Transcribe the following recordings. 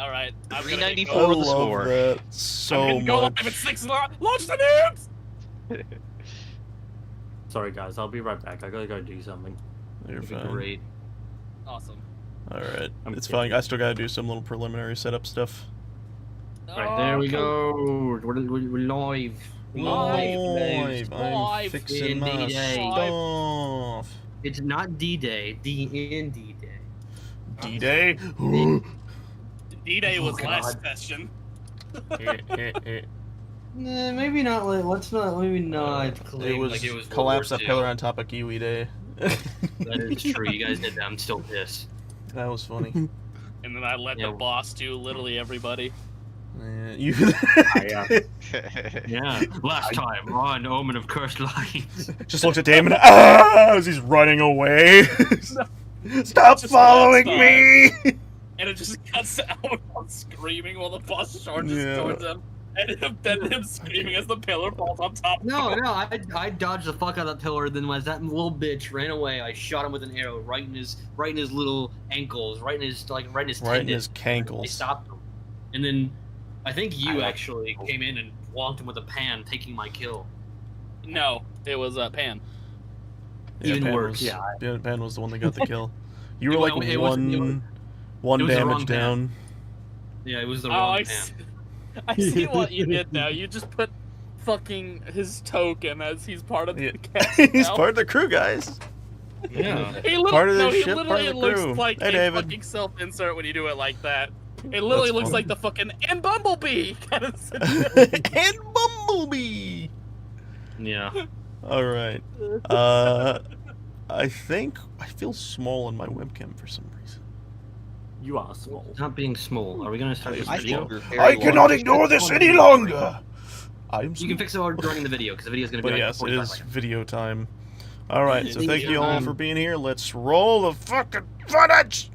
All right. I'm 394 I the love score. that so I'm gonna go live much. at 6 o'clock. Launch the nukes. Sorry guys, I'll be right back. I gotta go do something. You're It'll be fine. great. Awesome. Alright, I'm it's kidding. fine. I still gotta do some little preliminary setup stuff. Right, there we go. We're live. Live. I'm Live. fixing my D-Day. stuff. It's not D-Day. D-Day. D-Day? D-Day was Oh, last God. session. Nah, maybe not. Let's not. Maybe not It claim was, like it was collapse a World War pillar II. on top of Kiwi Day. That is true. You guys did that. I'm still pissed. That was funny. And then I let the boss do literally everybody. Yeah, you. Yeah. Last time on Omen of Cursed Lines. Just looks at Damon as he's running away. Stop Just following last me! And it just cuts out of screaming while the boss charges Yeah. towards him. And then him screaming as the pillar falls on top of No, him. no, I dodged the fuck out of that pillar. Then as that little bitch ran away, I shot him with an arrow right in his little ankles, right in his tendon. Right in his I cankles. stopped him, and then I think you actually came in and wonked him with a pan, taking my kill. No, it was Pan. Yeah, Even Pan worse. Was, Pan was the one that got the kill. You were It like wa- it wasn't- it one it was the damage wrong Pan. down. Yeah, it was the Oh, wrong I pan. see, I see what you did now. You just put fucking his token as he's part of the Yeah. cast. He's now. part of the crew, guys. Yeah. He part of the he ship, part of literally the looks crew. like Hey, a David. fucking self-insert when you do it like that. It literally That's looks funny. like the fucking and Bumblebee kind of And Bumblebee. Yeah. All right. I think I feel small on my webcam for some reason. You are small. Not being small. Are we gonna start this I video? think you're very I cannot large. ignore this any longer. I am. You Small. can fix it during the video because the video is gonna be But like yes, it 45 is seconds. video time. All right. So Video thank you all time. for being here. Let's roll the fucking footage.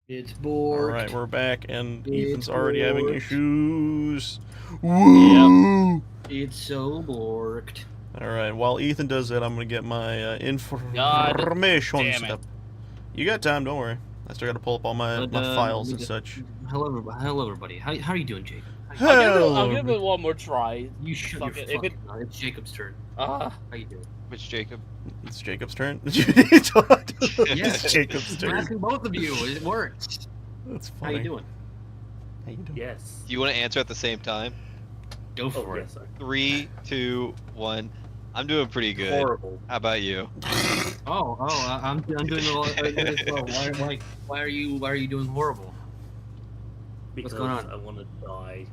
It's All bored. right, we're back, and It's Ethan's already having bored. issues. Woo! It's so borked. All right, while Ethan does that, I'm gonna get my God information damn it. stuff. You got time? Don't worry. I still got to pull up all my files and such. Hello, everybody. How are you doing, Jacob? I'll give it one more try. You should. Fuck it, if it- It's Jacob's turn. Ah, How you doing? Which Jacob? It's Jacob's turn. It's Yes. Jacob's I'm turn. asking both of you. It works. That's How funny. you doing? How you doing? Yes. Do you want to answer at the same time? Go for it. 3, 2, 1. I'm doing pretty good. Horrible. How about you? I'm doing a lot as well. Why are you doing horrible? Because What's going on? I want to die.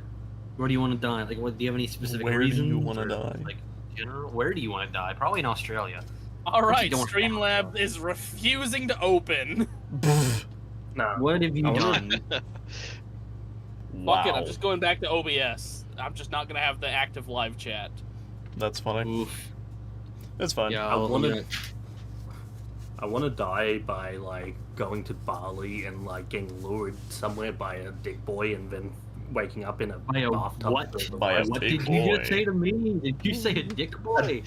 Where do you want to die? Like, what? Do you have any specific Where do reasons? you wanna or, die? Like, general. Where do you want to die? Probably in Australia. all right. don't Streamlabs is refusing to open. Nah. What have you I wanna- done? Fuck it. I'm just going back to OBS. I'm just not gonna have the active live chat. That's funny. Oof. That's fine. Yeah, I wanna- I want to die by like going to Bali and like getting lured somewhere by a dick boy and then waking up in a By a bathtub. what? filled with By a ice. What dick did you just boy. say to me? Did you say a dick boy?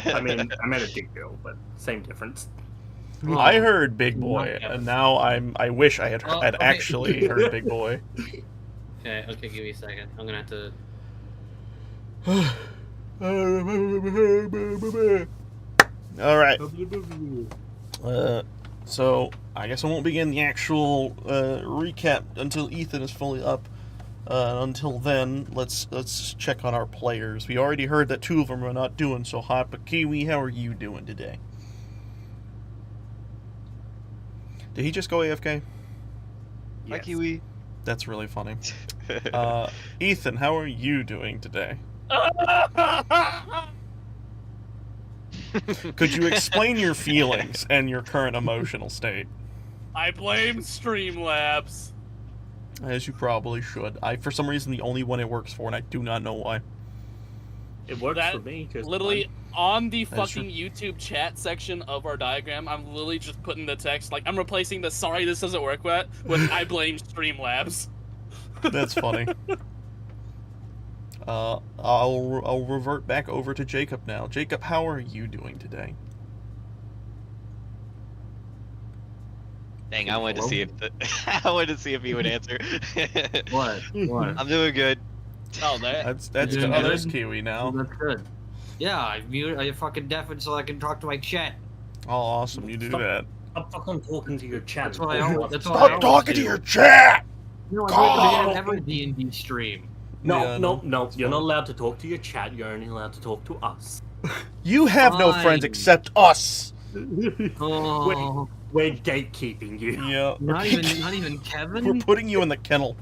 I mean, I meant a dick girl, but same difference. I heard Big Not Boy, Kevin. and now I wish I had, Oh, had okay. actually heard Big Boy. Okay, give me a second. I'm gonna have to. Alright. So, I guess I won't begin the actual recap until Ethan is fully up. Until then, let's check on our players. We already heard that 2 of them are not doing so hot, but Kiwi, how are you doing today? Did he just go AFK? Hi, Kiwi. That's really funny. Ethan, how are you doing today? Could you explain your feelings and your current emotional state? I blame Streamlabs. As you probably should. For some reason, the only one it works for, and I do not know why. It works That for me. Just Literally on the That is fucking YouTube chat section of our diagram, I'm literally just putting the text like I'm replacing the "sorry this doesn't work" with "I blame Streamlabs." That's funny. I'll revert back over to Jacob now. Jacob, how are you doing today? Dang, I wanted to see if I wanted to see if he would answer. What? I'm doing good. Oh, that. That's You're good. doing Oh, there's good? Kiwi now. That's good. Yeah, I fucking deafened so I can talk to my chat. Oh, awesome! You do Stop. that. I'm fucking talking to your chat. That's what I always- that's what I Stop always talking do. to your chat. No, God. I do it in every D&D stream. No, Yeah, no, no, no. it's You're fine. not allowed to talk to your chat. You're only allowed to talk to us. You have no friends Fine. except us. Oh, We're gatekeeping you. Yeah. not even We're Kevin. putting you in the kennel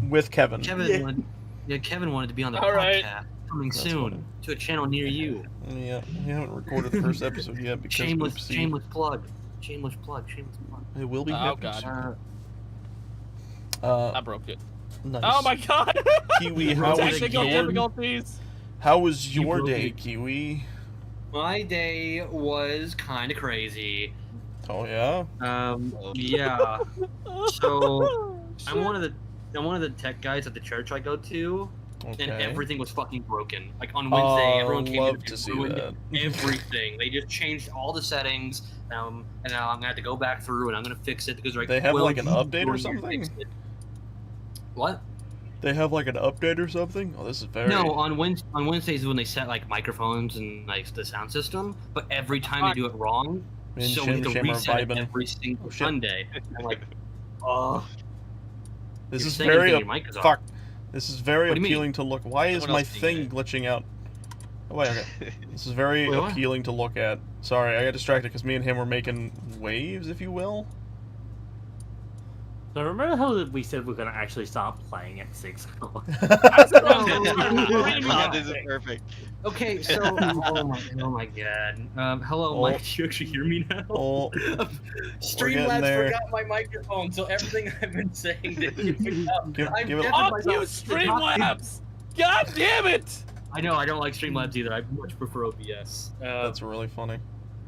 with Kevin. Kevin wanted to be on the All right. podcast. Coming That's soon funny. to a channel near you. Yeah, we haven't recorded the first episode yet because Shameless oopsie. plug. Shameless plug. It will be Oh, happening God. soon. I broke it. Nice. Oh my god! Kiwi, how was Technical your difficulties. how was You your broke day, it. Kiwi? My day was kind of crazy. Oh yeah. Yeah. So I'm one of the tech guys at the church I go to, Okay. and everything was fucking broken. Like on Wednesday, everyone came love in to and see ruined that. everything. They just changed all the settings, and now I'm gonna have to go back through and I'm gonna fix it because like They have, well, like, an you update or doing your something? fix it. What? They have like an update or something? Oh, this is very. No, on Wednesdays is when they set like microphones and like the sound system, but every time they do it wrong, Man, so we have to Shim are reset it vibing. every single Oh, shit. Sunday. I'm like, oh, This you're is saying very anything, your mic is on. fuck. This is very What do you mean? appealing to look. Why is Someone my else did thing it. glitching out? Oh wait, okay. This is very Wait, what? appealing to look at. Sorry, I got distracted because me and him were making waves, if you will. So remember how we said we're gonna actually start playing at 6 o'clock? God, this is perfect. Okay, so oh my god. Hello, Oh. Mike. Do you actually hear me now? Oh, Streamlabs there. forgot my microphone, so everything I've been saying didn't get picked up. Give- I've give it- deafened Fuck you, myself. Streamlabs! God damn it! I know, I don't like Streamlabs either. I much prefer OBS. that's really funny.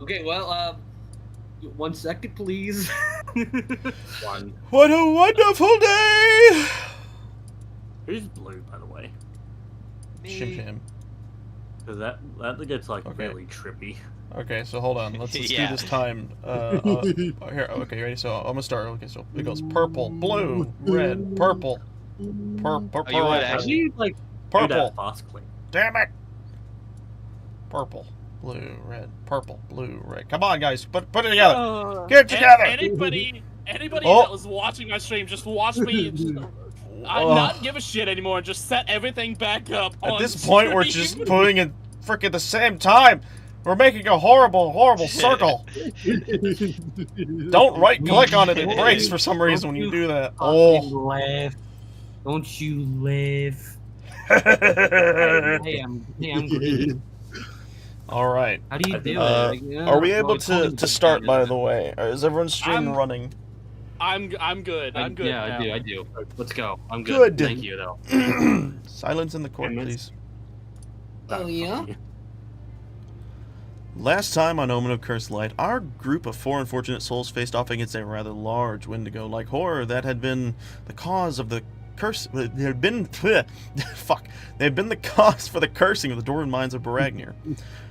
Okay, well, 1 second, please. One. What a wonderful day! Who's blue, by the way? Shim Shim. Because that gets like Okay. really trippy. Okay, so hold on. Let's do Yeah. this time. Here, okay, ready? So I'm gonna start. Okay, so it goes purple, blue, red, purple, purple, Oh, you would How do actually- you like do purple. that fast click? Damn it! Purple, blue, red, purple, blue, red. Come on, guys, put it together. Get it together. Anybody Oh. that was watching my stream, just watch me. Ugh. Not give a shit anymore. Just set everything back up. At on this point, we're stream. just putting it frickin' the same time. We're making a horrible, horrible circle. Don't right click on it; it breaks for some reason when you do that. Fucking Oh. laugh. Don't you laugh. Hey, I'm green. All right. How do you do Uh, it? Like, Are we well, able it's holding to start? something. By the way, is everyone's stream I'm- running? I'm good. I'm good. Yeah, now. I do. Let's go. I'm good. Good. Thank you, though. Silence in the court, And please. That Oh, yeah? funny. Last time on Omen of Cursed Light, our group of 4 unfortunate souls faced off against a rather large Wendigo-like horror that had been the cause of the curse. They had been They had been the cause for the cursing of the dwarven minds of Baragnir.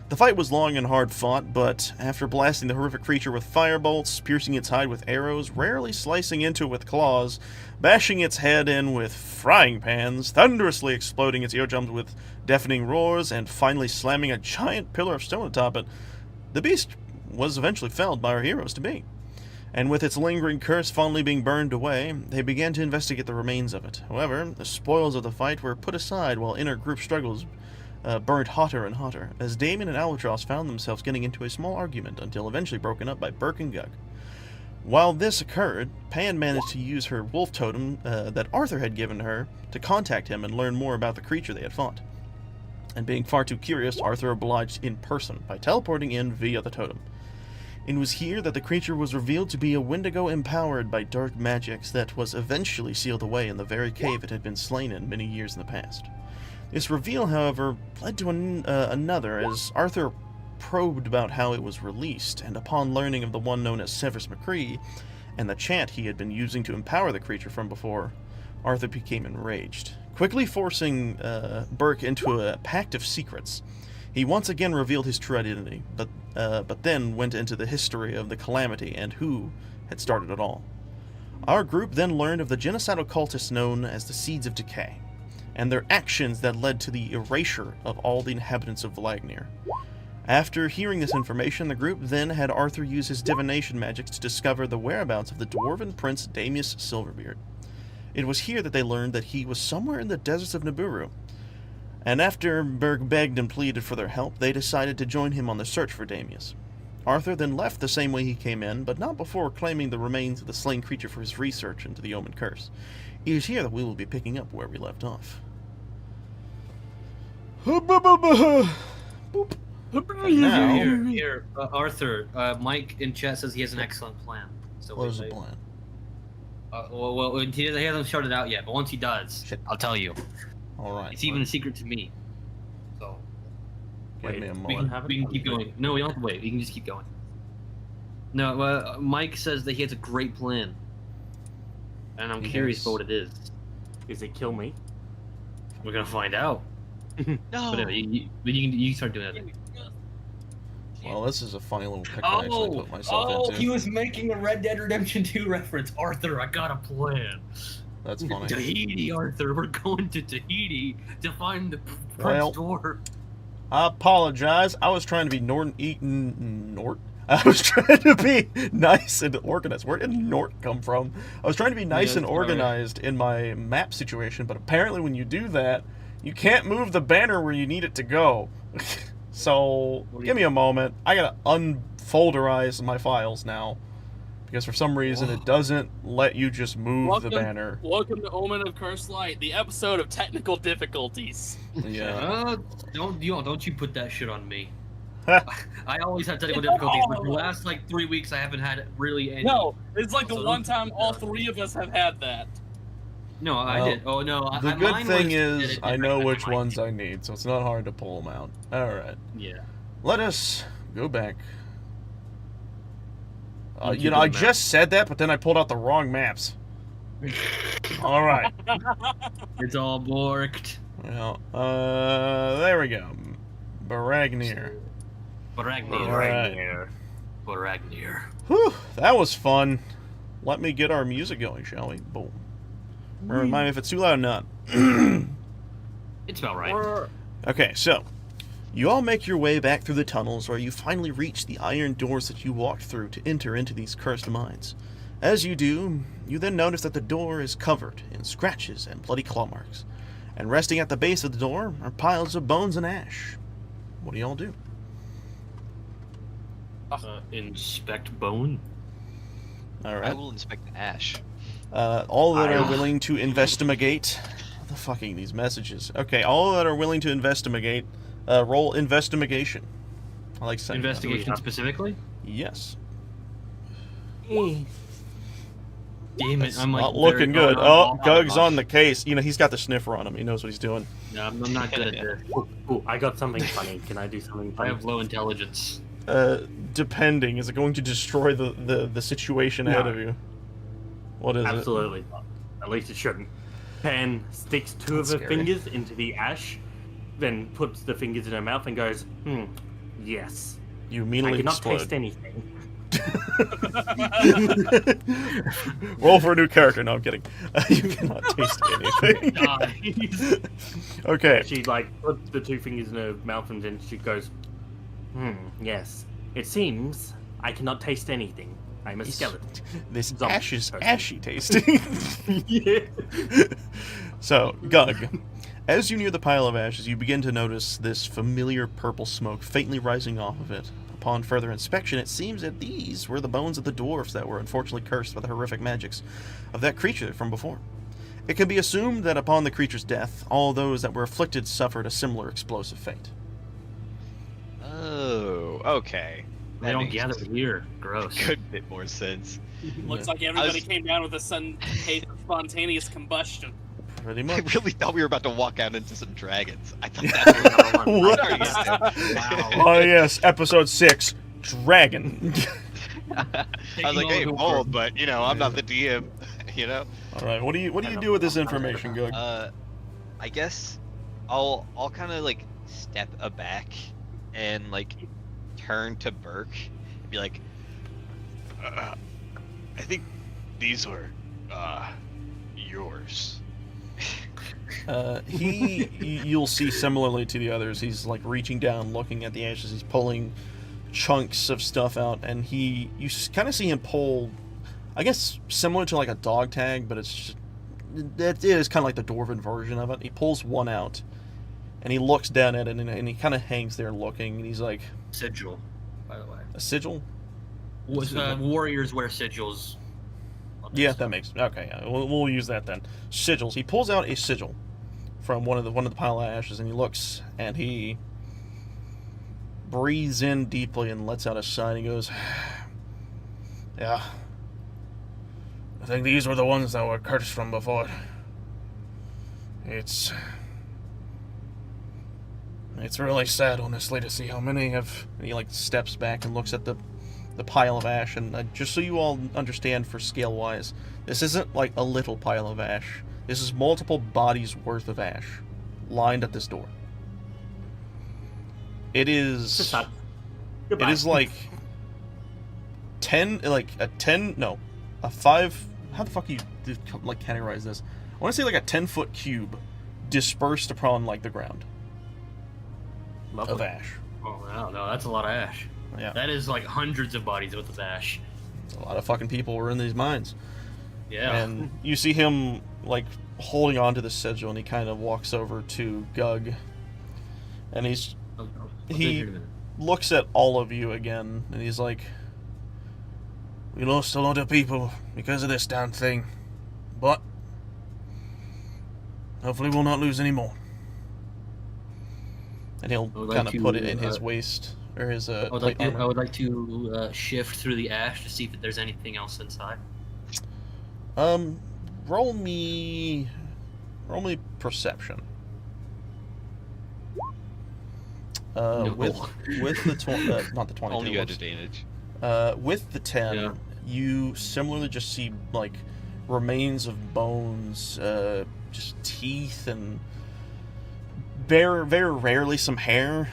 The fight was long and hard fought, but after blasting the horrific creature with firebolts, piercing its hide with arrows, rarely slicing into it with claws, bashing its head in with frying pans, thunderously exploding its eardrums with deafening roars, and finally slamming a giant pillar of stone atop it, the beast was eventually felled by our heroes-to-be. And with its lingering curse finally being burned away, they began to investigate the remains of it. However, the spoils of the fight were put aside while inner group struggles burned hotter and hotter, as Damien and Albatross found themselves getting into a small argument until eventually broken up by Burke and Gug. While this occurred, Pan managed to use her wolf totem that Arthur had given her to contact him and learn more about the creature they had fought. And being far too curious, Arthur obliged in person by teleporting in via the totem. It was here that the creature was revealed to be a Wendigo empowered by dark magics that was eventually sealed away in the very cave it had been slain in many years in the past. This reveal, however, led to another, as Arthur probed about how it was released, and upon learning of the one known as Severus McCree, and the chant he had been using to empower the creature from before, Arthur became enraged. Quickly forcing Burke into a pact of secrets, he once again revealed his true identity, but then went into the history of the calamity and who had started it all. Our group then learned of the genocidal cultists known as the Seeds of Decay, and their actions that led to the erasure of all the inhabitants of Vlagnir. After hearing this information, the group then had Arthur use his divination magics to discover the whereabouts of the dwarven prince Damius Silverbeard. It was here that they learned that he was somewhere in the deserts of Nibiru, and after Berg begged and pleaded for their help, they decided to join him on the search for Damius. Arthur then left the same way he came in, but not before claiming the remains of the slain creature for his research into the Omen curse. It is here that we will be picking up where we left off. Boop. Now, Here, Arthur. Mike in chat says he has an excellent plan. So what is the plan? Well, he hasn't started out yet, but once he does, Shit. I'll tell you. All right. It's even a secret to me. So Give me a Wait, moment. we can keep going. No, we don't have to wait. We can just keep going. No, Mike says that he has a great plan, and I'm curious about what it is. Is it kill me? We're gonna find out. No. But you can start doing it. Well, this is a funny little pickle I actually put myself into. He was making a Red Dead Redemption 2 reference. Arthur, I got a plan. That's funny. Tahiti, Arthur. We're going to Tahiti to find the Well, Prince Door. I apologize. I was trying to be I was trying to be nice and organized. Where did Nort come from? I was trying to be nice and organized in my map situation, but apparently when you do that, you can't move the banner where you need it to go. So, give me a moment. I gotta unfolderize my files now. Because for some reason it doesn't let you just move the banner. Welcome to Omen of Cursed Light, the episode of technical difficulties. Yeah. Don't you put that shit on me. I always have technical difficulties, but the last 3 weeks I haven't had really any. No, it's like the So one don't- time all 3 of us have had that. No, I Well, did. Oh no. The good mine thing was is edited I know right which by Mike. ones I need, so it's not hard to pull them out. Alright. Yeah. Let us go back. Into You know, the I map. just said that, but then I pulled out the wrong maps. Alright. It's all borked. Well, there we go. Baragnir. Baragnir. Baragnir. Whew, that was fun. Let me get our music going, shall we? Boom. Remind me if it's too loud or not. It's about right. Okay, so you all make your way back through the tunnels where you finally reach the iron doors that you walked through to enter into these cursed mines. As you do, you then notice that the door is covered in scratches and bloody claw marks. And resting at the base of the door are piles of bones and ash. What do y'all do? Inspect bone. All I right. will inspect the ash. All that are willing to investigate. What the fucking these messages? Okay, all that are willing to investigate. Roll investigation. I like saying that. Investigation specifically? Yes. Damn it! It's I'm not looking good. Oh, Gug's on the case. You know, he's got the sniffer on him. He knows what he's doing. No, I'm not good at this. Ooh, I got something funny. Can I do something I funny? have low intelligence. Depending, is it going to destroy the situation ahead No. of you? What is Absolutely not. At least it shouldn't. Pan sticks two of That's her scary. fingers into the ash, then puts the fingers in her mouth and goes, yes. it? You I immediately cannot explode. taste anything. Roll for a new character. No, I'm kidding. You cannot taste anything. Nice. Okay. She, like, puts the two fingers in her mouth and then she goes, yes. It seems I cannot taste anything. I'm a skeleton. This Zombie ash is person. ashy tasting. Yeah. So, Gug, as you near the pile of ashes, you begin to notice this familiar purple smoke faintly rising off of it. Upon further inspection, it seems that these were the bones of the dwarfs that were unfortunately cursed by the horrific magics of that creature from before. It can be assumed that upon the creature's death, all those that were afflicted suffered a similar explosive fate. Oh, okay. They That don't makes gather here. a Gross. good bit more sense. Looks like everybody was- came down with a sudden case of spontaneous combustion. Pretty I much. really thought we were about to walk out into some dragons. I thought that was What? Wow. Oh yes, episode 6, Dragon. I was Taking like, hey, over the bold, world. but you know, I'm not the DM. You know. All right, what do you do with this information, Gug? I guess I'll kind of like step aback and like turn to Burke and be like, I think these were yours. You'll see similarly to the others, he's like reaching down, looking at the ashes, he's pulling chunks of stuff out, and you kind of see him pull, I guess similar to like a dog tag, but it is kind of like the dwarven version of it. He pulls one out, and he looks down at it, and he kind of hangs there looking, and he's like, Sigil, by the way. a sigil? Warriors wear sigils. Yeah, that makes okay. Yeah, we'll use that then. Sigils. He pulls out a sigil from one of the pile of ashes, and he looks, and he breathes in deeply and lets out a sigh. And he goes, "Yeah, I think these were the ones that were cursed from before. It's really sad, honestly, to see how many have." And he like steps back and looks at the pile of ash, and just so you all understand, for scale wise, this isn't like a little pile of ash. This is multiple bodies worth of ash lined at this door. It is Just goodbye. it is like 10, like a 10, no, a 5, how the fuck do you like categorize this? I want to say like a 10-foot cube dispersed upon like the ground Lovely. of ash. Oh wow, no, that's a lot of ash. Yeah, That is like hundreds of bodies worth of ash. a lot of fucking people were in these mines. Yeah. And you see him like holding on to the sigil, and he kind of walks over to Gug, and I'll do it he in a minute. looks at all of you again, and he's like, "We lost a lot of people because of this damn thing, but hopefully we'll not lose any more." And he'll I would kind like of put to, it in his waist, or his I would plate like to, armor. I would like to shift through the ash to see if there's anything else inside. Roll me perception. No. With the not the 22. Only you had whoops. advantage. With the 10, Yeah. you similarly just see like remains of bones, just teeth, and very, very rarely some hair.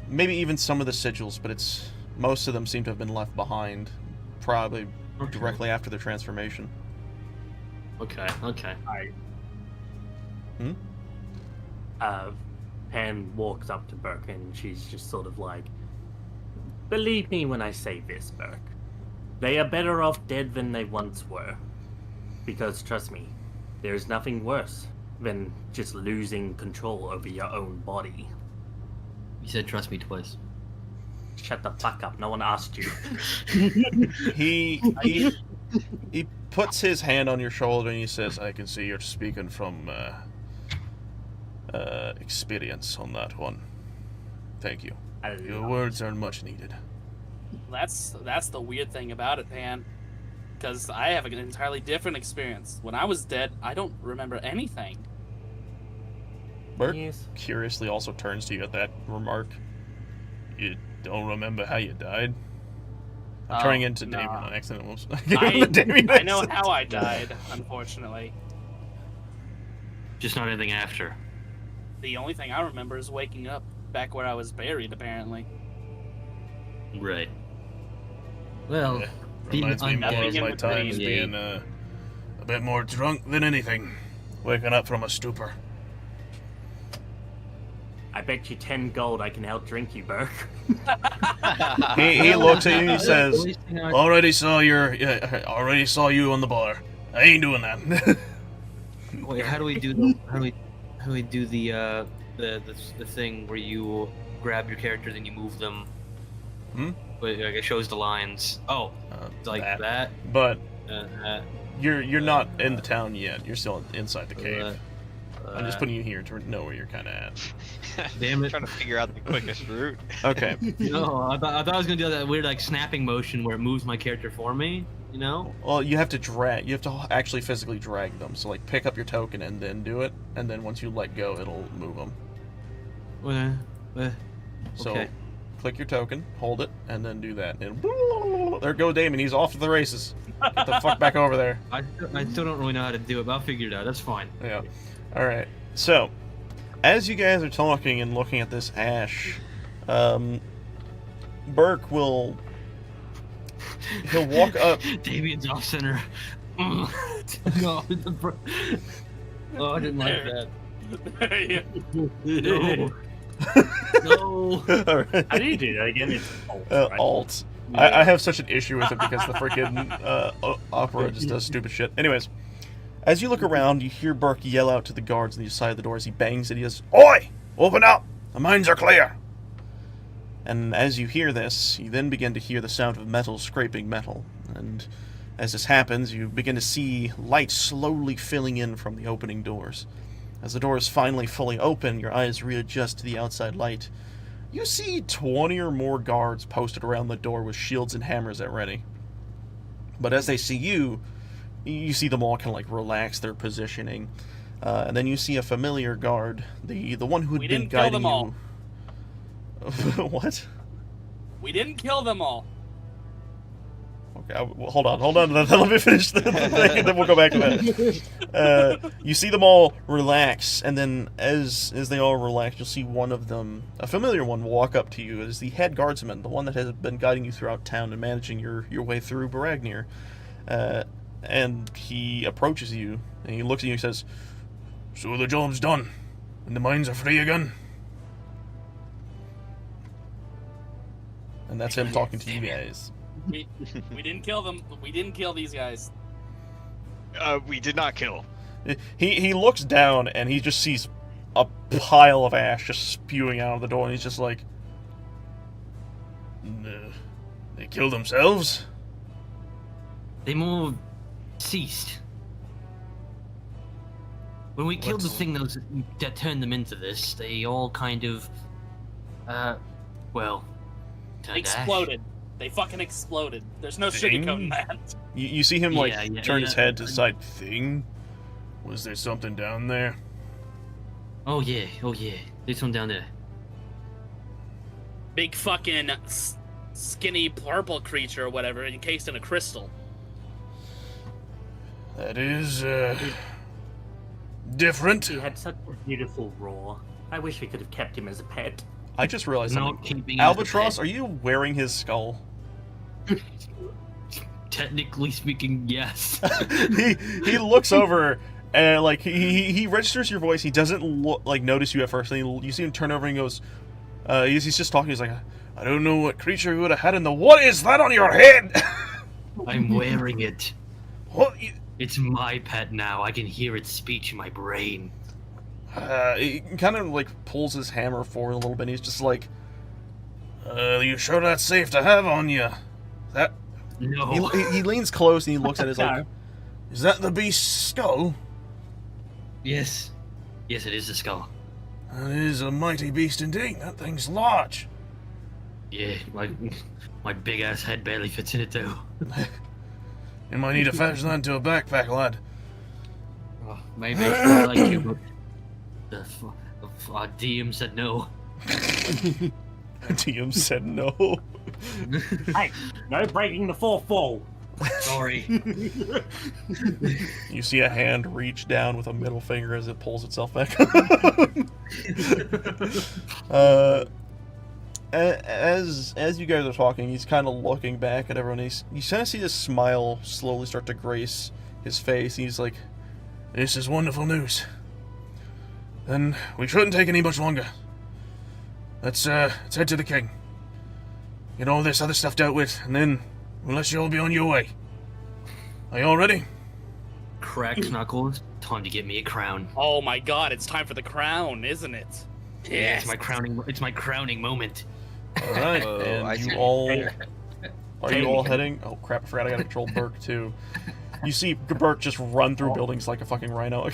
Maybe even some of the sigils, but most of them seem to have been left behind, probably Okay. directly after the transformation. Okay. Okay. Pan walks up to Burke and she's just sort of like, believe me when I say this, Burke. They are better off dead than they once were. Because trust me, there is nothing worse than just losing control over your own body. You said trust me twice. Shut the fuck up, no one asked you. He puts his hand on your shoulder and he says, "I can see you're speaking from experience on that one. Thank you. Your words are much needed." That's the weird thing about it, Pan. Because I have an entirely different experience. When I was dead, I don't remember anything. Bert Yes. curiously also turns to you at that remark. don't remember how you died. I'm turning into no. Damien on accident. Whoops. I know how I died, unfortunately. Just not anything after. The only thing I remember is waking up back where I was buried, apparently. Right. Well, Yeah, being reminds me more of Nothing in my times between. being a bit more drunk than anything. Waking up from a stupor. I bet you 10 gold I can help drink you, Burke. He looks at you and he The says, least thing I- already saw you on the bar. I ain't doing that. Wait, how do we do the thing where you grab your characters and you move them? Wait, like it shows the lines. Oh, like that. But Uh, you're not in the town yet. You're still inside the cave. I'm just uh, putting you here to know where you're kind of at. Damn it. Trying to figure out the quickest route. Okay. No, I thought I was gonna do that weird like snapping motion where it moves my character for me. You know? Well, you have to drag. You have to actually physically drag them. So like, pick up your token and then do it, and then once you let go, it'll move them. So, Okay. click your token, hold it, and then do that. And there goes Damon. He's off to the races. Get the fuck back over there. I still don't really know how to do it, but I'll figure it out. That's fine. Yeah. All right. So, as you guys are talking and looking at this ash, Burke will. He'll walk up. Damien's off center. No. Oh, I didn't like that. No. No. All right. How do you do that again? It's alt, right? Alt. I have such an issue with it because the freaking opera just does stupid shit. Anyways, as you look around, you hear Burke yell out to the guards on the side of the door as he bangs it. He goes, "Oi! Open up! The mines are clear!" And as you hear this, you then begin to hear the sound of metal scraping metal. And as this happens, you begin to see light slowly filling in from the opening doors. As the doors finally fully open, your eyes readjust to the outside light. You see 20 or more guards posted around the door with shields and hammers at ready. But as they see you see them all kind of like relax their positioning. And then you see a familiar guard, the one who had We been didn't kill guiding them you. all. What? We didn't kill them all. Okay, well, hold on. Let me finish the thing, and then we'll go back to that. You see them all relax, and then as they all relax, you'll see one of them, a familiar one, walk up to you as the head guardsman, the one that has been guiding you throughout town and managing your way through Baragnir. And he approaches you, and he looks at you and says, "So the job's done, and the mines are free again?" And that's him talking to you guys. We didn't kill them. We didn't kill these guys. We did not kill. He looks down and he just sees a pile of ash just spewing out of the door, and he's just like, "They killed themselves?" They more ceased. When we killed the thing that turned them into this, they all kind of, well, turned Exploded. They fucking exploded. There's no sugarcoating that. You see him turn his head to the side. Thing? Was there something down there? Ash. Oh yeah. There's one down there. Big fucking skinny purple creature or whatever, encased in a crystal. That is, different. He had such a beautiful roar. I wish we could have kept him as a pet. I just realized Not something. keeping as a Albatross, pet. are you wearing his skull? Technically speaking, yes. he looks over and he registers your voice. He doesn't notice you at first. And you see him turn over and he goes, he's just talking. He's like, "I don't know what creature you would have had in the. What is that on your head?" I'm wearing it. What? It's my pet now. I can hear its speech in my brain. He kind of pulls his hammer forward a little bit. And he's just like, "You sure that's safe to have on you?" That. No. He leans close and he looks at his like, "Is that the beast's skull?" Yes, it is a skull. That is a mighty beast indeed. That thing's large. Yeah, my big ass head barely fits in it though. You might need to fashion that into a backpack, lad. Oh, maybe I like you, but our DM said no. DM said no. Hey, no breaking the fourth wall. Sorry. You see a hand reach down with a middle finger as it pulls itself back up. As you guys are talking, he's kind of looking back at everyone. You kind of see this smile slowly start to grace his face. He's like, "This is wonderful news. Then we shouldn't take any much longer. Let's head to the king. Get all this other stuff dealt with, and then we'll let you all be on your way. Are you all ready?" Cracked knuckles. Time to get me a crown. Oh my god, it's time for the crown, isn't it? Yeah, it's my crowning moment. All right, Whoa, and I you see. all are you all heading? Oh crap! I forgot I got to control Burke too. You see Burke just run through buildings like a fucking rhino.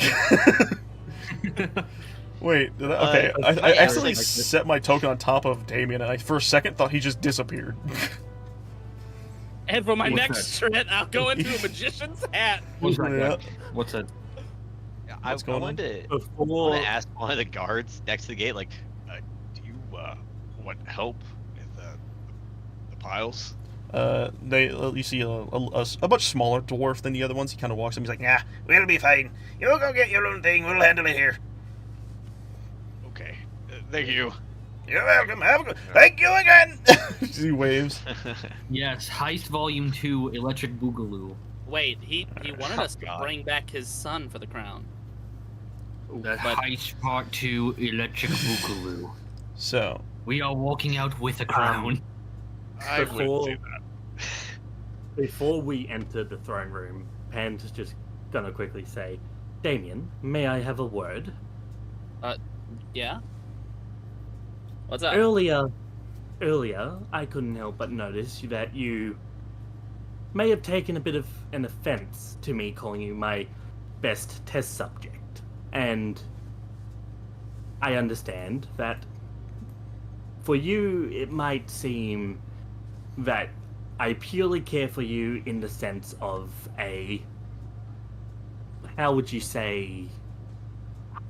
Wait, okay. I accidentally set my token on top of Damien, and I for a second thought he just disappeared. And for my What's next shred, I'll go into a magician's hat. What's that? Yeah. What's that? I What's going on? wanted to ask one of the guards next to the gate, like, do you want help with the piles? You see a much smaller dwarf than the other ones. He kind of walks in. He's like, "Nah, we'll be fine. You go get your own thing. We'll handle it here." Okay, thank you. You're welcome. Have a good. Thank you again. He waves. Yes, Heist Volume 2, Electric Boogaloo. Wait, he wanted us to God. bring back his son for the crown. The But- Heist Part 2, Electric Boogaloo. So, We are walking out with a crown. I Before- wouldn't say that. Before we enter the throne room, Pan's just gonna quickly say, Damien, may I have a word? Yeah? What's up? Earlier, I couldn't help but notice that you may have taken a bit of an offense to me calling you my best test subject. And I understand that for you, it might seem that I purely care for you in the sense of how would you say,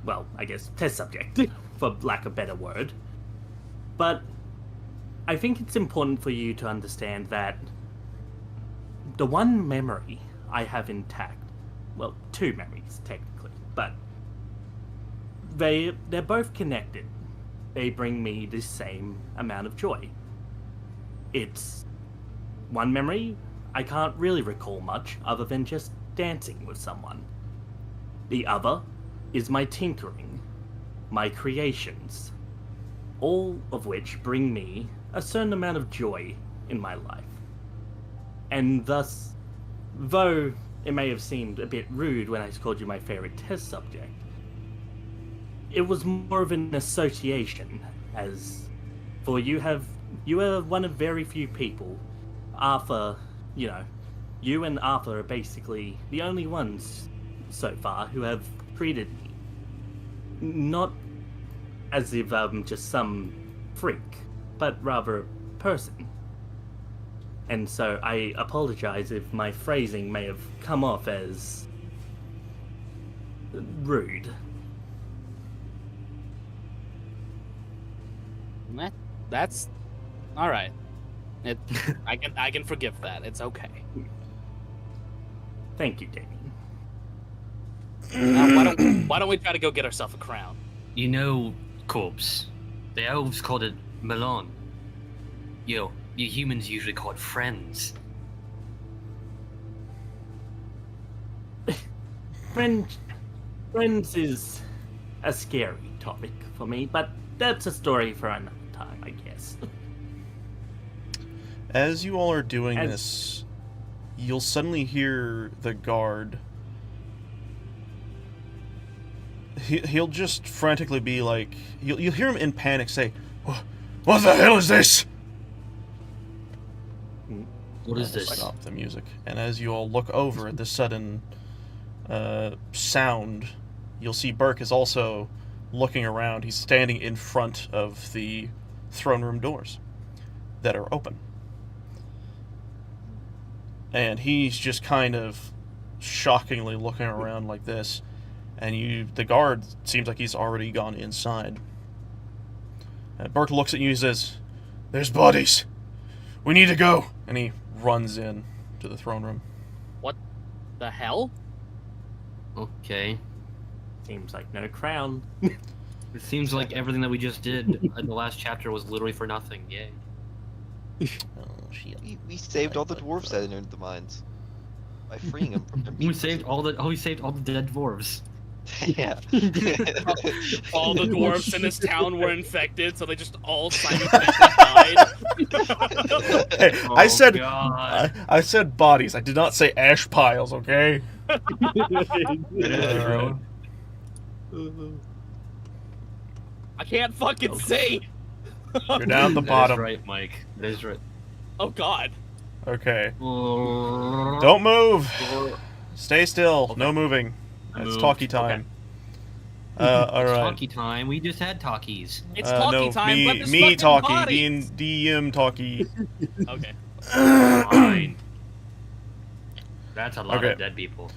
well, I guess test subject, for lack of a better word. But I think it's important for you to understand that the one memory I have intact, well, two memories technically, but they're both connected. They bring me the same amount of joy. It's one memory, I can't really recall much other than just dancing with someone. The other is my tinkering, my creations, all of which bring me a certain amount of joy in my life. And thus, though it may have seemed a bit rude when I called you my favorite test subject, it was more of an association, as for you are one of very few people. Arthur, you and Arthur are basically the only ones so far who have treated me not as if I'm just some freak, but rather a person. And so I apologize if my phrasing may have come off as rude. That's all right. I can forgive that. It's okay. Thank you, Damien. Now, why don't we try to go get ourselves a crown? You know, corpse. The elves called it Milan. You humans usually call it friends. Friends is a scary topic for me, but that's a story for another time, I guess. as you all are doing As- this, you'll suddenly hear the guard. He'll just frantically be like, you'll hear him in panic say, "What the hell is this?" What is this? Stop the music. And as you all look over at this sudden sound, you'll see Burke is also looking around. He's standing in front of the throne room doors that are open. And he's just kind of shockingly looking around like this. And the guard seems like he's already gone inside. And Burke looks at you and says, There's bodies. We need to go. And he runs in to the throne room. What the hell? Okay. Seems like no crown. It seems like everything that we just did in the last chapter was literally for nothing. Yay. Oh, shit. We saved all the dwarves that entered the mines by freeing them from their We saved all the dead dwarves. Yeah. All the dwarves in this town were infected, so they just all simultaneously died. Hey, Oh, I said God. I said bodies. I did not say ash piles, okay? I can't fucking see. You're down the That is bottom. right, Mike. That is right. Oh God. Okay. Don't Don't move. Stay still. Okay. No moving. I It's moved. talkie time. It's Alright. talkie time. We just had talkies. It's talkie no, time, but there's me fucking talkie. bodies. DM talkie. Okay. Fine. That's a lot Okay. of dead people.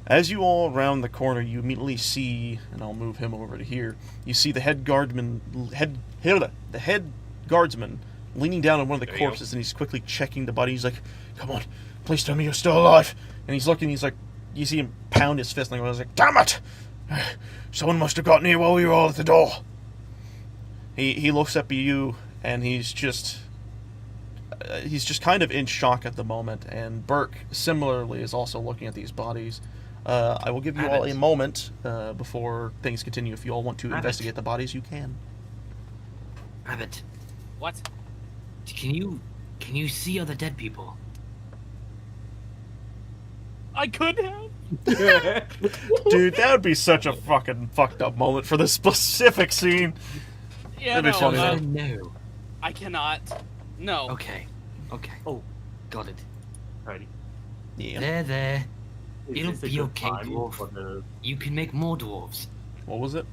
As you all round the corner, you immediately see, and I'll move him over to here. You see the head guardsman leaning down on one of the There you go. corpses, and he's quickly checking the body. He's like, "Come on, please tell me you're still alive." And he's looking. He's like, you see him pound his fist, and I was like, "Damn it! Someone must have gotten here while we were all at the door." He looks up at you, and he's just kind of in shock at the moment. And Burke similarly is also looking at these bodies. I will give you all a moment before things continue. If you all want to investigate the bodies, you can. Rabbit, What? can you see other dead people? I could have. Dude, that would be such a fucking fucked up moment for this specific scene. Yeah, That'd be no, funny, No. I cannot. No. Okay. Okay. Oh. Got it. Alrighty. Yeah. There. Is It'll this a be good okay, time dwarf. for the- You can make more dwarves. What was it,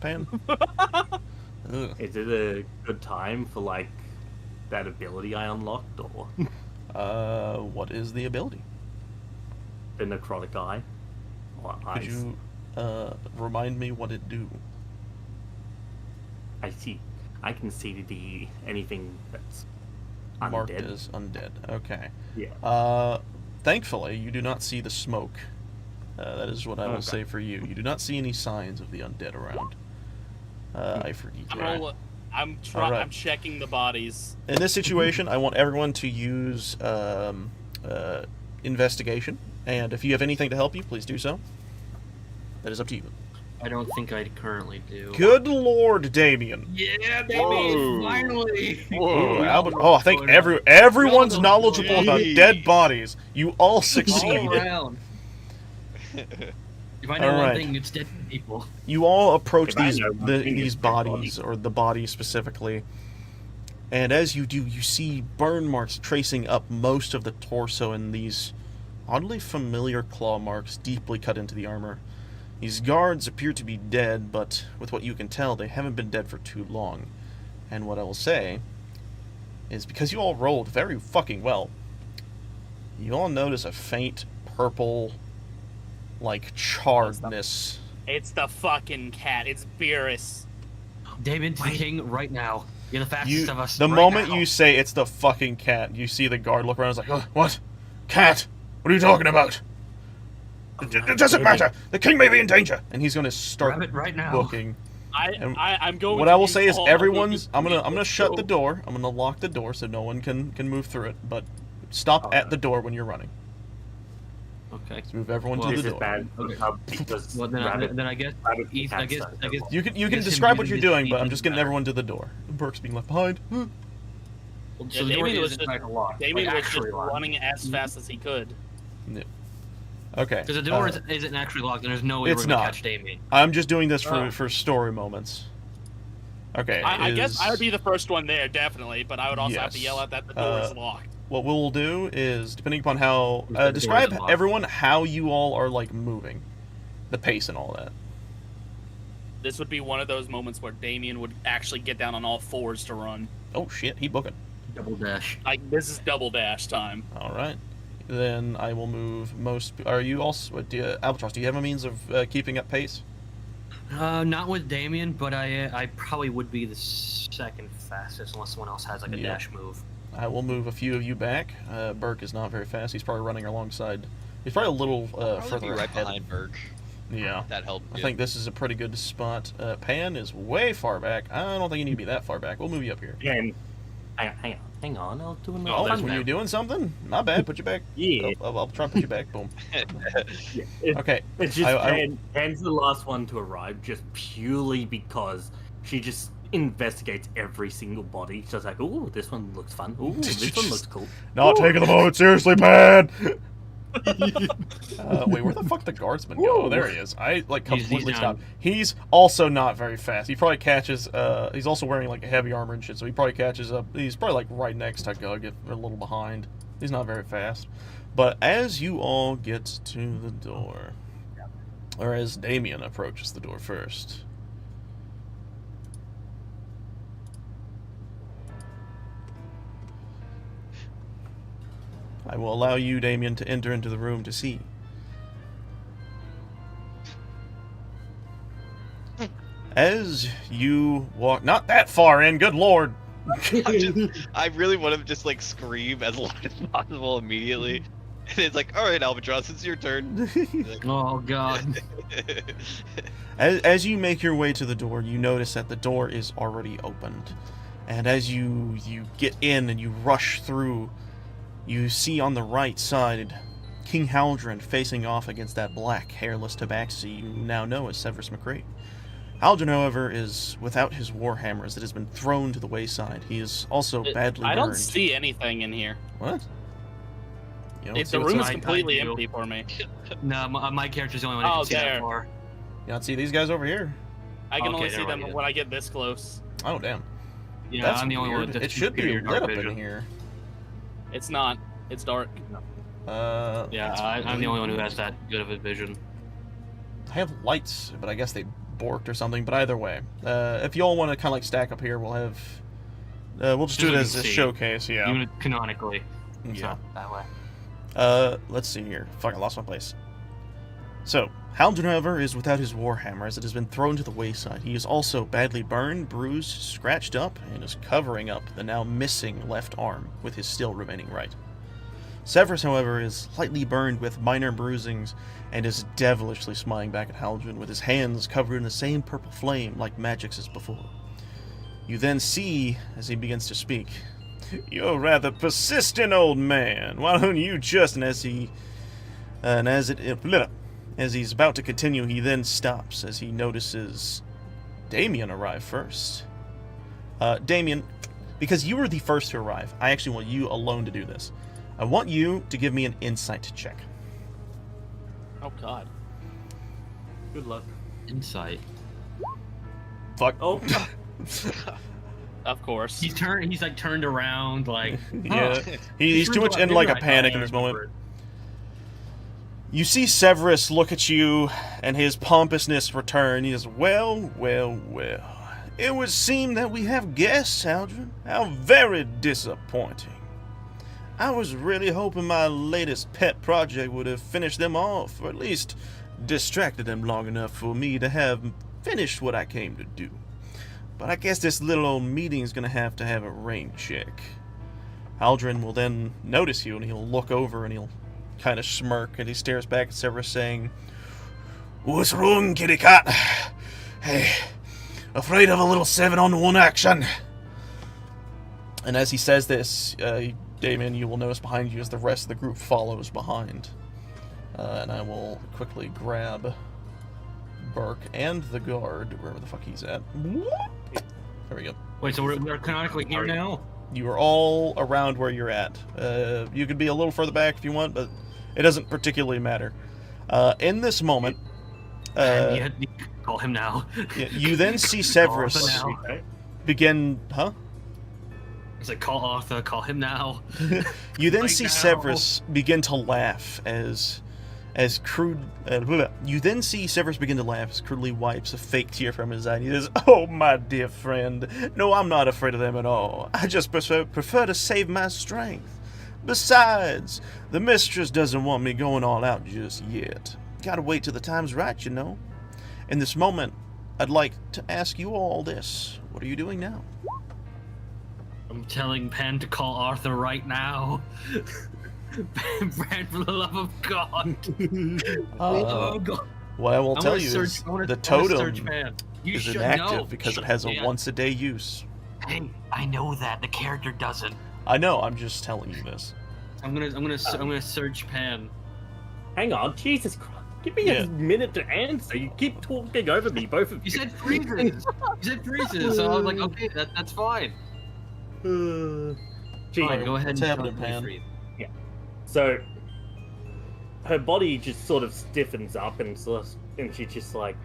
Pan? Ugh. Is it a good time for like that ability I unlocked or What is the ability? the necrotic eye? Or Could eyes? you remind me what it do? I see. I can see the anything that's Marked undead. as undead. Okay. Yeah. Thankfully, you do not see the smoke. That is what I will Okay. say for you. You do not see any signs of the undead around. I forget. I'm Alright. I'm checking the bodies. In this situation, I want everyone to use investigation, and if you have anything to help you, please do so. That is up to you. I don't think I currently do. Good Lord, Damien. Yeah, baby! Whoa. Finally! Ooh, Albert. Oh, I think everyone's knowledgeable about dead bodies. You all All succeed. around. If I know Alright. one thing, it's dead people. You all approach If I these know one thing, these it's dead bodies, or the body specifically, and as you do, you see burn marks tracing up most of the torso, and these oddly familiar claw marks deeply cut into the armor. These guards appear to be dead, but with what you can tell, they haven't been dead for too long. And what I will say is, because you all rolled very fucking well, you all notice a faint purple, like, charredness. It's the fucking cat. It's Beerus. Damon to the king right now. You're the fastest of us. The right moment now. you say it's the fucking cat, you see the guard look around and is like, what? Cat? What are you talking about? It doesn't matter. The king may be in danger. And he's going to start Rabbit right now. booking. I'm going. What to I will use say is all everyone's... of I'm gonna the- shut the door. I'm gonna lock the door so no one can move through it. But stop at the door when you're running. Okay. Let's move everyone Well, to This the is door. bad Okay. because Well, then I guess. rabbit Ethan, I cats guess. are I guess. You can I guess him describe what you're using doing, this but I'm Ethan's just getting better. everyone to the door. Burke's being left behind. Well, Yeah, so the door Damien was is just like locked. Damien like was just actually locked. running as fast as he could. Okay. Because the door uh, isn't actually locked, and there's no way it's we're gonna not. catch Damien. I'm just doing this Oh. for story moments. Okay. I guess is- I would be the first one there, definitely, but I would also have to Yes. yell out that the door is Uh, locked. What we'll do is, depending upon how... The door describe is locked. everyone how you all are, like, moving. The pace and all that. This would be one of those moments where Damien would actually get down on all fours to run. Oh, shit, he booking. Double dash. Like, this is double dash time. Alright. Then I will move most... Are you also... Albatross, do you have a means of keeping up pace? Not with Damien, but I probably would be the second fastest unless someone else has like a dash move. I will move a few of you back. Burke is not very fast. He's probably running alongside. He's probably a little further right ahead. behind Burke. Yeah. That helped. I think this is a pretty good spot. Pan is way far back. I don't think you need to be that far back. We'll move you up here. Hang on. I'll do another. Oh, fun were you round. doing something? Not bad. Put you back. Yeah. I'll try and put you back. Boom. Yeah, Okay. It's just I- Pan's the last one to arrive, just purely because she just investigates every single body. She's like, "Ooh, this one looks fun. Ooh, this one looks cool." Not Ooh. taking the moment seriously, Pan. Wait, where the fuck did the guardsman go? Oh, there he is. I like He's completely down. stopped. He's also not very fast. He probably catches. He's also wearing like a heavy armor and shit, so he probably catches up. He's probably like right next to Gug, if a little behind. He's not very fast. But as you all get to the door, or as Damien approaches the door first. I will allow you, Damien, to enter into the room to see. As you walk, not that far in, good lord. I really want to just like scream as loud as possible immediately. And it's like, all right, Albatross, it's your turn. Like, Oh god. As you make your way to the door, you notice that the door is already opened. And as you get in and you rush through, you see on the right side King Haldren facing off against that black, hairless tabaxi you now know as Severus McCree. Haldren, however, is without his warhammer as it has been thrown to the wayside. He is also badly I burned. don't see anything in here. What? You don't see The what's room in- is I completely do. empty for me. No, my character's the only one who Oh, can see there. that far. You don't see these guys over here? I can Okay, only see never them mind. when I get this close. Oh, damn. Yeah, That's I'm the only weird. one. That's It should be superior lit dark up in vision. here. It's not. It's dark. Yeah, that's I'm the really only one who weird. has that good of a vision. I have lights, but I guess they borked or something. But either way, if y'all want to kind of like stack up here, we'll have. We'll just do Just it so as we a can see. showcase. Yeah. Even canonically, it's Yeah. not that way. Let's see here. Fuck, I lost my place. So, Haldren, however, is without his warhammer as it has been thrown to the wayside. He is also badly burned, bruised, scratched up, and is covering up the now missing left arm with his still remaining right. Severus, however, is lightly burned with minor bruisings and is devilishly smiling back at Haldren with his hands covered in the same purple flame like Magic's as before. You then see, as he begins to speak, "You're rather persistent, old man. Why don't you just..." And as he's about to continue, he then stops as he notices Damien arrive first. Damien, because you were the first to arrive, I actually want you alone to do this. I want you to give me an insight check. Oh god. Good luck. Insight. Fuck. Oh, Of course. He's like turned around, like Yeah. huh. He's too much in like a panic in this moment. You see Severus look at you, and his pompousness return. He says, well. It would seem that we have guests, Haldren. How very disappointing. I was really hoping my latest pet project would have finished them off, or at least distracted them long enough for me to have finished what I came to do. But I guess this little old meeting's gonna have a rain check. Haldren will then notice you, and he'll look over, and he'll kind of smirk, and he stares back at Severus, saying, "What's wrong, kitty cat? Hey, afraid of a little 7-on-1 action?" And as he says this, Damien, you will notice behind you as the rest of the group follows behind. And I will quickly grab Burke and the guard, wherever the fuck he's at. There we go. Wait, so we're canonically here now? You are all around where you're at. You could be a little further back if you want, but it doesn't particularly matter. In this moment, You call him now. you then see Arthur Severus now. begin... Huh? It's like, call Arthur, call him now. You then Like see now. Severus begin to laugh as crude. You then see Severus begin to laugh as crudely wipes a fake tear from his eye. And he says, "Oh, my dear friend, no, I'm not afraid of them at all. I just prefer to save my strength. Besides, the mistress doesn't want me going all out just yet. Gotta wait till the time's right, you know." In this moment, I'd like to ask you all this. What are you doing now? I'm telling Pan to call Arthur right now. Pan, for the love of God. Oh, God. What I will tell you is the totem is inactive because it has a once-a-day use. Hey, I know that. The character doesn't. I know. I'm just telling you this. I'm gonna search Pan. Hang on, Jesus Christ. Give me a minute to answer. You keep talking over me, both of you. You said freezes. So I was like, okay, that's fine. Fine, go ahead and tell him to freeze. Yeah. So her body just sort of stiffens up, and she's just like,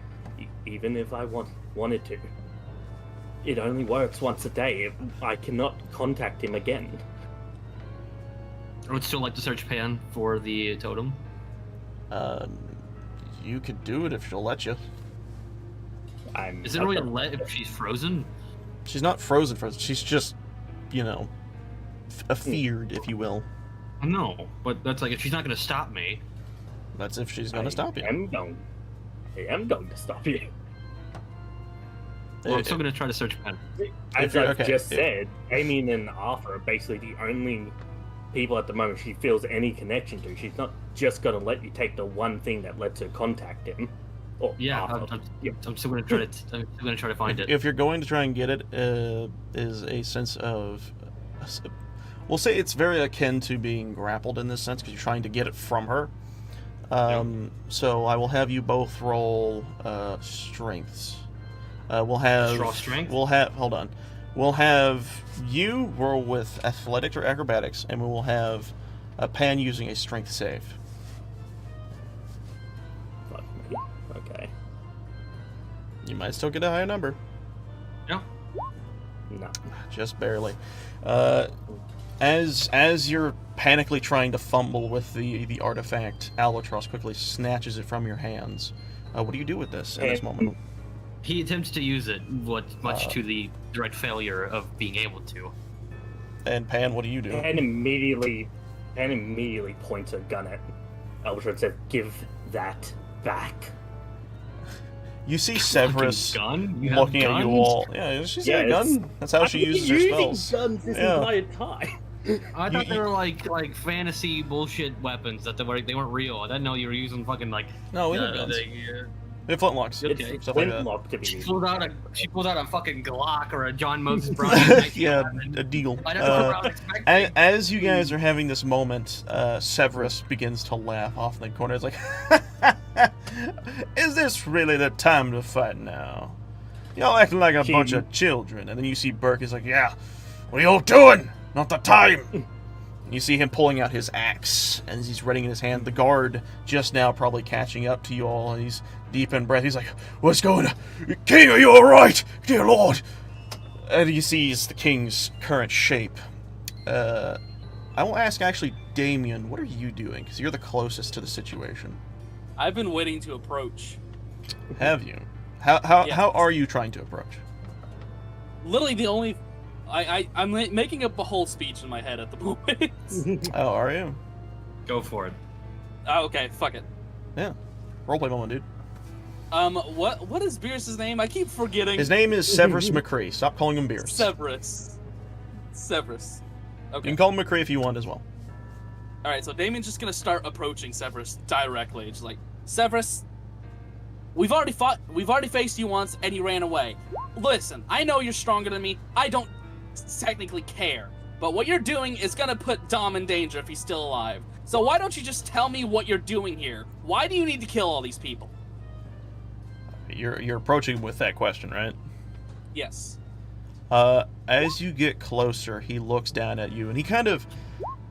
even if I wanted to, it only works once a day. I cannot contact him again. I would still like to search Pan for the totem. You could do it if she'll let you. Is it really a let if she's frozen? She's not frozen. She's just, feared, if you will. No, but that's like if she's not going to stop me. That's if she's going to stop you. I am going to stop you. Well, I'm still going to try to search Pan. As I've just said, Damien and Arthur are basically the only people at the moment she feels any connection to. She's not just going to let you take the one thing that lets her contact him. Or I'm still going to try to find it. If you're going to try and get it, is a sense of, we'll say it's very akin to being grappled in this sense because you're trying to get it from her. So I will have you both roll strengths. We'll have Straw strength. Hold on. We'll have you roll with athletics or acrobatics, and we will have Pan using a strength save. Fuck me. Okay. You might still get a higher number. No. No. Just barely. As you're panically trying to fumble with the artifact, Albatross quickly snatches it from your hands. What do you do with this in this moment? He attempts to use it, much to the direct failure of being able to. And Pan, what do you do? Pan immediately points a gun at Albatross and says, "Give that back." You see Severus gun? looking at you all. Yeah, she's got a gun. That's how she uses her spells. Guns this entire time. I thought they were like fantasy bullshit weapons that they weren't real. I didn't know you were using fucking like. No, we have guns. They're flintlocks. Okay. Stuff like that. She pulled out a fucking Glock or a John Moses Brown. Yeah, a deagle. I don't know what I was expecting. As you guys are having this moment, Severus begins to laugh off in the corner. It's like, is this really the time to fight now? Y'all acting like a bunch of children. And then you see Burke is like, yeah, what are y'all doing? Not the time. And you see him pulling out his axe, and as he's readying in his hand, the guard just now probably catching up to you all, and he's deep in breath. He's like, what's going on? King, are you alright? Dear Lord. And he sees the king's current shape. I will ask, actually, Damien, what are you doing? Because you're the closest to the situation. I've been waiting to approach. Have you? How are you trying to approach? Literally the only... I'm making up a whole speech in my head at the moment. Oh, are you? Go for it. Oh, okay, fuck it. Yeah. Roleplay moment, dude. What is Beerus' name? I keep forgetting. His name is Severus McCree. Stop calling him Beerus. Severus. Okay. You can call him McCree if you want as well. Alright, so Damien's just gonna start approaching Severus directly. Just like, Severus, we've already faced you once, and you ran away. Listen, I know you're stronger than me. I don't technically care. But what you're doing is gonna put Dom in danger if he's still alive. So why don't you just tell me what you're doing here? Why do you need to kill all these people? You're approaching with that question, right? Yes. As you get closer, he looks down at you, and he kind of...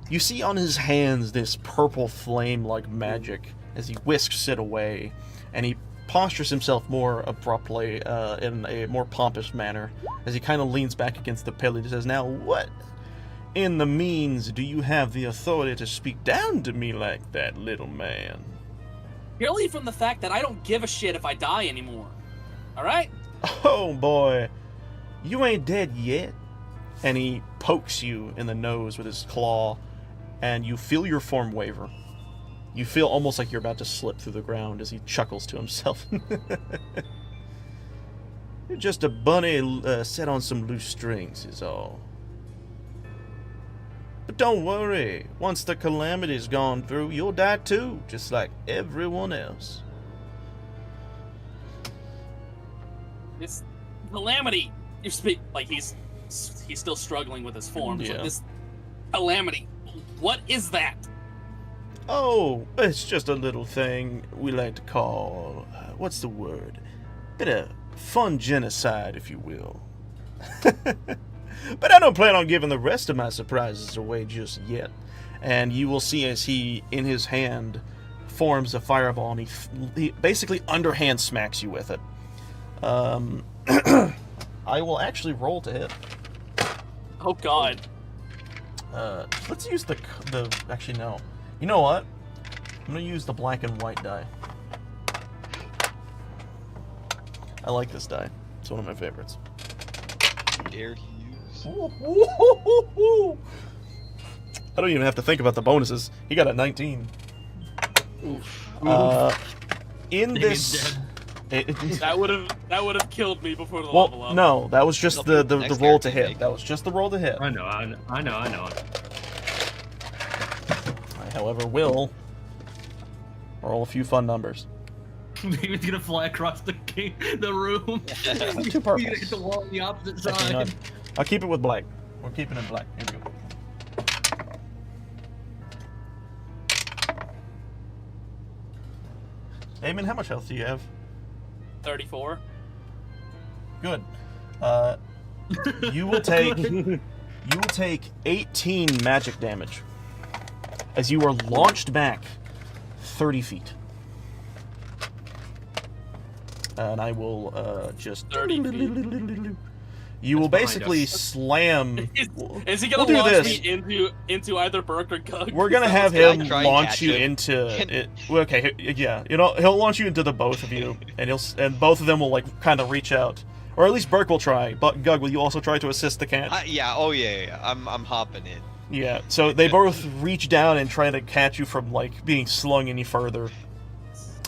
You see on his hands this purple flame like magic as he whisks it away, and he postures himself more abruptly in a more pompous manner as he kind of leans back against the pillar and says, now what in the means do you have the authority to speak down to me like that, little man? Purely from the fact that I don't give a shit if I die anymore. Alright? Oh boy, you ain't dead yet. And he pokes you in the nose with his claw, and you feel your form waver. You feel almost like you're about to slip through the ground as he chuckles to himself. You're just a bunny set on some loose strings, is all. But don't worry. Once the calamity's gone through, you'll die too, just like everyone else. This calamity. You speak like he's still struggling with his form. Yeah. Like this calamity. What is that? Oh, it's just a little thing we like to call, what's the word? Bit of fun genocide, if you will. But I don't plan on giving the rest of my surprises away just yet. And you will see as he, in his hand, forms a fireball, and he basically underhand smacks you with it. I will actually roll to hit. Oh God. Let's use the actually no. You know what? I'm gonna use the black and white die. I like this die. It's one of my favorites. Dare to use. I don't even have to think about the bonuses. He got a 19. Oof. In Damon's this, That would have killed me before the level well, up. no, that was just the Next roll to character you hit. make. That was just the roll to hit. I know. I, however, will roll a few fun numbers. Damon's gonna fly across the room. Two He's gonna purples. hit the wall on the opposite Actually, side. no, I'll keep it with black. We're keeping it black. Here we go. Eamon, how much health do you have? 34. Good. You will take 18 magic damage as you are launched back 30 feet. And I will just 30 feet. You will behind basically us. slam. Is he We'll gonna do launch this. me into either Burke or Gug? We're gonna have Can I him try and launch catch you him? into it. Well, okay, yeah, you know, he'll launch you into the both of you, and and both of them will like kind of reach out, or at least Burke will try. But Gug, will you also try to assist the cat? Yeah. Oh yeah. I'm hopping in. Yeah. So they both reach down and try to catch you from like being slung any further.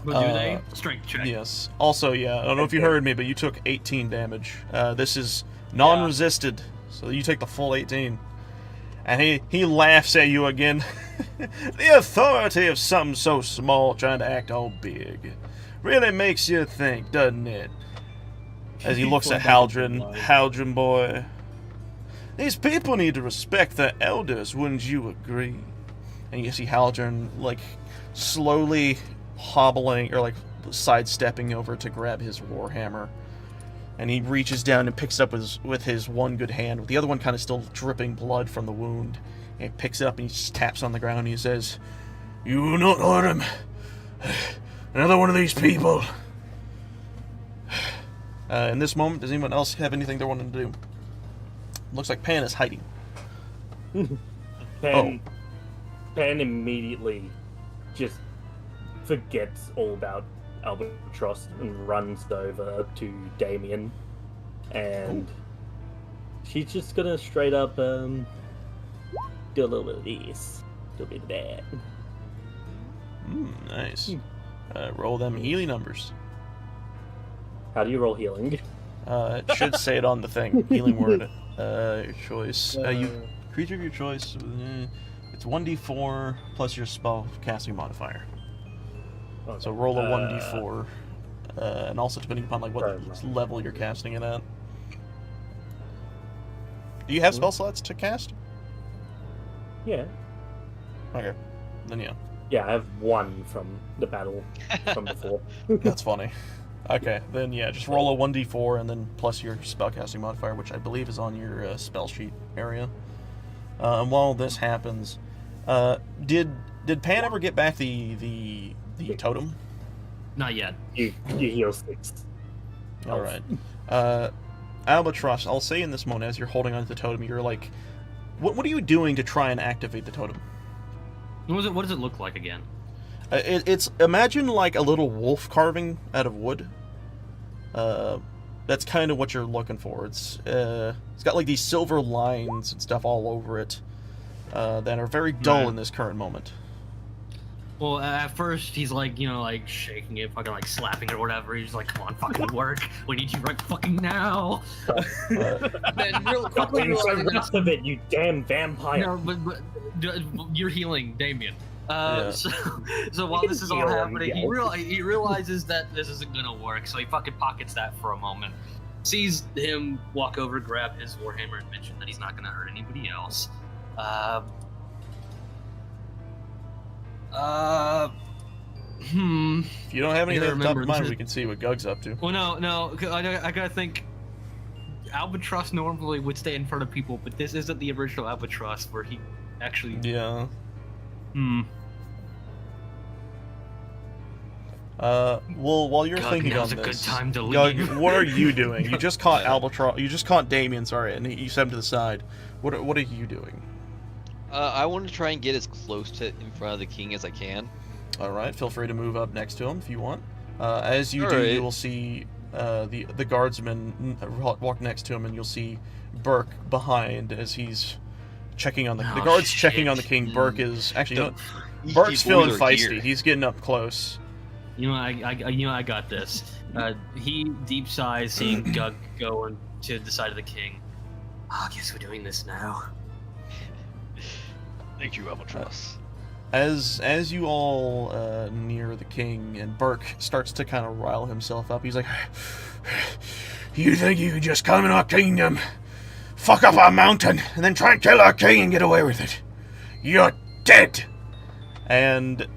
But do they? Strength check. Yes. Also, yeah, I don't know if you heard me, but you took 18 damage. This is non-resisted, so you take the full 18. And he laughs at you again. The authority of something so small trying to act all big really makes you think, doesn't it? As he looks at Haldren. Haldren boy. These people need to respect their elders, wouldn't you agree? And you see Haldren like slowly hobbling or like sidestepping over to grab his warhammer, and he reaches down and picks it up with his one good hand, with the other one kind of still dripping blood from the wound. And he picks it up and he just taps on the ground and he says, "You will not hurt him. Another one of these people." In this moment, does anyone else have anything they're wanting to do? Looks like Pan is hiding. Pan immediately just forgets all about Albatross and runs over to Damien, and she's just gonna straight up do a little bit of this, a little bit of that. Nice. Roll them healing numbers. How do you roll healing? It should say it on the thing. Healing word. Your choice. Creature of your choice. It's 1d4 plus your spell casting modifier. Okay. So roll a 1d4, and also depending upon like what Right. level you're casting it at. Do you have spell slots to cast? Yeah. Okay, then yeah, Yeah, I have one from the battle from before. that's funny. Okay, then yeah, just roll a 1d4 and then plus your spellcasting modifier, which I believe is on your spell sheet area. And while this happens, did Pan ever get back the totem? Not yet. You heal 6. All right. Albatross, I'll say in this moment, as you're holding onto the totem, you're like, what are you doing to try and activate the totem? What does it look like again? It's imagine like a little wolf carving out of wood. That's kind of what you're looking for. It's got like these silver lines and stuff all over it that are very dull in this current moment. Well, at first he's like, like shaking it, fucking like slapping it or whatever. He's like, "Come on, fucking work. We need you right fucking now." Then real quickly realizing the rest of it, you damn vampire. No, but you're healing, Damien. Yeah. So while this is all happening, he realizes that this isn't gonna work. So he fucking pockets that for a moment. Sees him walk over, grab his warhammer, and mention that he's not gonna hurt anybody else. If you don't have anything at the top of mind, we can see what Gug's up to. Well, no, I gotta think. Albatross normally would stay in front of people, but this isn't the original Albatross where he actually. Yeah. Well, while you're thinking on now's a this, good time to Gug, leave. what are you doing? You just caught Albatross. You just caught Damien. Sorry, and you set him to the side. What are you doing? I want to try and get as close to in front of the king as I can. All right, feel free to move up next to him if you want. As you All do, right. you will see the guardsman walk next to him, and you'll see Burke behind as he's checking on the guards checking on the king. Burke is actually Burke's feeling feisty. He's getting up close. I got this. He deep sighs, seeing Gug go to the side of the king. I guess we're doing this now. Thank you, Albatross. As you all near the king, and Burke starts to kind of rile himself up, he's like, "You think you can just come in our kingdom, fuck up our mountain, and then try and kill our king and get away with it? You're dead!" And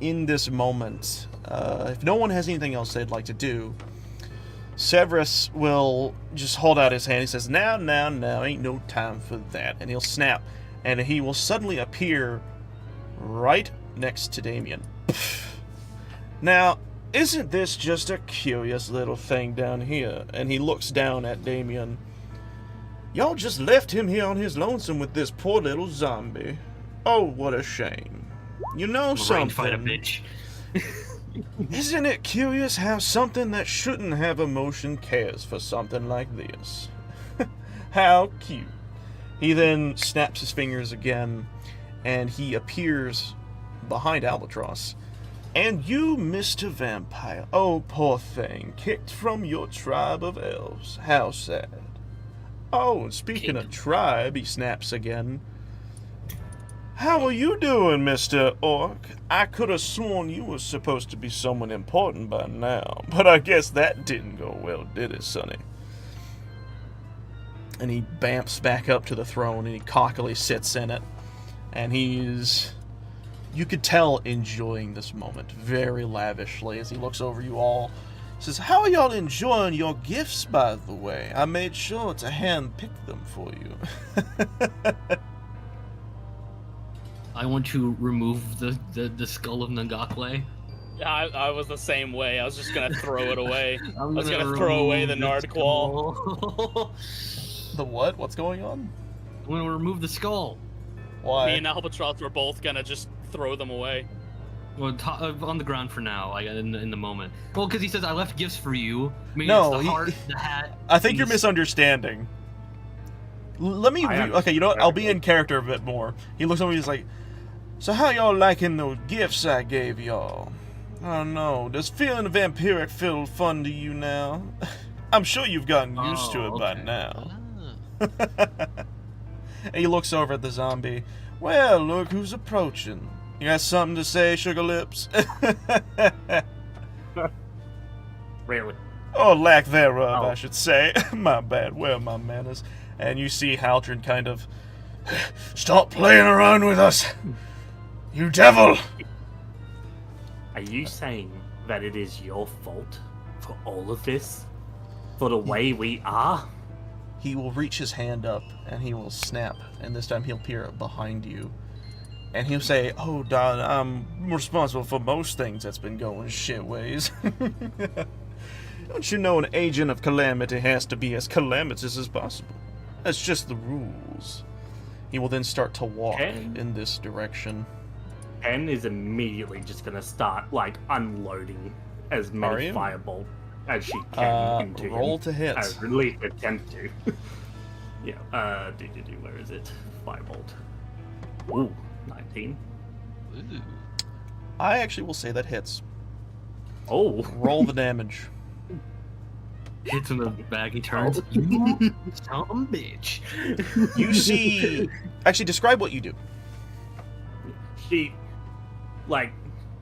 in this moment, if no one has anything else they'd like to do, Severus will just hold out his hand. He says, now, ain't no time for that. And he'll snap, and he will suddenly appear right next to Damien. Now, isn't this just a curious little thing down here? And he looks down at Damien. Y'all just left him here on his lonesome with this poor little zombie. Oh, what a shame. You know something? Fight a bitch. Isn't it curious how something that shouldn't have emotion cares for something like this? How cute. He then snaps his fingers again, and he appears behind Albatross. And you, Mr. Vampire, oh, poor thing, kicked from your tribe of elves. How sad. Oh, and speaking of tribe, he snaps again. How are you doing, Mr. Orc? I could have sworn you were supposed to be someone important by now, but I guess that didn't go well, did it, Sonny? And he bamps back up to the throne, and he cockily sits in it. And he's, you could tell, enjoying this moment very lavishly as he looks over you all. He says, "How are y'all enjoying your gifts, by the way? I made sure to hand-pick them for you." I want to remove the skull of Ngakwe. Yeah, I was the same way. I was just gonna throw it away. I was gonna gonna throw away the remove Nardqual. The what? What's going on? I'm gonna remove the skull. Why? Me and Albatross were both gonna just throw them away. Well, on the ground for now, like in the moment. Well, because he says I left gifts for you. I mean, No, it's the heart, the hat. I think you're misunderstanding. Let me. Okay, you know what? I'll be in character a bit more. He looks over me. He's like, "So how y'all liking those gifts I gave y'all? I don't know. Does feeling vampiric feel fun to you now? I'm sure you've gotten used to it by now." And he looks over at the zombie. "Well, look who's approaching. You got something to say, Sugar Lips?" Really? Or lack thereof, Oh. I should say. My bad. Where are my manners? And you see Haltrin kind of, "Stop playing around with us, you devil!" Are you saying that it is your fault for all of this? For the way we are? He will reach his hand up, and he will snap, and this time he'll peer behind you. And he'll say, "Oh, darling, I'm responsible for most things that's been going shit ways." Don't you know an agent of calamity has to be as calamitous as possible? That's just the rules. He will then start to walk Okay. in this direction. Pen is immediately just gonna start, like, unloading as Are many you? firebolt as she can into Roll him. to hit. Or at least attempt to. Yeah, where is it? Firebolt. Ooh, 19. Ooh. I actually will say that hits. Oh. Roll the damage. Hits in the bag, he turns. You some bitch. You see... Actually, describe what you do. She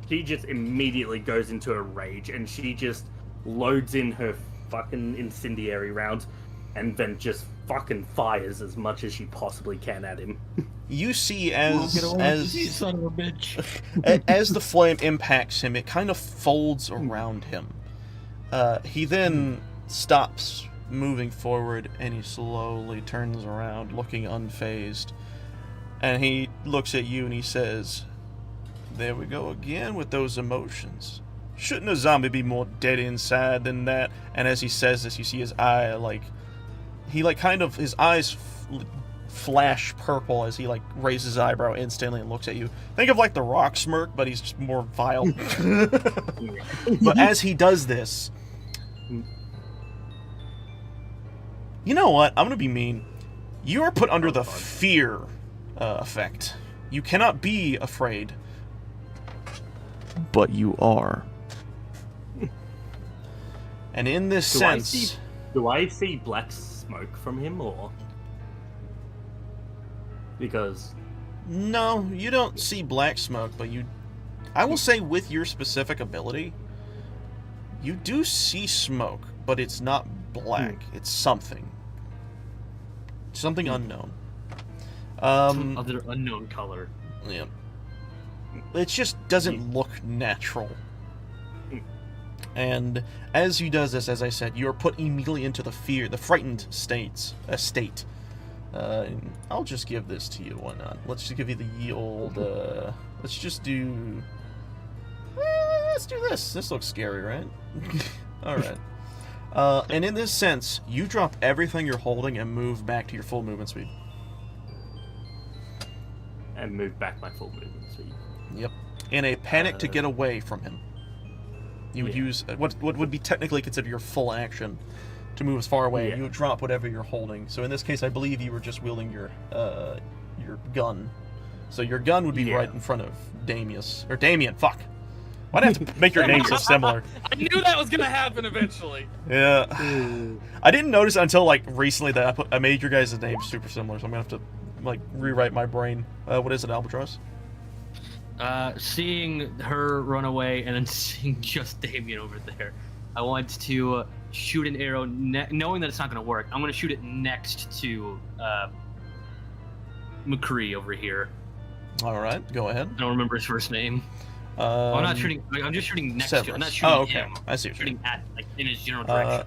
just immediately goes into a rage, and she just loads in her fucking incendiary rounds, and then just fucking fires as much as she possibly can at him. You see You son of a bitch. as the flame impacts him, it kind of folds around him. He then stops moving forward, and he slowly turns around, looking unfazed. And he looks at you and he says, "There we go again with those emotions. Shouldn't a zombie be more dead inside than that?" And as he says this, you see his eye, his eyes flash purple as he, raises his eyebrow instantly and looks at you. Think of, the Rock smirk, but he's just more vile. But as he does this... You know what? I'm going to be mean. You are put under the fear effect. You cannot be afraid. But you are. And in this sense... Do I see black smoke from him, or...? Because... No, you don't see black smoke, but you... I will say with your specific ability, you do see smoke, but it's not black. It's something. Something unknown. Some other unknown color. Yeah. It just doesn't look natural. And as he does this, as I said, you're put immediately into the frightened state. I'll just give this to you. Why not? Let's just give you the old. Let's just do. Let's do this. This looks scary, right? All right. And in this sense, you drop everything you're holding and move back to your full movement speed. And move back my full movement speed. Yep. In a panic to get away from him. You would use what would be technically considered your full action to move as far away. You would drop whatever you're holding. So in this case, I believe you were just wielding your gun. So your gun would be right in front of Damien. Fuck. Why'd I have to make your name so similar? I knew that was gonna happen eventually. Yeah. I didn't notice until recently that I made your guys' names super similar, so I'm gonna have to rewrite my brain. What is it, Albatross? Seeing her run away and then seeing just Damien over there, I want to shoot an arrow, knowing that it's not going to work. I'm going to shoot it next to McCree over here. All right, go ahead. I don't remember his first name. I'm not shooting. I'm just shooting next to him. I'm not shooting him. I see. I'm shooting at, in his general direction.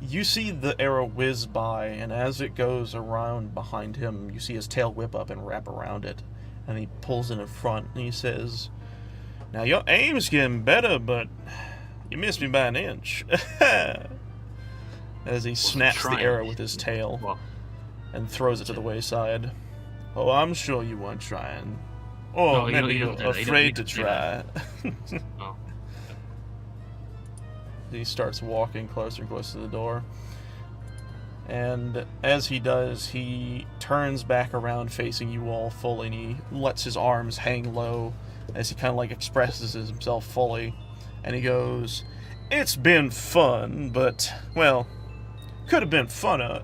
You see the arrow whiz by, and as it goes around behind him, you see his tail whip up and wrap around it. And he pulls it in front, and he says, "Now your aim's getting better, but you missed me by an inch." As he snaps the arrow with his tail and throws it to the wayside. "Oh, I'm sure you weren't trying. Or maybe you're afraid to try." Oh. He starts walking closer and closer to the door. And as he does, he turns back around facing you all fully, and he lets his arms hang low as he kind of expresses himself fully. And he goes, "It's been fun, but, well, could have been funner.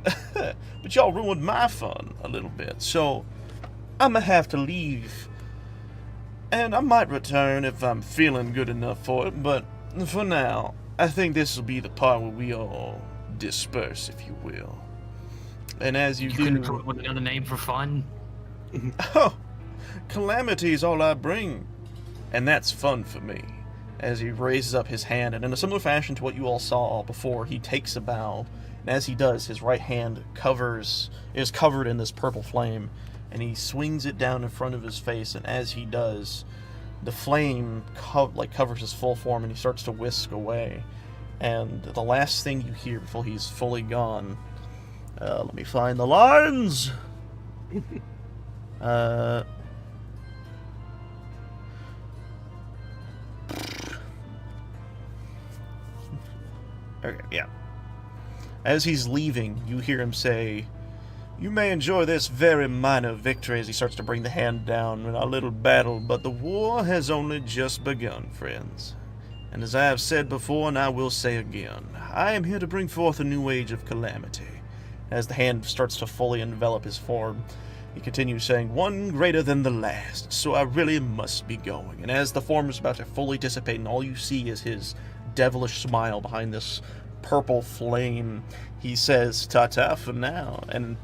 But y'all ruined my fun a little bit, so I'm gonna have to leave. And I might return if I'm feeling good enough for it, but for now, I think this will be the part where we all disperse, if you will." And as you do... couldn't come up with another name for fun? Oh, calamity is all I bring. And that's fun for me. As he raises up his hand, and in a similar fashion to what you all saw before, he takes a bow. And as he does, his right hand is covered in this purple flame. And he swings it down in front of his face, and as he does, the flame covers his full form, and he starts to whisk away. And the last thing you hear before he's fully gone... let me find the lines! Okay, yeah. As he's leaving, you hear him say, You may enjoy this very minor victory as he starts to bring the hand down in our little battle, but the war has only just begun, friends. And as I have said before, and I will say again, I am here to bring forth a new age of calamity. As the hand starts to fully envelop his form, he continues saying, one greater than the last, so I really must be going. And as the form is about to fully dissipate, and all you see is his devilish smile behind this purple flame, he says, ta-ta for now, and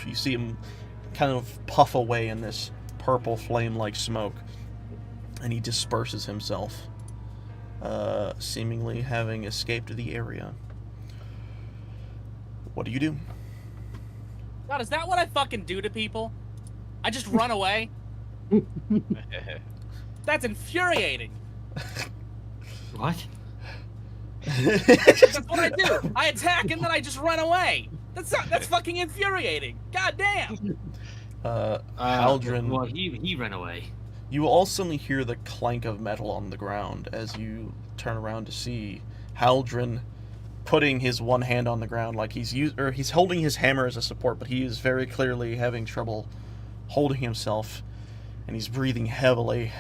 you see him kind of puff away in this purple flame-like smoke, and he disperses himself, seemingly having escaped the area. What do you do? God, is that what I fucking do to people? I just run away? That's infuriating. What? That's what I do. I attack and then I just run away. That's fucking infuriating. God damn. Haldren. Well, he ran away. You will all suddenly hear the clank of metal on the ground as you turn around to see Haldren putting his one hand on the ground, like he's holding his hammer as a support, but he is very clearly having trouble holding himself, and he's breathing heavily,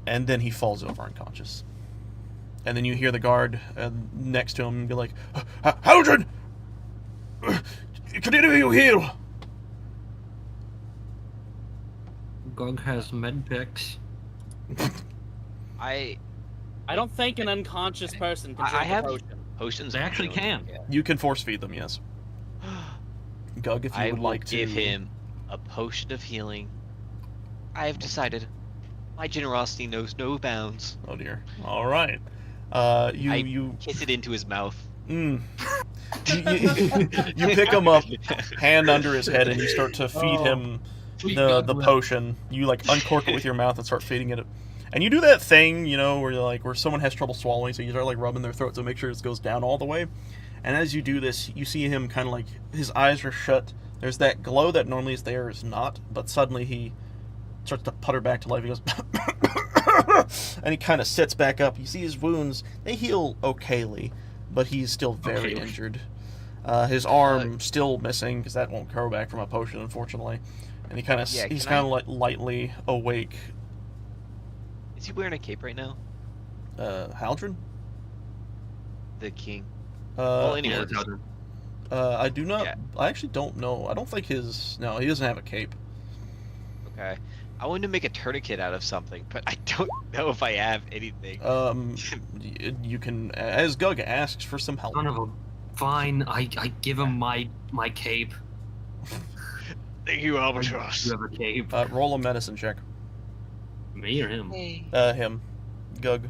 and then he falls over unconscious. And then you hear the guard next to him be like, Haldren! Can any of you heal? Gog has med picks. I don't think an unconscious person can drink I have a potion. potions. They actually can. Yeah. You can force feed them, yes. Gug, if you I would will like to give him a potion of healing. I have decided. My generosity knows no bounds. Oh dear. All right. You kiss it into his mouth. you pick him up, hand under his head, and you start to feed him the potion. You like uncork it with your mouth and start feeding it. And you do that thing, you know, where someone has trouble swallowing, so you start like rubbing their throat to make sure it goes down all the way. And as you do this, you see him kind of like his eyes are shut. There's that glow that normally is there is not, but suddenly he starts to putter back to life. He goes, and he kind of sits back up. You see his wounds; they heal okayly, but he's still very injured. His arm still missing because that won't grow back from a potion, unfortunately. And he's kind of like lightly awake. Is he wearing a cape right now? Haldren? The king. Anyway. I do not. Yeah. I actually don't know. I don't think his. No, he doesn't have a cape. Okay. I wanted to make a tourniquet out of something, but I don't know if I have anything. You can, as Gug asks for some help. Son of a... Fine, I give him my cape. Thank you, Albatross. You have a cape. Roll a medicine check. Me or him? Him. Gug.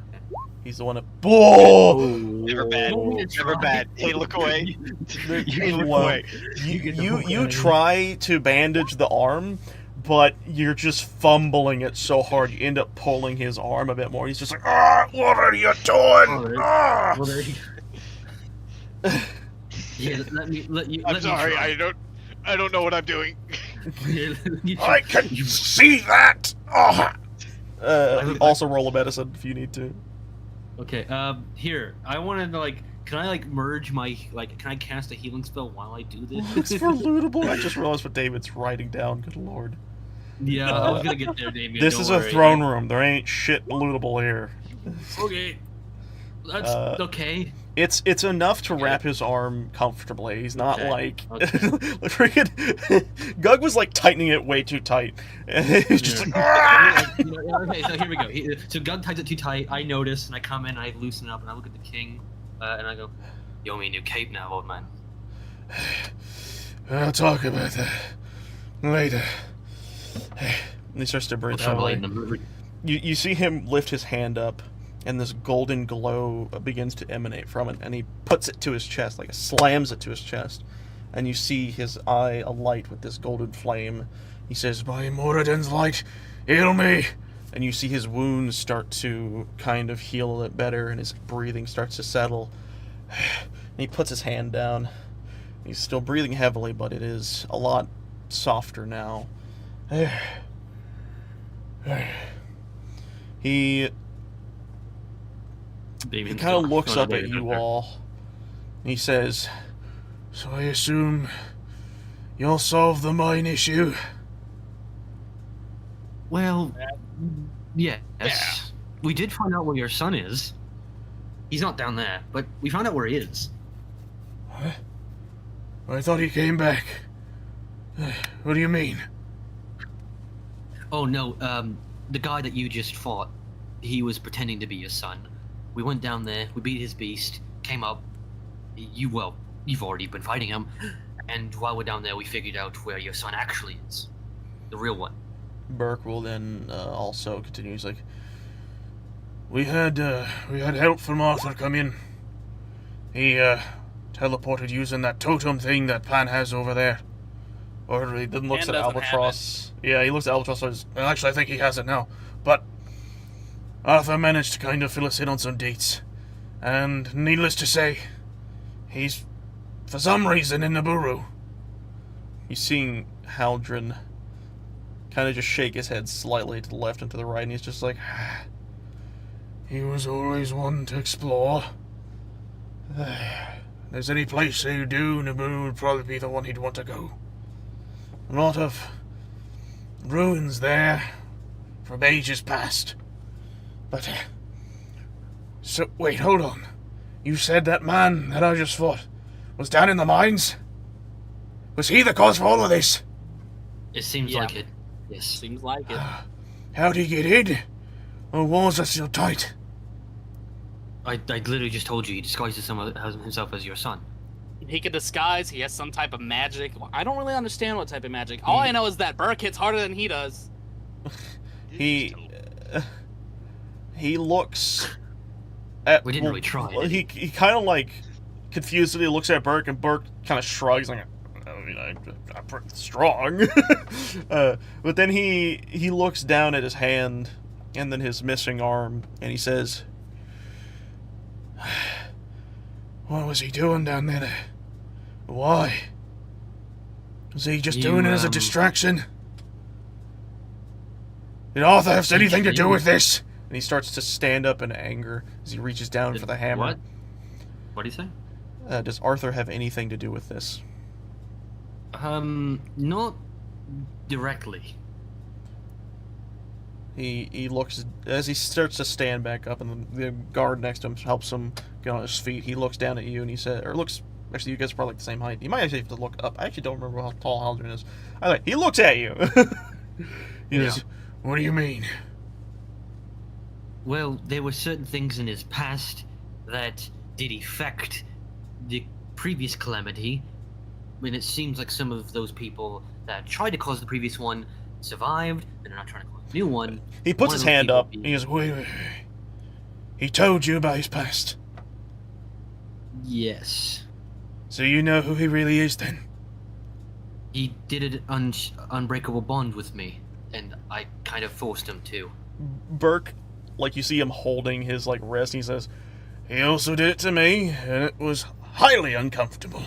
He's the one that. Whoa! Never bad. Never bad. Hey, look away. Hey, look Well, away. You try to bandage the arm, but you're just fumbling it so hard you end up pulling his arm a bit more. He's just like, what are you doing? Well, there you go. Yeah, let you. I'm sorry. I don't know what I'm doing. I can see that. Also roll a medicine if you need to. Okay. Here, I wanted to like. Can I like merge my like? Can I cast a healing spell while I do this? It's for lootable. I just realized what David's writing down. Good lord. Yeah, I was gonna get there, David. This is a throne room. There ain't shit lootable here. Okay. That's okay. It's enough to wrap his arm comfortably. He's not like freaking Gug was like tightening it way too tight. He's just like, Okay, so here we go. So Gug ties it too tight. I notice, and I come in, I loosen up, and I look at the king, and I go, "You owe me a new cape now, old man." I'll talk about that later. And he starts to breathe heavily. You see him lift his hand up, and this golden glow begins to emanate from it, and he puts it to his chest, like slams it to his chest, and you see his eye alight with this golden flame. He says, "By Moradin's light, heal me!" And you see his wounds start to kind of heal a bit better, and his breathing starts to settle. And he puts his hand down. He's still breathing heavily, but it is a lot softer now. He kind of looks up at you all. And he says, "So I assume you'll solve the mine issue. Well, yes. We did find out where your son is. He's not down there, but we found out where he is. What? I thought he came back. What do you mean? Oh, no, the guy that you just fought, he was pretending to be your son. We went down there, we beat his beast, came up. You've already been fighting him. And while we're down there, we figured out where your son actually is. The real one. Burke will then also continue. He's like, we had help from Arthur come in. He teleported using that totem thing that Pan has over there. Or he then looks Pan at doesn't Albatross. Yeah, he looks at Albatross and says, well, actually, I think he has it now. But Arthur managed to kind of fill us in on some dates. And needless to say, he's, for some reason, in Naburu. You're seeing Haldren kind of just shake his head slightly to the left and to the right, and he's just like, he was always one to explore. If there's any place they do, Naboo would probably be the one he'd want to go. A lot of ruins there from ages past. But, so, wait, hold on. You said that man that I just fought was down in the mines? Was he the cause for all of this? It seems like it. Yes. Seems like it. How'd he get in? Or was it so tight? I literally just told you he disguises himself as your son. He can disguise. He has some type of magic. I don't really understand what type of magic. All I know is that Burke hits harder than he does. He looks at... We didn't really try. He kind of like confusedly looks at Burke, and Burke kind of shrugs like, I mean, I'm pretty strong. But then he looks down at his hand and then his missing arm, and he says, what was he doing down there? Why? Was he just doing it as a distraction? Did Arthur have anything to do with this? And he starts to stand up in anger as he reaches down for the hammer. What? What do you say? Does Arthur have anything to do with this? Not directly. He looks, as he starts to stand back up, and the guard next to him helps him get on his feet. He looks down at you and he said, or looks, actually you guys are probably like the same height. You might actually have to look up. I actually don't remember how tall Haldren is. Anyway, he looks at you. He goes, what do you mean? Well, there were certain things in his past that did affect the previous calamity. I mean, it seems like some of those people that tried to cause the previous one survived, and they're not trying to cause a new one. He puts his hand up. He goes, wait. He told you about his past. Yes. So you know who he really is then? He did an unbreakable bond with me, and I kind of forced him to. Burke, like you see him holding his like wrist, and he says, he also did it to me, and it was highly uncomfortable.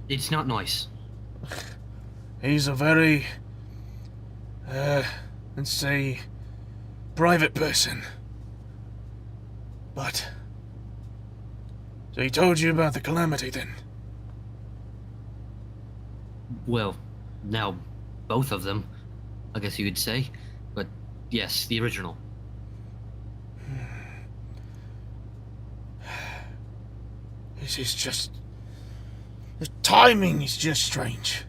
It's not nice. He's a very, let's say, private person. But, so he told you about the calamity then? Well, now both of them, I guess you could say. But yes, the original. This is just... The timing is just strange.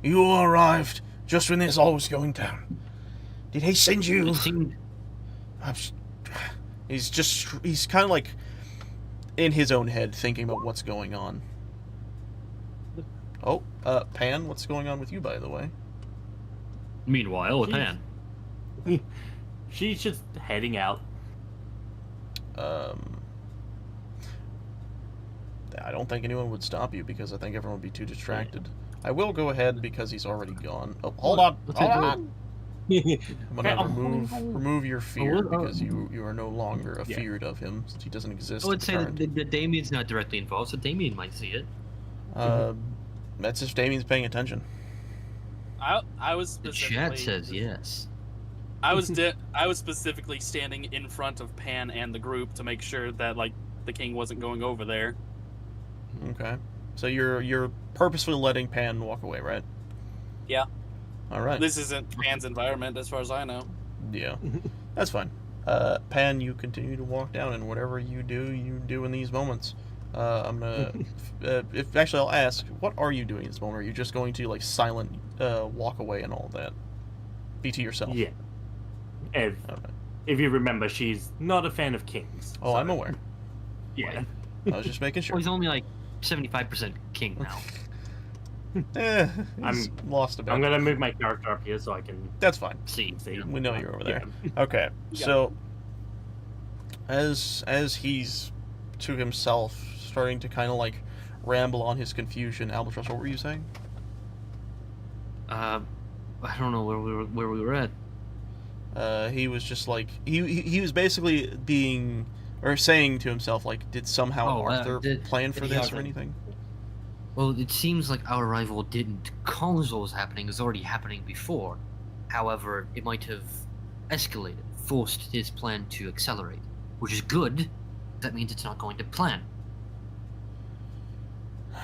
You all arrived just when this all was going down. Did he send you... It seemed... He's kind of like in his own head thinking about what's going on. Oh, Pan, what's going on with you, by the way? Meanwhile, with Pan. She's just heading out. I don't think anyone would stop you because I think everyone would be too distracted. I will go ahead because he's already gone. Oh, hold on. I'm gonna remove your fear because you are no longer afeared of him since he doesn't exist. I would say that Damien's not directly involved, so Damien might see it. That's if Damien's paying attention. I was The specifically... chat says yes. I was specifically standing in front of Pan and the group to make sure that like the king wasn't going over there. Okay. So you're purposefully letting Pan walk away, right? Yeah. All right. This isn't Pan's environment, as far as I know. Yeah, that's fine. Pan, you continue to walk down, and whatever you do in these moments. I'm gonna. If actually, I'll ask, what are you doing in this moment? Are you just going to like silent walk away and all that? Be to yourself. Yeah. If you remember, she's not a fan of kings. Oh, so- I'm aware. Yeah. I was just making Well, sure. he's only like 75% king now. He's lost a bit. I'm gonna move my character up here so I can That's fine. See. see. We know you're over there. Yeah. Okay, Yeah. so as he's to himself, starting to kind of like ramble on his confusion, Albatross, what were you saying? I don't know where we were at. He was just like he was basically being or saying to himself like, did somehow Arthur plan for did this Arthur- or anything? Well, it seems like our arrival didn't cause what was happening. It was already happening before. However, it might have escalated, forced his plan to accelerate, which is good. That means it's not going to plan.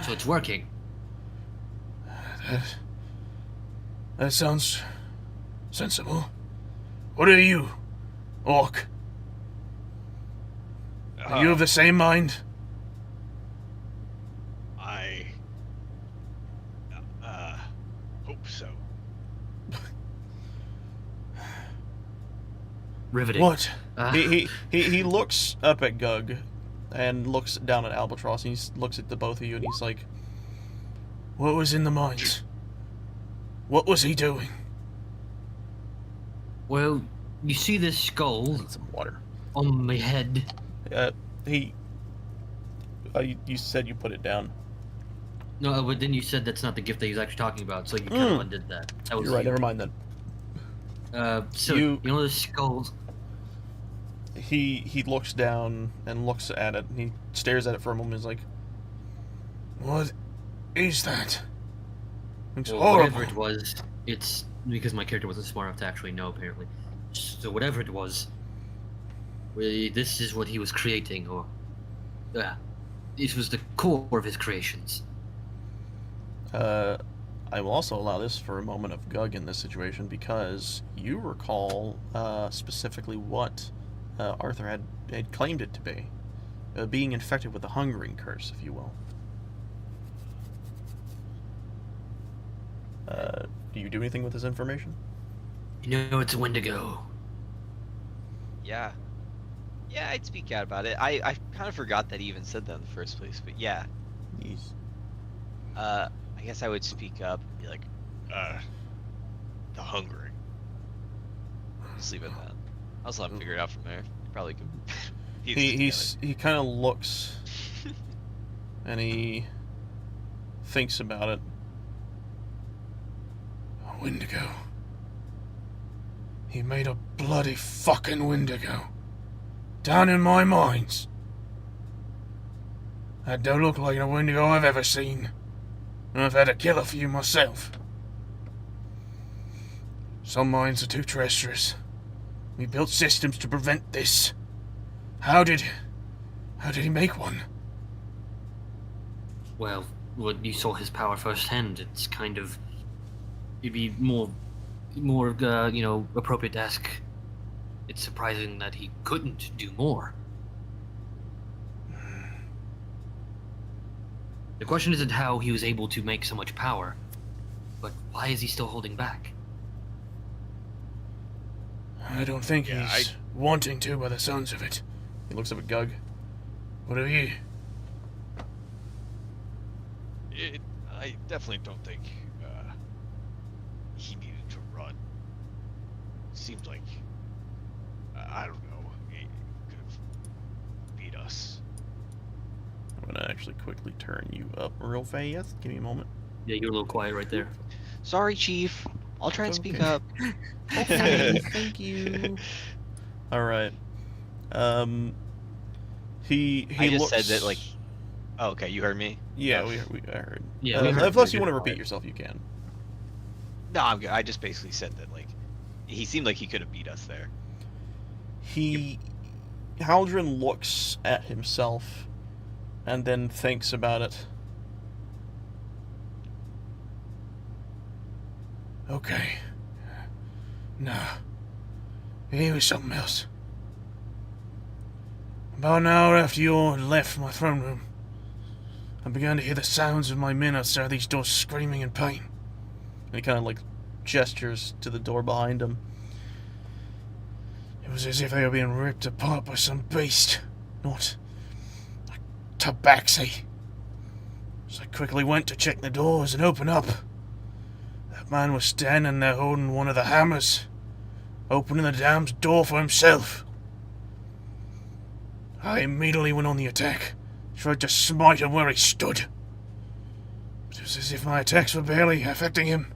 So it's working. That sounds sensible. What are you, Orc? Are you of the same mind? I hope so. Riveting. What? Uh, He looks up at Gug and looks down at Albatross, and he looks at the both of you, and he's like, what was in the mines? What was he doing? Well, you see this skull Need some water. on my head? You said you put it down. No, but then you said that's not the gift that he was actually talking about, so you kind of undid that. That was You're right, you. never mind then. So, You- you know the skull? He looks down and looks at it, and he stares at it for a moment, and is like, what is that? Looks Well, horrible. whatever it was, it's because my character wasn't smart enough to actually know, apparently. So whatever it was, this is what he was creating, or it was the core of his creations. I will also allow this for a moment of Gug in this situation, because you recall specifically what Arthur had claimed it to be. Being infected with the hungering curse, if you will. Do you do anything with this information? You know, it's a Wendigo. Yeah. Yeah, I'd speak out about it. I kind of forgot that he even said that in the first place, but yeah. Yes. I guess I would speak up and be like, the hungering. Just leave it at that. I'll just let him figure it out from there. Probably could. He kind of looks and he thinks about it. A Wendigo. He made a bloody fucking Wendigo. Down in my mines. That don't look like a Wendigo I've ever seen. And I've had to kill a few myself. Some mines are too treacherous. We built systems to prevent this. How did he make one? Well, you saw his power firsthand. It's kind of, it'd be more, appropriate to ask. It's surprising that he couldn't do more. The question isn't how he was able to make so much power, but why is he still holding back? I don't think Yeah, he's wanting to by the sounds of it. He looks up at Gug. What are you? I definitely don't think he needed to run. Seemed like I don't know. He could have beat us. I'm gonna actually quickly turn you up real fast. Give me a moment. Yeah, you're a little quiet right there. Sorry, Chief. I'll try and It's speak okay. up. Okay, thank you. All right. He I just looks... said that, like- Oh, okay, you heard me. Yeah, I heard. Yeah, we heard Unless you you're want to quiet. repeat yourself, you can. No, I'm good. I just basically said that, like, he seemed like he could have beat us there. Haldren looks at himself and then thinks about it. Okay. Nah. It was something else. About an hour after you all had left my throne room, I began to hear the sounds of my men outside these doors screaming in pain. And he kind of like gestures to the door behind him. It was as if they were being ripped apart by some beast, not a tabaxi. So I quickly went to check the doors and open up. That man was standing there holding one of the hammers, opening the damned door for himself. I immediately went on the attack, tried to smite him where he stood. But it was as if my attacks were barely affecting him.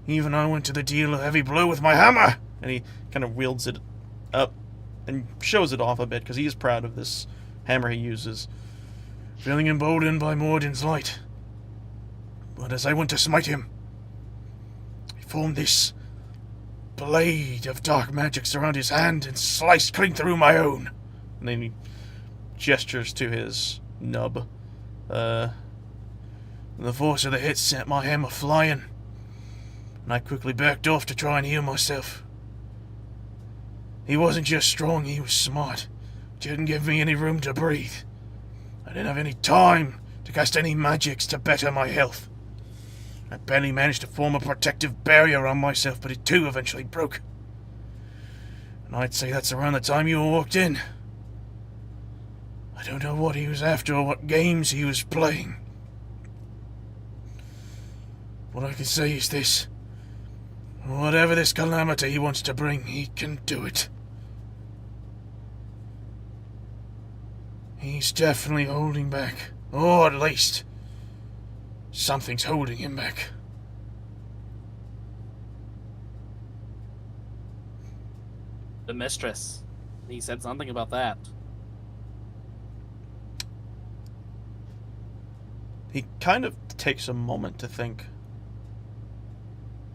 Even I went to the deal a heavy blow with my hammer! And he kind of wields it up and shows it off a bit, because he is proud of this hammer he uses, feeling emboldened by Morden's light. But as I went to smite him, he formed this blade of dark magics around his hand and sliced clean through my own. And then he gestures to his nub. And the force of the hit sent my hammer flying, and I quickly backed off to try and heal myself. He wasn't just strong, he was smart. Didn't give me any room to breathe. I didn't have any time to cast any magics to better my health. I barely managed to form a protective barrier around myself, but it too eventually broke. And I'd say that's around the time you all walked in. I don't know what he was after or what games he was playing. What I can say is this. Whatever this calamity he wants to bring, he can do it. He's definitely holding back. Or at least, something's holding him back. The mistress. He said something about that. He kind of takes a moment to think.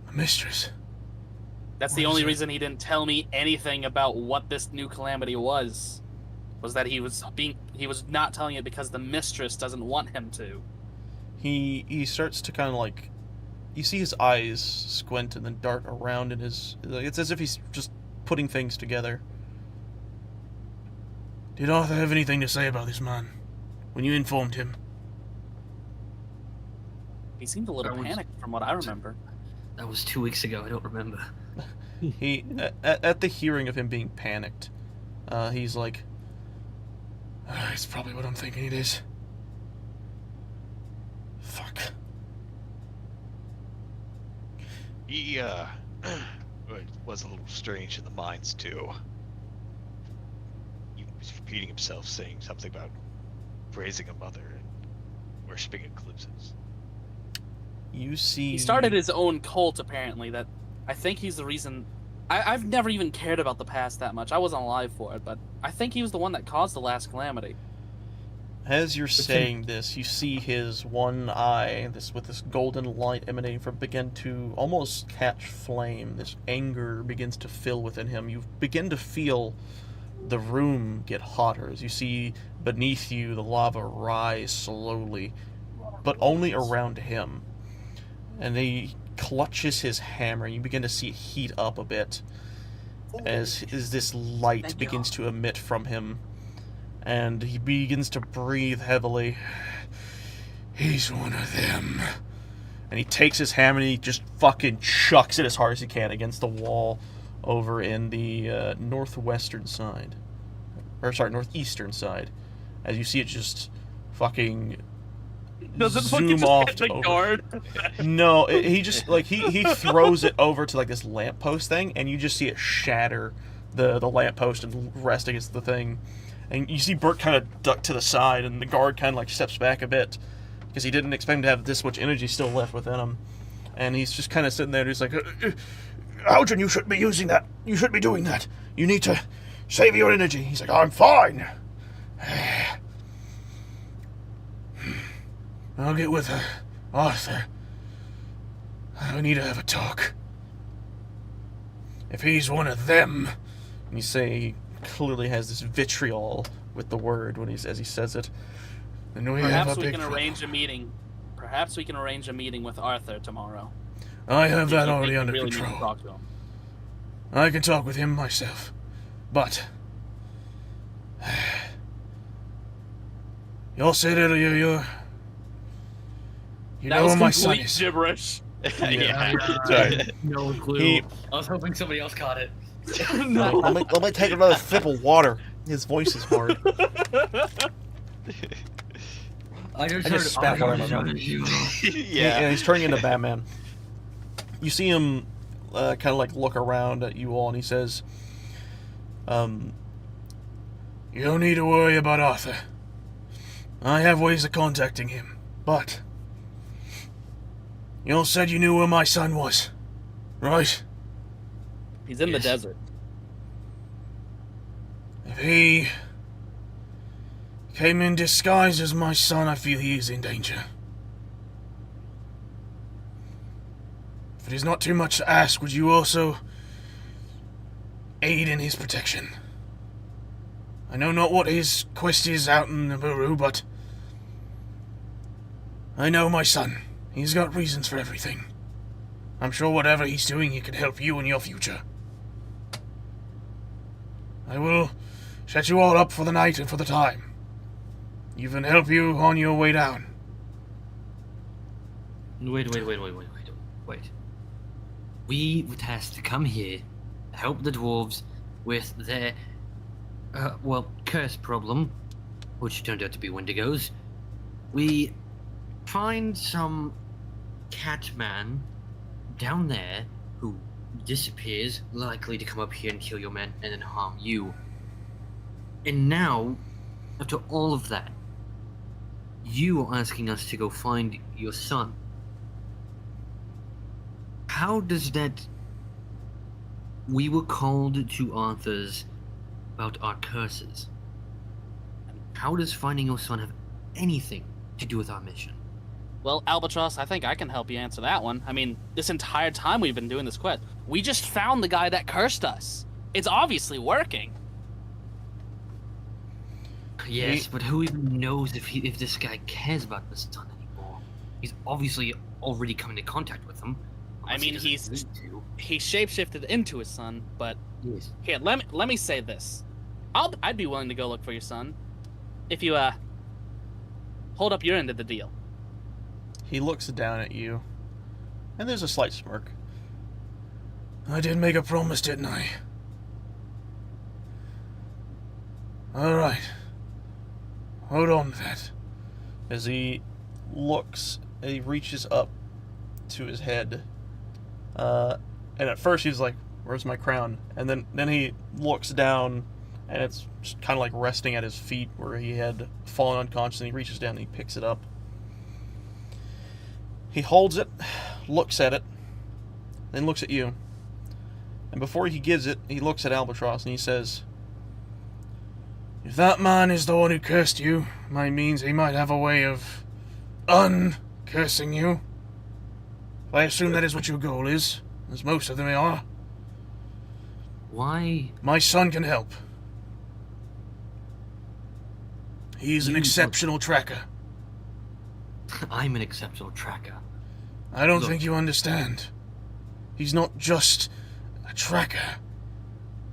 The mistress? That's the only reason he didn't tell me anything about what this new calamity was that he was not telling it because the mistress doesn't want him to. He starts to kind of like, you see his eyes squint and then dart around in his, it's as if he's just putting things together. Did Arthur have anything to say about this man when you informed him? He seemed a little panicked from what I remember. That was 2 weeks ago. I don't remember. He at the hearing of him being panicked, he's like, it's probably what I'm thinking it is. Fuck. He was a little strange in the mines too. He was repeating himself, saying something about praising a mother and worshipping eclipses. You see... He started his own cult, apparently, that I think he's the reason... I've never even cared about the past that much. I wasn't alive for it, but I think he was the one that caused the last calamity. As you're saying this, you see his one eye, with this golden light emanating from, begin to almost catch flame. This anger begins to fill within him. You begin to feel the room get hotter as you see beneath you the lava rise slowly, but only around him. And he clutches his hammer, and you begin to see it heat up a bit as this light begins to emit from him. And he begins to breathe heavily. He's one of them. And he takes his hammer and he just fucking chucks it as hard as he can against the wall over in the northwestern side. Or sorry, northeastern side. As you see it just fucking Does it zoom fucking just off hit to the over. guard? No, he just like he throws it over to like this lamppost thing, and you just see it shatter the lamppost and rest against the thing. And you see Bert kind of duck to the side, and the guard kind of like steps back a bit because he didn't expect him to have this much energy still left within him. And he's just kind of sitting there, and he's like, Algin, you shouldn't be using that. You shouldn't be doing that. You need to save your energy. He's like, I'm fine. I'll get with Arthur. I need to have a talk. If he's one of them, and you say he clearly has this vitriol with the word as he says it, then we have a big problem. Arrange a meeting. Perhaps we can arrange a meeting with Arthur tomorrow. I have that You already think under you really need to control. talk to him. I can talk with him myself. But... Y'all said earlier you That know was where my son complete is. gibberish. Yeah. Sorry. No clue. He- I was hoping somebody else caught it. No. Let me take another sip of water. His voice is hard. I just I heard. just spat water in my mouth. Yeah. He's turning into Batman. You see him kind of like look around at you all, and he says, "You don't need to worry about Arthur. I have ways of contacting him, but you all said you knew where my son was, right? He's in the Yes. desert. If he came in disguise as my son, I feel he is in danger. If it is not too much to ask, would you also aid in his protection? I know not what his quest is out in the Buru, but I know my son. He's got reasons for everything. I'm sure whatever he's doing, he can help you in your future. I will set you all up for the night and for the time. Even help you on your way down. Wait. We were tasked to come here, help the dwarves with their, curse problem, which turned out to be Wendigos. We find some cat man down there who disappears, likely to come up here and kill your men and then harm you. And now, after all of that, you are asking us to go find your son. How does that... We were called to Arthur's about our curses. How does finding your son have anything to do with our mission? Well, Albatross, I think I can help you answer that one. I mean, this entire time we've been doing this quest, we just found the guy that cursed us. It's obviously working. Yes, but who even knows if this guy cares about the son anymore? He's obviously already come into contact with him. I mean, he shapeshifted into his son, but Yes. here, let me say this. I'd be willing to go look for your son if you hold up your end of the deal. He looks down at you, and there's a slight smirk. I did make a promise, didn't I? Alright. Hold on to that. As he reaches up to his head. And at first he's like, where's my crown? And then he looks down, and it's just kind of like resting at his feet where he had fallen unconscious, and he reaches down and he picks it up. He holds it, looks at it, then looks at you. And before he gives it, he looks at Albatross and he says, if that man is the one who cursed you, might means he might have a way of uncursing you. I assume that is what your goal is, as most of them are. Why? My son can help. He's an exceptional tracker. I'm an exceptional tracker. I don't Look. think you understand. He's not just a tracker.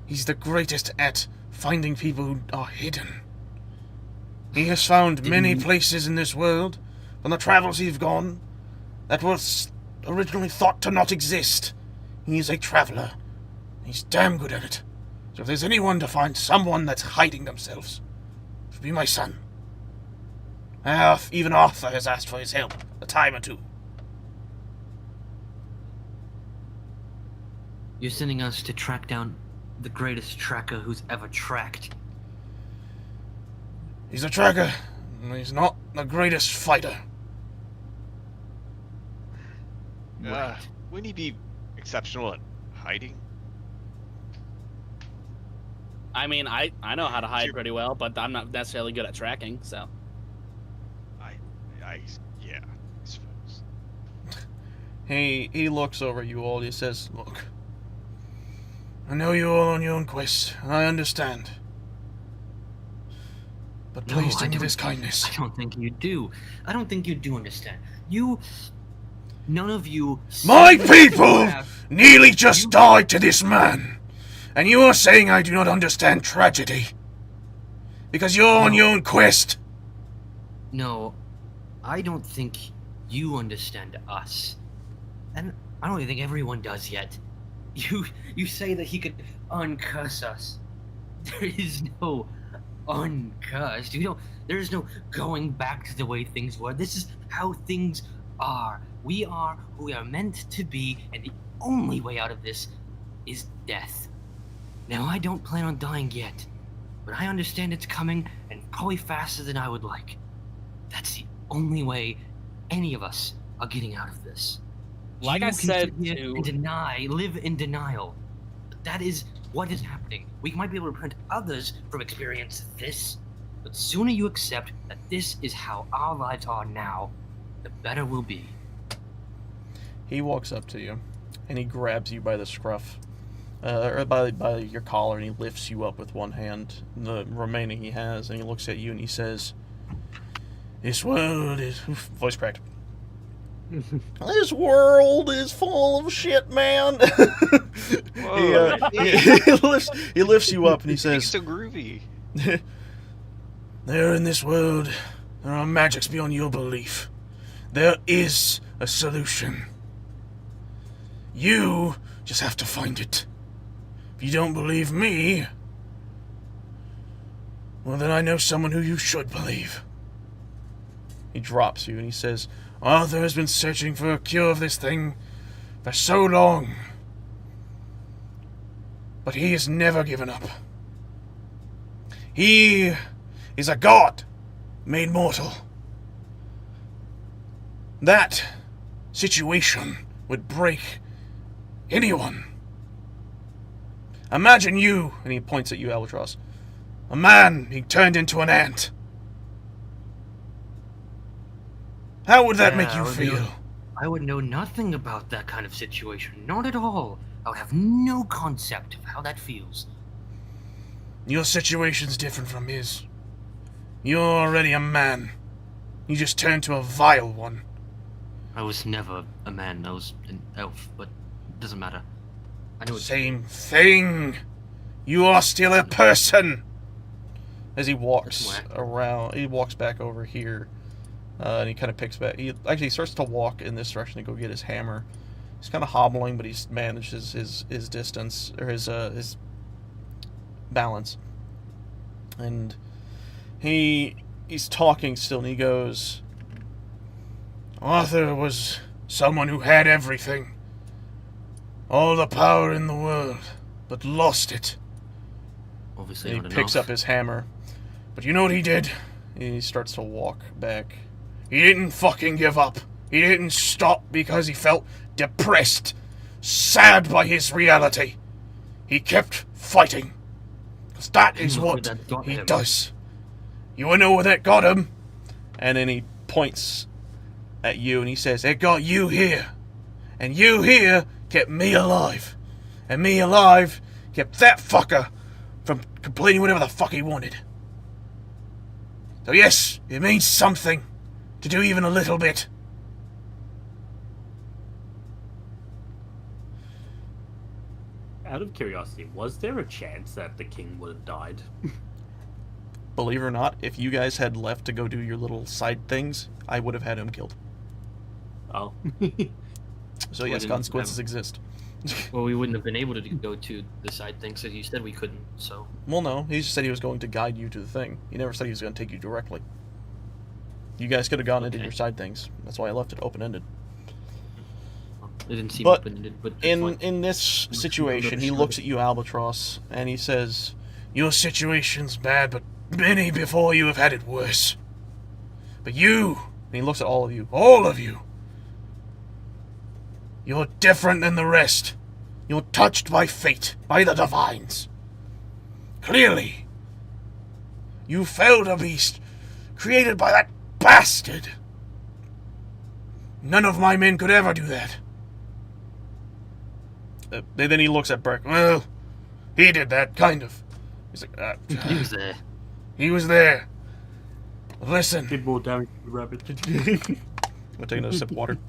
He's the greatest at finding people who are hidden. He has found many places in this world, from the travels he's gone, that was originally thought to not exist. He is a traveler. He's damn good at it. So if there's anyone to find someone that's hiding themselves, it should be my son. Even Arthur has asked for his help a time or two. You're sending us to track down the greatest tracker who's ever tracked. He's a tracker. He's not the greatest fighter. Wouldn't he be exceptional at hiding? I mean, I know how to hide pretty well, but I'm not necessarily good at tracking, so. Yeah, I suppose. He looks over at you all. He says, look, I know you're all on your own quest, and I understand. But please do me this kindness. I don't think you do. I don't think you do understand. You none of you... My people nearly just died to this man. And you are saying I do not understand tragedy. Because you're on your own quest. No, I don't think you understand us. And I don't even think everyone does yet. You say that he could uncurse us. There is no uncursed. There is no going back to the way things were. This is how things are. We are who we are meant to be, and the only way out of this is death. Now, I don't plan on dying yet, but I understand it's coming, and probably faster than I would like. That's the only way any of us are getting out of this. Like You I can said sit here and live in denial. That is what is happening. We might be able to prevent others from experiencing this, but the sooner you accept that this is how our lives are now, the better we'll be. He walks up to you, and he grabs you by the scruff, or by your collar, and he lifts you up with one hand, the remaining he has, and he looks at you and he says, "This world is..." Voice cracked. "This world is full of shit, man." Whoa. He lifts you up and he says, so groovy. "There in this world, there are magics beyond your belief. There is a solution. You just have to find it. If you don't believe me, well, then I know someone who you should believe." He drops you and he says, "Arthur has been searching for a cure of this thing for so long, but he has never given up. He is a god made mortal. That situation would break anyone. Imagine you," and he points at you, Albatross, "a man being turned into an ant. How would that make you feel?" I would know nothing about that kind of situation. Not at all. I would have no concept of how that feels. Your situation's different from his. You're already a man. You just turned to a vile one. I was never a man. I was an elf, but it doesn't matter. I know it's... Same thing. You are still a person. As he walks around, he walks back over here, and he kind of picks back. He actually starts to walk in this direction to go get his hammer. He's kind of hobbling, but he's managed his distance, or his balance. And he's talking still, and he goes, "Arthur was someone who had everything. All the power in the world, but lost it. Obviously And not he picks enough. up his hammer. But you know what he did?" And he starts to walk back. "He didn't fucking give up. He didn't stop because he felt depressed, sad by his reality. He kept fighting. Because that is know where what that got he him. does. You wanna know where that got him?" And then he points at you and he says, "It got you here. And you here kept me alive. And me alive kept that fucker from completing whatever the fuck he wanted. So yes, it means something to do even a little bit." Out of curiosity, was there a chance that the king would have died? Believe it or not, if you guys had left to go do your little side things, I would have had him killed. Oh. So yes, didn't consequences exist. Well, we wouldn't have been able to go to the side thing, so you said we couldn't, so... Well, no, he just said he was going to guide you to the thing. He never said he was going to take you directly. You guys could have gone and did Okay. your side things. That's why I left it open-ended. It didn't seem But open-ended, but... it's In fine. in this situation, he looks at you, Albatross, and he says, "Your situation's bad, but many before you have had it worse. But you," and he looks at all of you, "you're different than the rest. You're touched by fate, by the divines. Clearly, you felled a beast created by that bastard. None of my men could ever do that." And then he looks at Burke. "Well, he did that, kind of." He's like, He was there. "He was there. Listen." Did more damage to the rabbit. I'm gonna take another sip of water.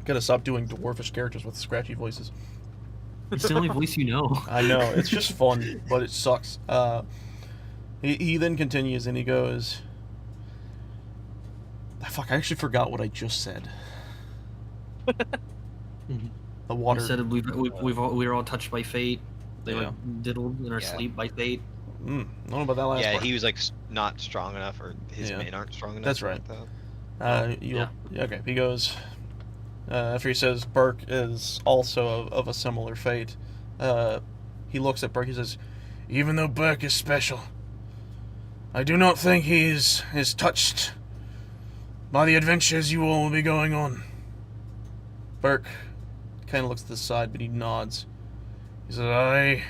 Gotta stop doing dwarfish characters with scratchy voices. It's the only voice you know. I know, it's just fun, but it sucks. He then continues and he goes... Fuck, I actually forgot what I just said. The water... You said we were all touched by fate. They Yeah. diddled in our Yeah. sleep by fate. I don't know about that last Yeah, part. he was like not strong enough, or his Yeah. men aren't strong enough. That's something right. like that. Yeah, okay, he goes... after he says Burke is also of a similar fate, he looks at Burke, he says, "Even though Burke is special, I do not think he is touched by the adventures you all will be going on." Burke kind of looks to the side, but he nods. He says, "I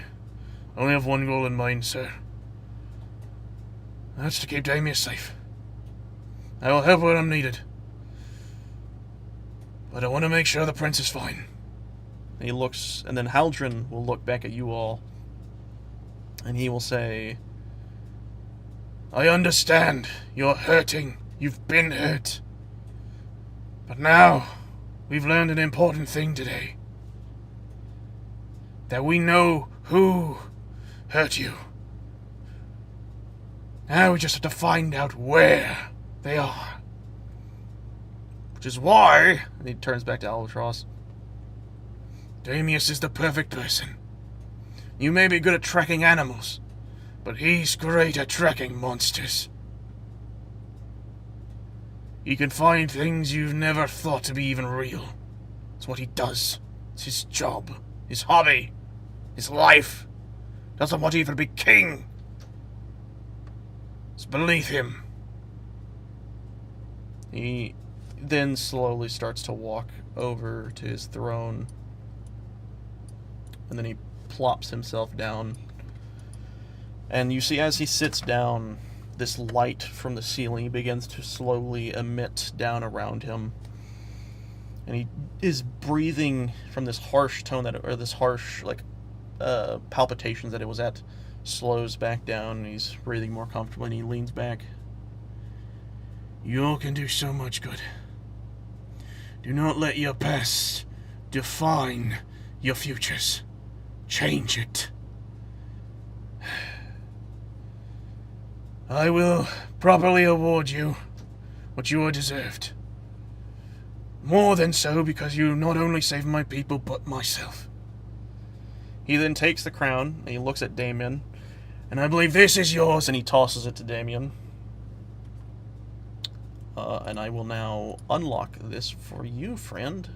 only have one goal in mind, sir. That's to keep Damien safe. I will help where I'm needed. But I want to make sure the prince is fine." And he looks, and then Haldren will look back at you all, and he will say, "I understand. You're hurting. You've been hurt. But now, we've learned an important thing today. That we know who hurt you. Now we just have to find out where they are. Which is why," and he turns back to Albatross, "Damius is the perfect person. You may be good at tracking animals, but he's great at tracking monsters. He can find things you've never thought to be even real. It's what he does. It's his job, his hobby, his life. Doesn't want to even be king. It's beneath him." He then slowly starts to walk over to his throne, and then he plops himself down. And you see, as he sits down, this light from the ceiling begins to slowly emit down around him, and he is breathing from this harsh tone or this harsh palpitations that it was at, slows back down, and he's breathing more comfortably, and he leans back. "You all can do so much good. Do not let your past define your futures. Change it. I will properly award you what you are deserved. More than so, because you not only saved my people, but myself." He then takes the crown, and he looks at Damien, "And I believe this is yours," and he tosses it to Damien. And I will now unlock this for you, friend.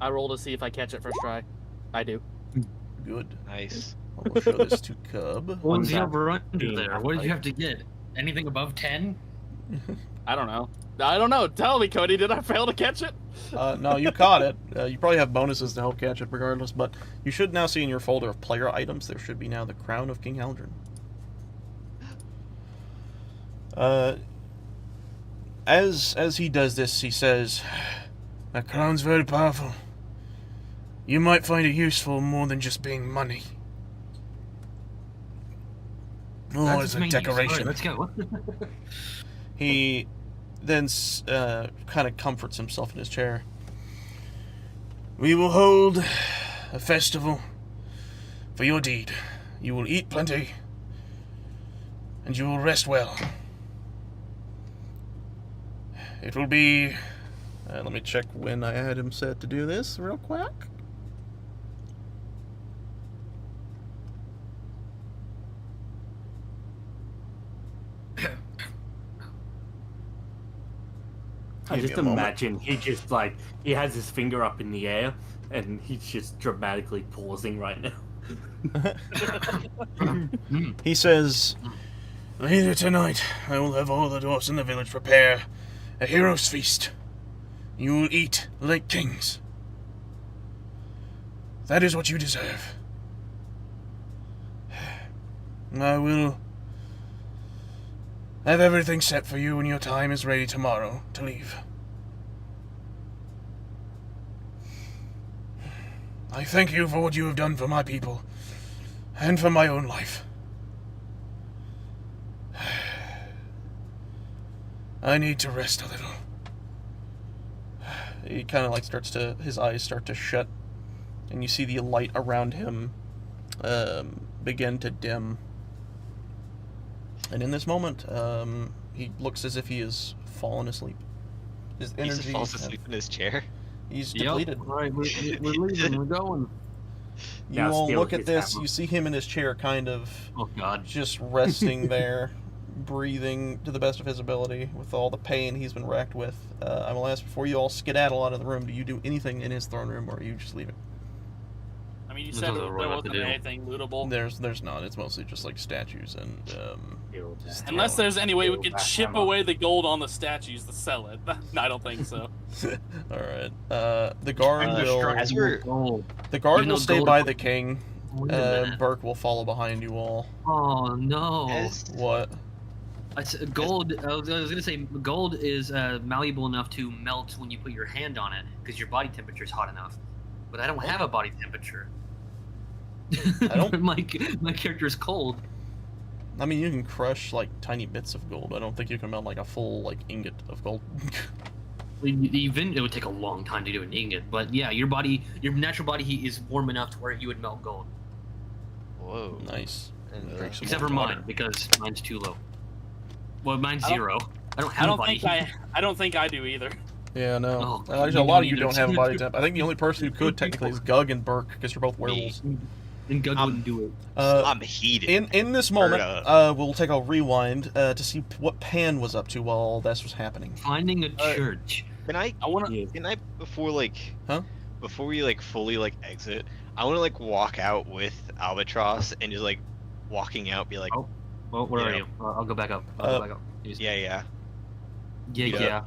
I roll to see if I catch it first try. I do. Good. Nice. I will show this to Cub. What's the that over under being there? What did you have to get? Anything above 10? I don't know. Tell me, Cody, did I fail to catch it? No, you caught it. You probably have bonuses to help catch it regardless, but you should now see in your folder of player items, there should be now the Crown of King Haldren. As he does this, he says, "That crown's very powerful. You might find it useful more than just being money. Or as a decoration." Let's go. He then kind of comforts himself in his chair. "We will hold a festival for your deed. You will eat plenty, and you will rest well. It will be... let me check when I had him set to do this real quick. I Give just me a moment. imagine he has his finger up in the air and he's just dramatically pausing right now. He says, "Later tonight, I will have all the dwarfs in the village prepare a hero's feast. You will eat like kings. That is what you deserve. I will have everything set for you when your time is ready tomorrow to leave. I thank you for what you have done for my people and for my own life. I need to rest a little. he kind of like his eyes start to shut, and you see the light around him begin to dim. And in this moment, he looks as if he has fallen asleep. His He energy. just falls asleep in his chair. He's depleted. Yep. All right, we're leaving. We're going. You Now all steal look at his this. hammer. You see him in his chair, kind of Oh God. just resting there, breathing to the best of his ability with all the pain he's been racked with. I will ask, before you all skedaddle out of the room, do you do anything in his throne room, or are you just leaving? I mean, you This said is there what we're about to wasn't do. anything lootable. There's not. It's mostly just like statues and Steal the Unless hammer. there's any way we Steal could that chip hammer. away the gold on the statues to sell it. No, I don't think so. all right. The guard will As we're- Gold. the guard Even will though stay gold- by the king. Wait a minute. Burke will follow behind you all. Oh no. As What? Gold. I was gonna say gold is malleable enough to melt when you put your hand on it because your body temperature is hot enough. But I don't have a body temperature. I don't- my character is cold. I mean, you can crush like tiny bits of gold. I don't think you can melt like a full like ingot of gold. Even it would take a long time to do an ingot, but yeah, your natural body heat is warm enough to where you would melt gold. Whoa. Nice. And, Drink some Except more for water. mine, because mine's too low. Well, mine's I don't- 0. I don't I have a don't body think heat. I don't think I do either. Yeah, no. Oh, Actually, you a lot of don't you either. don't have a body temp. I think the only person who could technically is Gug and Burke because you're both werewolves. And Gug wouldn't do it. I'm heated. In this moment, Or, we'll take a rewind to see what Pan was up to while all this was happening. Finding a church. Can I I want to. Yeah. Can I before like Huh? before we like fully like exit, I want to like walk out with Albatross and just like walking out be like, Oh. Well, where are Yeah. you? I'll go back up. I'll go back up. yeah, Yeah. Yeah.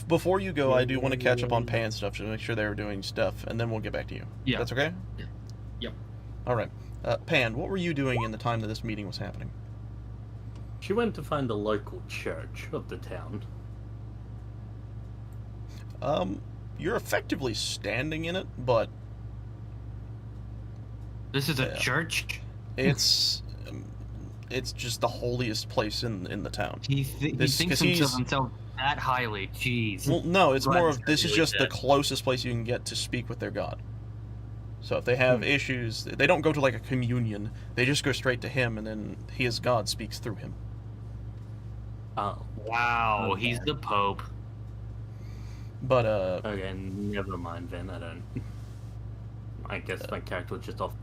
Before you go, I do want to catch up on Pan stuff to make sure they were doing stuff, and then we'll get back to you. Yeah. That's okay? Yeah. Yep. All right. Pan, what were you doing in the time that this meeting was happening? She went to find the local church of the town. You're effectively standing in it, but This is a Yeah. church? it's just the holiest place in the town. He This- thinks 'cause he's- himself that highly. Jeez. Well, no, it's Glad more he's of this is really just the dead. closest place you can get to speak with their god. So if they have issues, they don't go to like a communion. They just go straight to him, and then his god speaks through him. Oh, Wow, Okay. he's the Pope. But okay, never mind then. I don't. I guess my character was just off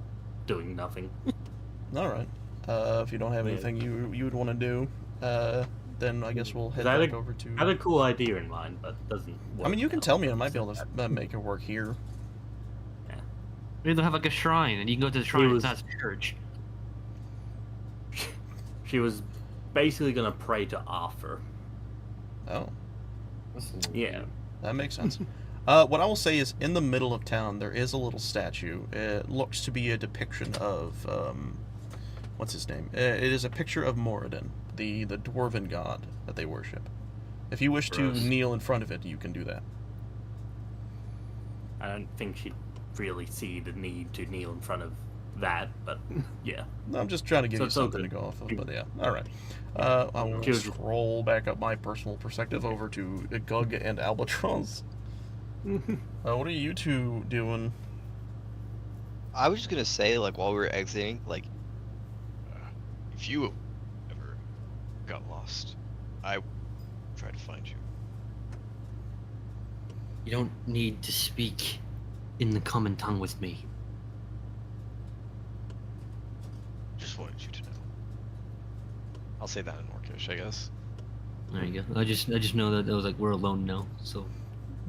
doing nothing. all right. If you don't have Yeah. anything you would want to do, then I guess we'll head I had back over to. I had a cool idea in mind, but it doesn't work. I mean, you can out. tell me. I might be able to make it work here. Maybe they'll have like a shrine, and you can go to the shrine. was- It's not a church. She was basically gonna pray to Arthur. Oh, Yeah. that makes sense. What I will say is, in the middle of town, there is a little statue. It looks to be a depiction of what's his name? It is a picture of Moradin, the dwarven god that they worship. If you wish to Gross. kneel in front of it, you can do that. I don't think she'd really see the need to kneel in front of that, but yeah. I'm just trying to give So you it's all something to good. go off of, but yeah. All right. I will She was- scroll back up my personal perspective over to Gug and Albatross. What are you two doing? I was just gonna say, like, while we were exiting, like, if you ever got lost, I would try to find you. You don't need to speak in the common tongue with me. Just wanted you to know. I'll say that in Orcish, I guess. There you go. I just know that it was like we're alone now. So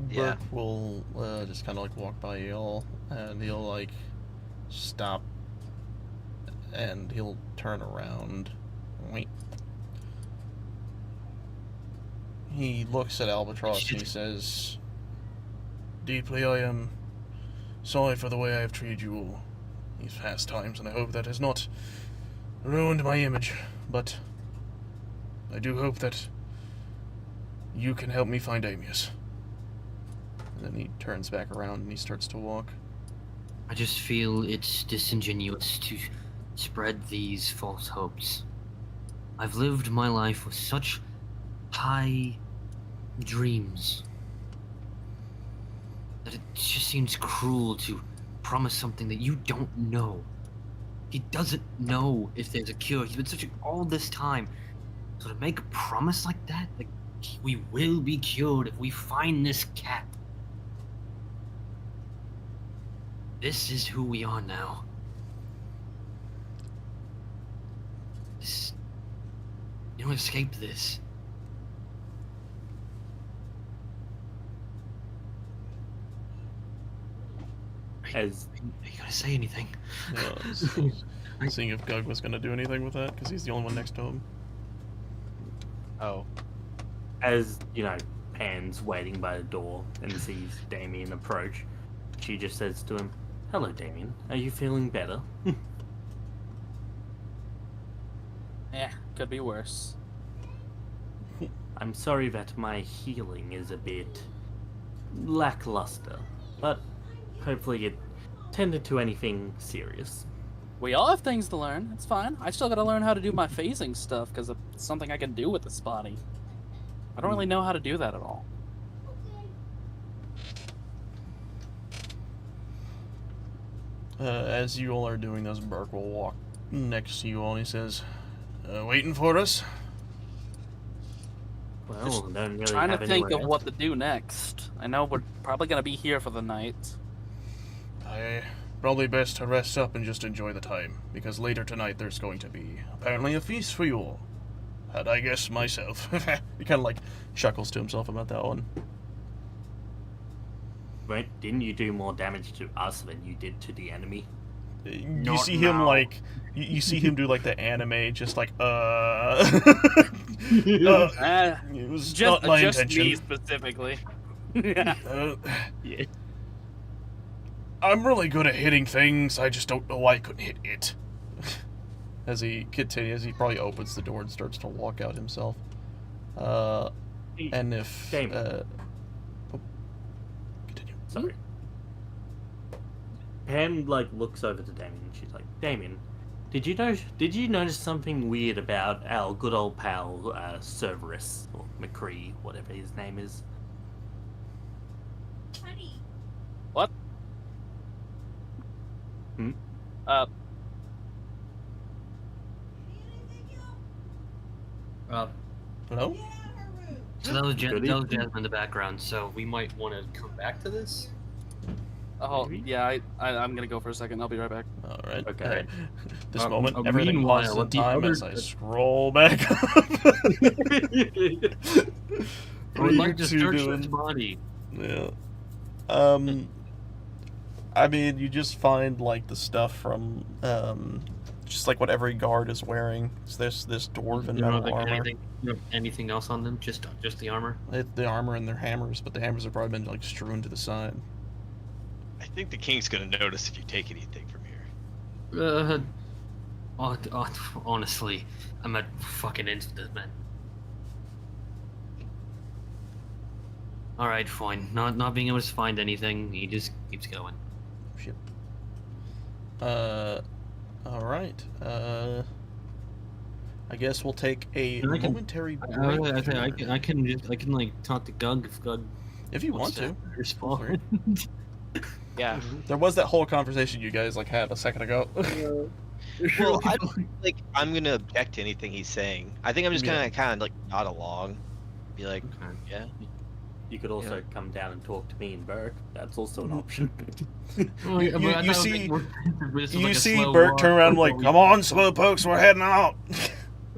Yeah. Burke will just kind of like walk by y'all, and he'll like stop, and he'll turn around. Wait. He looks at Albatross and he says, "Deeply I am sorry for the way I have treated you all these past times, and I hope that has not ruined my image, but I do hope that you can help me find Amius." And then he turns back around and he starts to walk. I just feel it's disingenuous to spread these false hopes. I've lived my life with such high dreams. that it just seems cruel to promise something that you don't know. He doesn't know if there's a cure. He's been searching all this time. So to make a promise like that, like, we will be cured if we find this cat. This is who we are now. This, you don't escape this. As Are you gonna say anything? Seeing if Gug was gonna do anything with that, because he's the only one next to him. Oh. as you know, Pan's waiting by the door and sees Damien approach, she just says to him, "Hello, Damien. Are you feeling better?" Yeah, could be worse. I'm sorry that my healing is a bit lackluster, but hopefully it tended to anything serious. We all have things to learn. It's fine. I still gotta learn how to do my phasing stuff because it's something I can do with this body. I don't really know how to do that at all. As you all are doing this, Burke will walk next to you all and he says, waiting for us? Well, Just don't really Trying have to think anywhere of else. what to do next. I know we're probably gonna be here for the night. Probably best to rest up and just enjoy the time, because later tonight there's going to be apparently a feast for you all. Had I guessed myself. He kind of like chuckles to himself about that one. Right? Didn't you do more damage to us than you did to the enemy? You Not see him now. like you see him do like the anime, just like Ah, it was not my just intention. me specifically. Yeah. Yeah. I'm really good at hitting things. I just don't know why I couldn't hit it. As he continues, he probably opens the door and starts to walk out himself. And if Damon. continue. Sorry. Pan looks over to Damien and she's like, "Damien, did you notice something weird about our good old pal Cerberus or McCree, whatever his name is?" What? Hmm? Hello? So that was, Goody. that was Jasmine in the background, so we might want to come back to this. Oh, Maybe? yeah, I'm gonna go for a second. I'll be right back. All right. Okay. This moment, meanwhile, everything pauses in what the time other- as I scroll back up. I would like to What are you search doing? this body. Yeah. I mean, you just find like the stuff from just like what every guard is wearing. It's this dwarven You know, metal armor. anything else on them? Just the armor. The armor and their hammers, but the hammers have probably been like strewn to the side. I think the king's gonna notice if you take anything from here. Honestly, I'm at fucking end of this, man. All right, fine. Not being able to find anything, he just keeps going. Shit. All right. I guess we'll take a I can- momentary break. I can like talk to Gug if Gug if you want wants to. respond. Yeah. There was that whole conversation you guys like had a second ago. Well, I don't think, I'm gonna object to anything he's saying. I think I'm just gonna kind of like nod along, be like, Okay. yeah. You could also come down and talk to me and Burke. That's also an option. You see Bert turn around like, "Come on, slowpokes, we're heading out."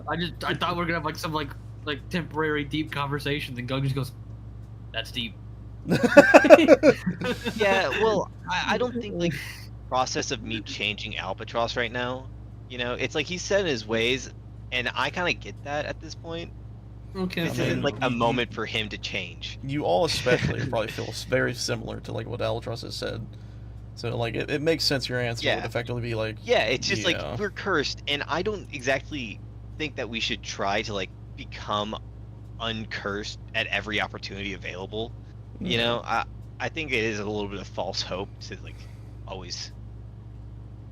I thought we were gonna have like some like temporary deep conversations, and Gug just goes, "That's deep." Yeah, well, I don't think like process of me changing Albatross right now. You know, it's like he's set in his ways, and I kind of get that at this point. Okay. This isn't like a moment for him to change. You all especially probably feel very similar to like what Albatross has said. So like it makes sense your answer Yeah. would effectively be like, Yeah, it's just Yeah. like we're cursed, and I don't exactly think that we should try to like become uncursed at every opportunity available. You know, I think it is a little bit of false hope to like always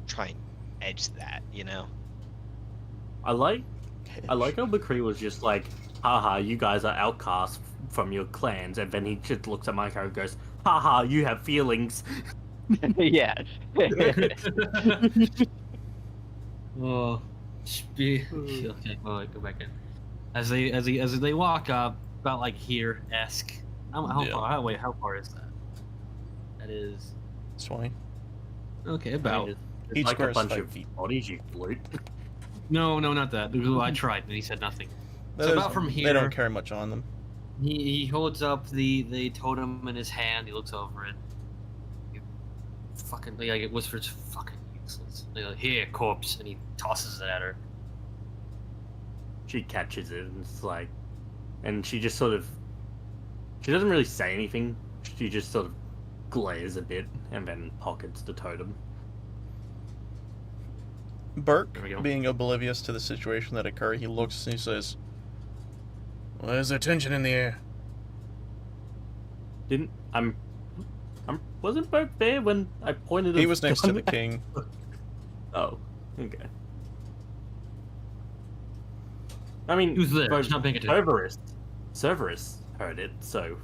try and edge that. You know. I like how McCree was just like, "Haha, you guys are outcasts from your clans, and then he just looks at my character and goes, haha, you have feelings. Yeah. Oh, okay, well, go back in. As they walk up, about like here-esque. How far is that? That is 20. okay. About It's Each like square a is bunch 5 of feet. bodies, you loot. no, not that. I tried, and he said nothing. That So is- about from They here- don't carry much on them. He holds up the totem in his hand. He looks over it. Fucking like it whispers, "Fucking useless." Like, here, corpse, and he tosses it at her. She catches it, and it's like, and she just sort of, she doesn't really say anything. She just sort of glares a bit, and then pockets the totem. Burke, There we go. being oblivious to the situation that occurred, he looks and he says, "Well, there's a tension in the air." Didn't wasn't Burke there when I pointed? He a was next to gun the at- king. Oh, okay. I mean, Who's there? both She's not paying attention. Cerberus heard it, so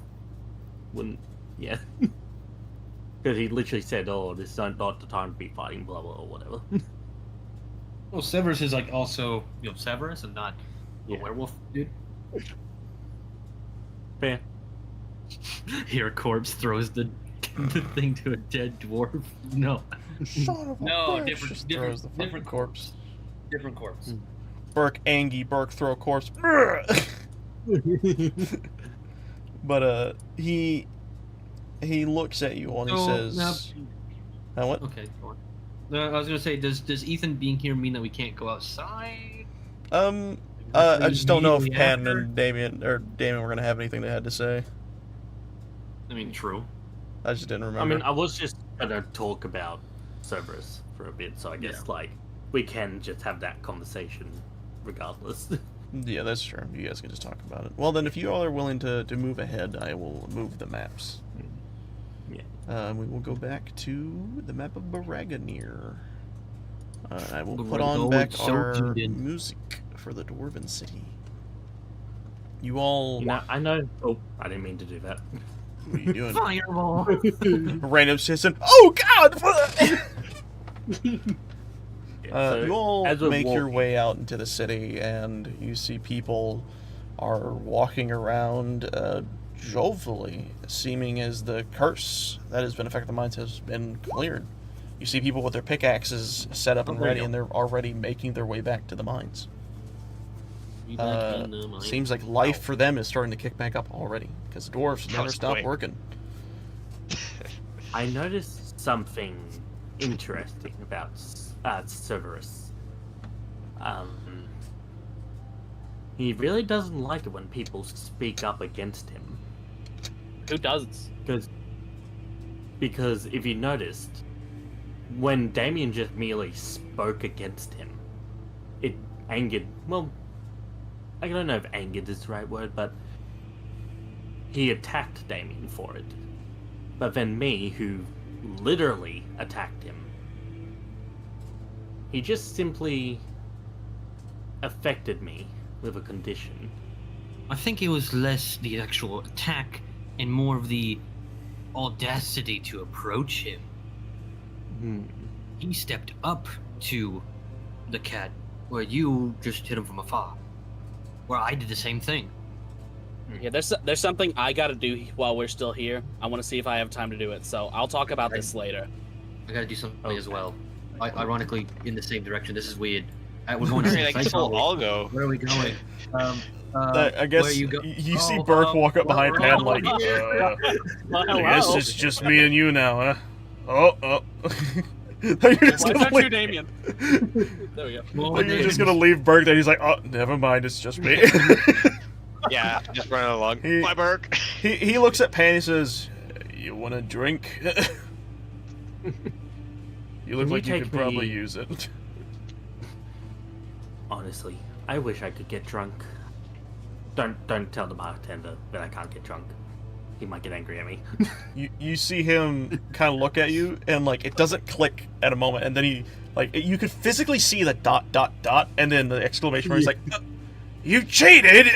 wouldn't, yeah. Because he literally said, "Oh, this is not the time to be fighting," blah blah or whatever. Well, Severus is like also Severus and not a Yeah. werewolf dude. Fair. Here, a corpse throws the thing to a dead dwarf. No, Son of a No, bitch, different- just different- throws the fucking different corpse. different corpse. Burke, Angie, Burke, throw a corpse. But he looks at you and he So, says, what? Okay, go on. I was gonna say, does Ethan being here mean that we can't go outside? I just don't know if Immediately Pan after? and Damien were gonna have anything they had to say. I mean, true. I just didn't I remember. mean, I was just gonna talk about Cerberus for a bit, so I guess like we can just have that conversation regardless. Yeah, that's true. You guys can just talk about it. Well, then, if you all are willing to move ahead, I will move the maps. Yeah. We will go back to the map of Baraganir. I will put Barago, on back it's so our cheated. music for the Dwarven City. You all... You know, I know. Oh, I didn't mean to do that. What are you doing? Fireball. Random citizen. Oh, God! Yeah, so you all as we're make your walking- way out into the city, and you see people are walking around jovially, seeming as the curse that has been affecting the mines has been cleared. You see people with their pickaxes set up and there you ready, go. and they're already making their way back to the mines. Seems like life for them is starting to kick back up already, because the dwarves never How's it stop going? working. I noticed something interesting about Cerberus. He really doesn't like it when people speak up against him. Who doesn't? Because if you noticed, when Damien just merely spoke against him, it angered. Well, I don't know if angered is the right word, but he attacked Damien for it. But then me, who literally attacked him, he just simply affected me with a condition. I think it was less the actual attack and more of the audacity to approach him. He stepped up to the cat, where you just hit him from afar. Where I did the same thing. Yeah, there's something I gotta do while we're still here. I want to see if I have time to do it, so I'll talk about this later. I gotta do something Okay. as well. Ironically, in the same direction. This is weird. We're going to I the mean, I same guess we'll place. all go. Where are we going? I guess where you see Oh, Burke walk up behind we're Pan all like, here. I guess it's just me and you now, huh? Oh. You're just Why gonna not you, leave- Damien? There we go. Well, You're just gonna leave Burke there. He's like, oh, never mind, it's just me. Yeah, just running along. He- Bye, Burke. he looks at Pan and says, you want a drink? You look Can like you you take could probably me- use it. Honestly, I wish I could get drunk. Don't tell the bartender that I can't get drunk. He might get angry at me. You see him kind of look at you, and like it doesn't click at a moment, and then he like you could physically see the ... and then the exclamation mark. He's like, "You cheated!"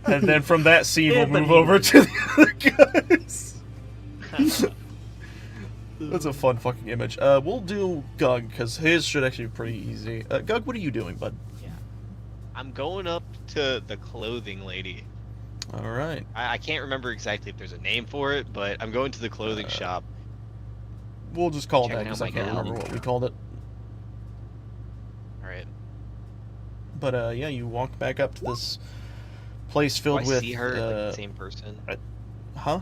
And then from that scene, Yeah, we'll but move he- over to the other guys. That's a fun fucking image. We'll do Gug, because his should actually be pretty easy. Gug, what are you doing, bud? Yeah. I'm going up to the clothing lady. Alright. I can't remember exactly if there's a name for it, but I'm going to the clothing shop. We'll just call it that, Checking because out I my can't gal. remember what we called it. Alright. But, yeah, you walk back up to this place Do filled I with... see her, like, the same person? Huh?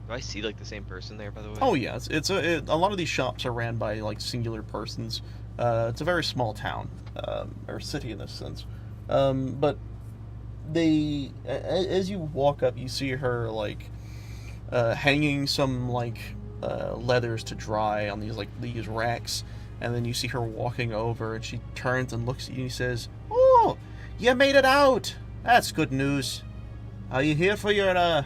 Do I see, like, the same person there, by the way? Oh yeah, a lot of these shops are ran by like singular persons. It's a very small town, or city in this sense. But as you walk up, you see her like hanging some like leathers to dry on these racks, and then you see her walking over, and she turns and looks at you and says, "Oh, you made it out! That's good news. Are you here for your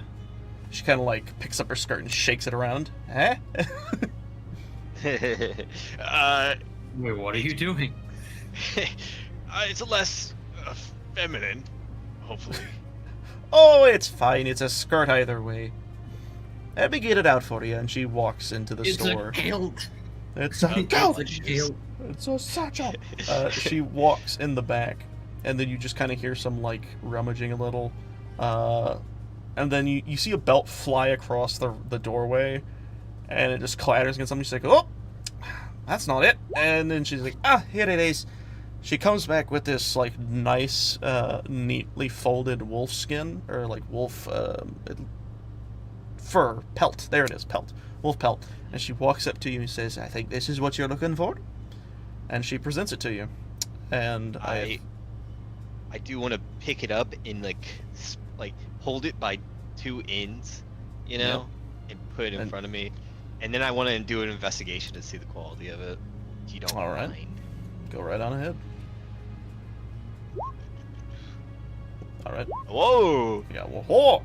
She kind of like picks up her skirt and shakes it around. Eh? Wait, what are you doing? It's less feminine, hopefully. Oh, it's fine. It's a skirt either way. Let me get it out for you. And she walks into the store. It's a kilt. It's a Okay. kilt. It's a kilt. It's a satchel. She walks in the back, and then you just kind of hear some like rummaging a little. And then you see a belt fly across the doorway, and it just clatters against something. She's like, "Oh, that's not it." And then she's like, "Ah, here it is." She comes back with this like nice, neatly folded wolf skin, or like wolf fur pelt. There it is, pelt, wolf pelt. And she walks up to you and says, "I think this is what you're looking for." And she presents it to you, and I do want to pick it up and like hold it by two ends, you know, and put it in front of me, and then I want to do an investigation to see the quality of it. If you don't All right. mind. Go right on ahead. All right. Whoa! Yeah, well, whoa!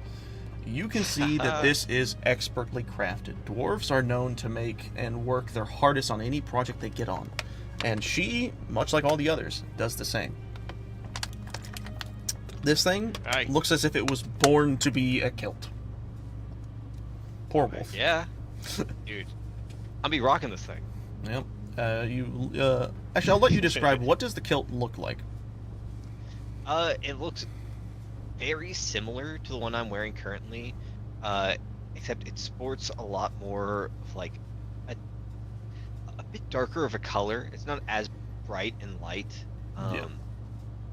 You can see that this is expertly crafted. Dwarves are known to make and work their hardest on any project they get on. And she, much like all the others, does the same. This thing Alright. looks as if it was born to be a kilt. Poor wolf. Yeah, dude, I'll be rocking this thing. Yep. Actually, I'll let you describe. What does the kilt look like? It looks very similar to the one I'm wearing currently, except it sports a lot more of like a bit darker of a color. It's not as bright and light. Yeah.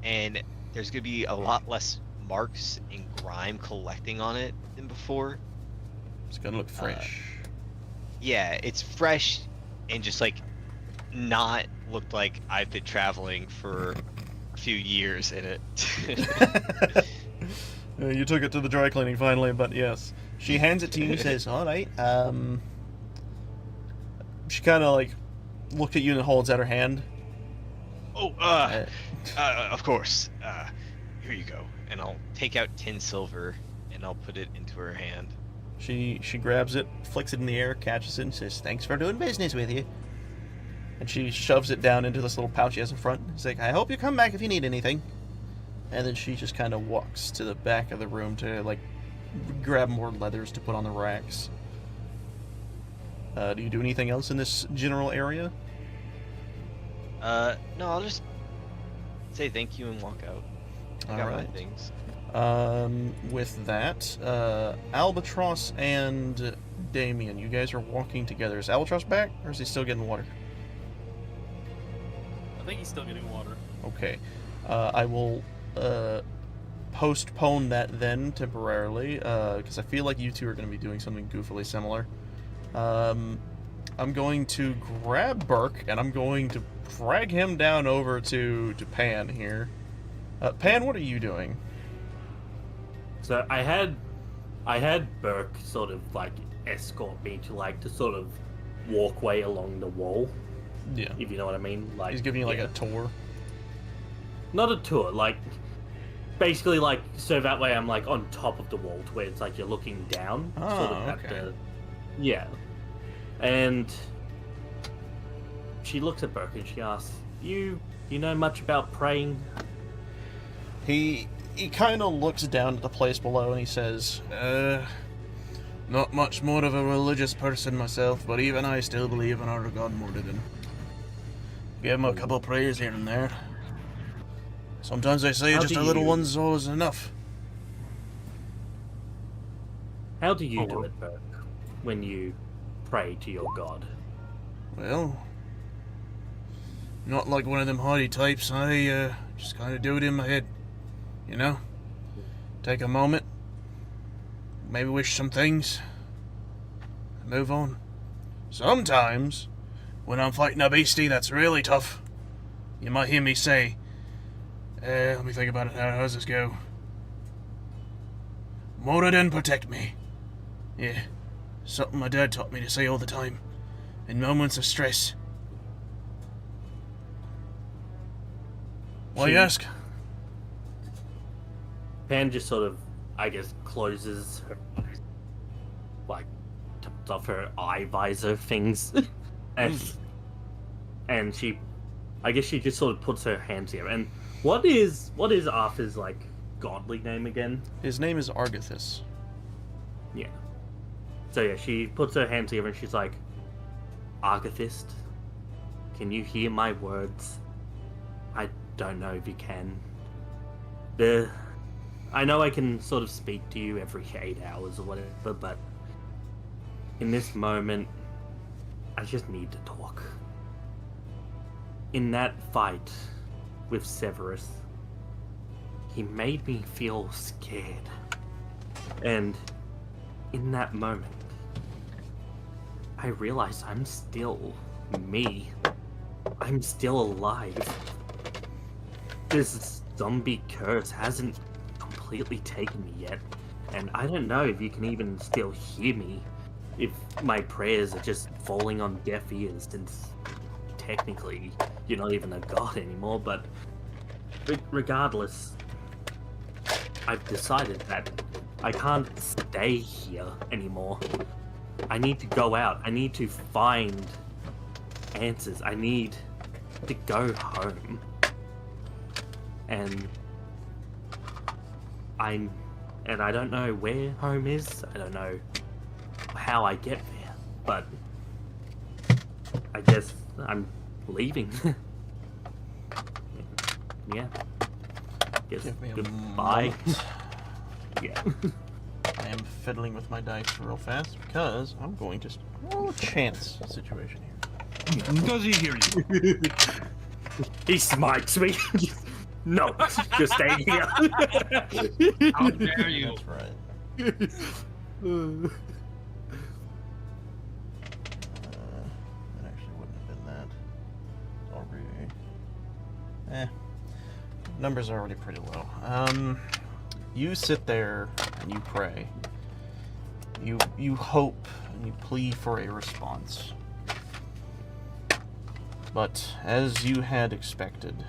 And there's gonna be a lot less marks and grime collecting on it than before. It's gonna look fresh. Yeah, it's fresh and just like not looked like I've been traveling for a few years in it. You took it to the dry cleaning finally, but yes. She hands it to you and says, "Alright, She kind of like looks at you and holds out her hand. Oh, of course. Here you go. And I'll take out 10 silver and I'll put it into her hand. She grabs it, flicks it in the air, catches it, and says, "Thanks for doing business with you." And she shoves it down into this little pouch she has in front. She's like, "I hope you come back if you need anything." And then she just kind of walks to the back of the room to like grab more leathers to put on the racks. Do you do anything else in this general area? No, I'll just say thank you and walk out. I got my Alright. things. With that, Albatross and Damien, you guys are walking together. Is Albatross back, or is he still getting water? I think he's still getting water. Okay. I will postpone that then temporarily, because I feel like you two are going to be doing something goofily similar. I'm going to grab Burke, and I'm going to drag him down over to Pan here. Pan, what are you doing? So I had Burke sort of like escort me to like the sort of walkway along the wall, Yeah. if you know what I mean. Like He's giving you like yeah. a tour. Not a tour, like basically like so that way I'm like on top of the wall to where it's like you're looking down, Oh, sort of okay. at the yeah. And she looks at Burke and she asks, "You know much about praying?" He kind of looks down at the place below and he says, not much more of a religious person myself, but even I still believe in our God more than. Give him a couple prayers here and there. Sometimes I say How just do a little you- one's always enough. How do you do it, Burke, when you pray to your god? Well, not like one of them haughty types. I just kind of do it in my head. You know? Take a moment, maybe wish some things, and move on. Sometimes, when I'm fighting a beastie that's really tough, you might hear me say, let me think about it now. How does this go? Moradin, protect me. Yeah, something my dad taught me to say all the time, in moments of stress. Why you ask? Pan just sort of, I guess, closes her eyes, like, turns off her eye visor things, and she, I guess she just sort of puts her hands here. And what is Arthur's, like, godly name again? His name is Argathis. Yeah. So yeah, she puts her hands here and she's like, Argathist, can you hear my words? I don't know if you can. I know I can sort of speak to you every 8 hours or whatever, but in this moment, I just need to talk. In that fight with Severus, he made me feel scared. And in that moment, I realized I'm still me. I'm still alive. This zombie curse hasn't completely taken me yet, and I don't know if you can even still hear me, if my prayers are just falling on deaf ears, since technically you're not even a god anymore. But regardless, I've decided that I can't stay here anymore. I need to go out. I need to find answers. I need to go home. And I don't know where home is. I don't know how I get there, but I guess I'm leaving. Yeah. Guess Give me a goodbye. moment. Yeah. I am fiddling with my dice real fast because I'm going to roll a chance situation here. Does he hear you? He smites me. No, just stay here. How dare you? That's right. That actually wouldn't have been that. It's already. Numbers are already pretty low. You sit there and you pray. You hope and you plead for a response. But as you had expected,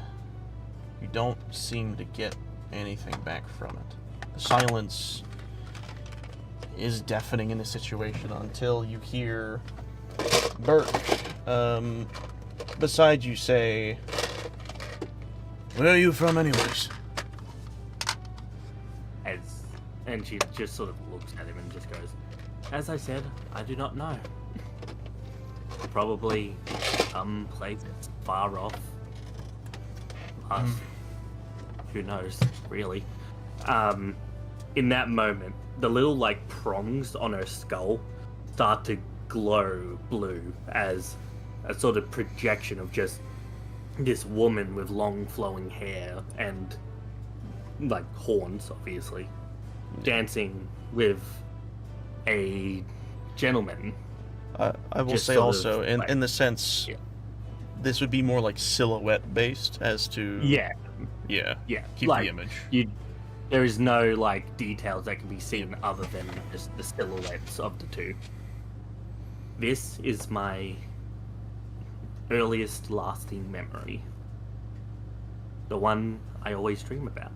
you don't seem to get anything back from it. The silence is deafening in the situation until you hear Burke beside you say, "Where are you from anyways?" And she just sort of looks at him and just goes, "As I said, I do not know. Probably some place far off. Who knows, really." In that moment, the little, like, prongs on her skull start to glow blue as a sort of projection of just this woman with long flowing hair and, like, horns, obviously, dancing with a gentleman. I will Just say sort of, also, like- in the sense, Yeah. this would be more like silhouette based as to Yeah, yeah keep like, the image. there is no, like, details that can be seen other than just the silhouettes of the two. This is my earliest lasting memory. The one I always dream about.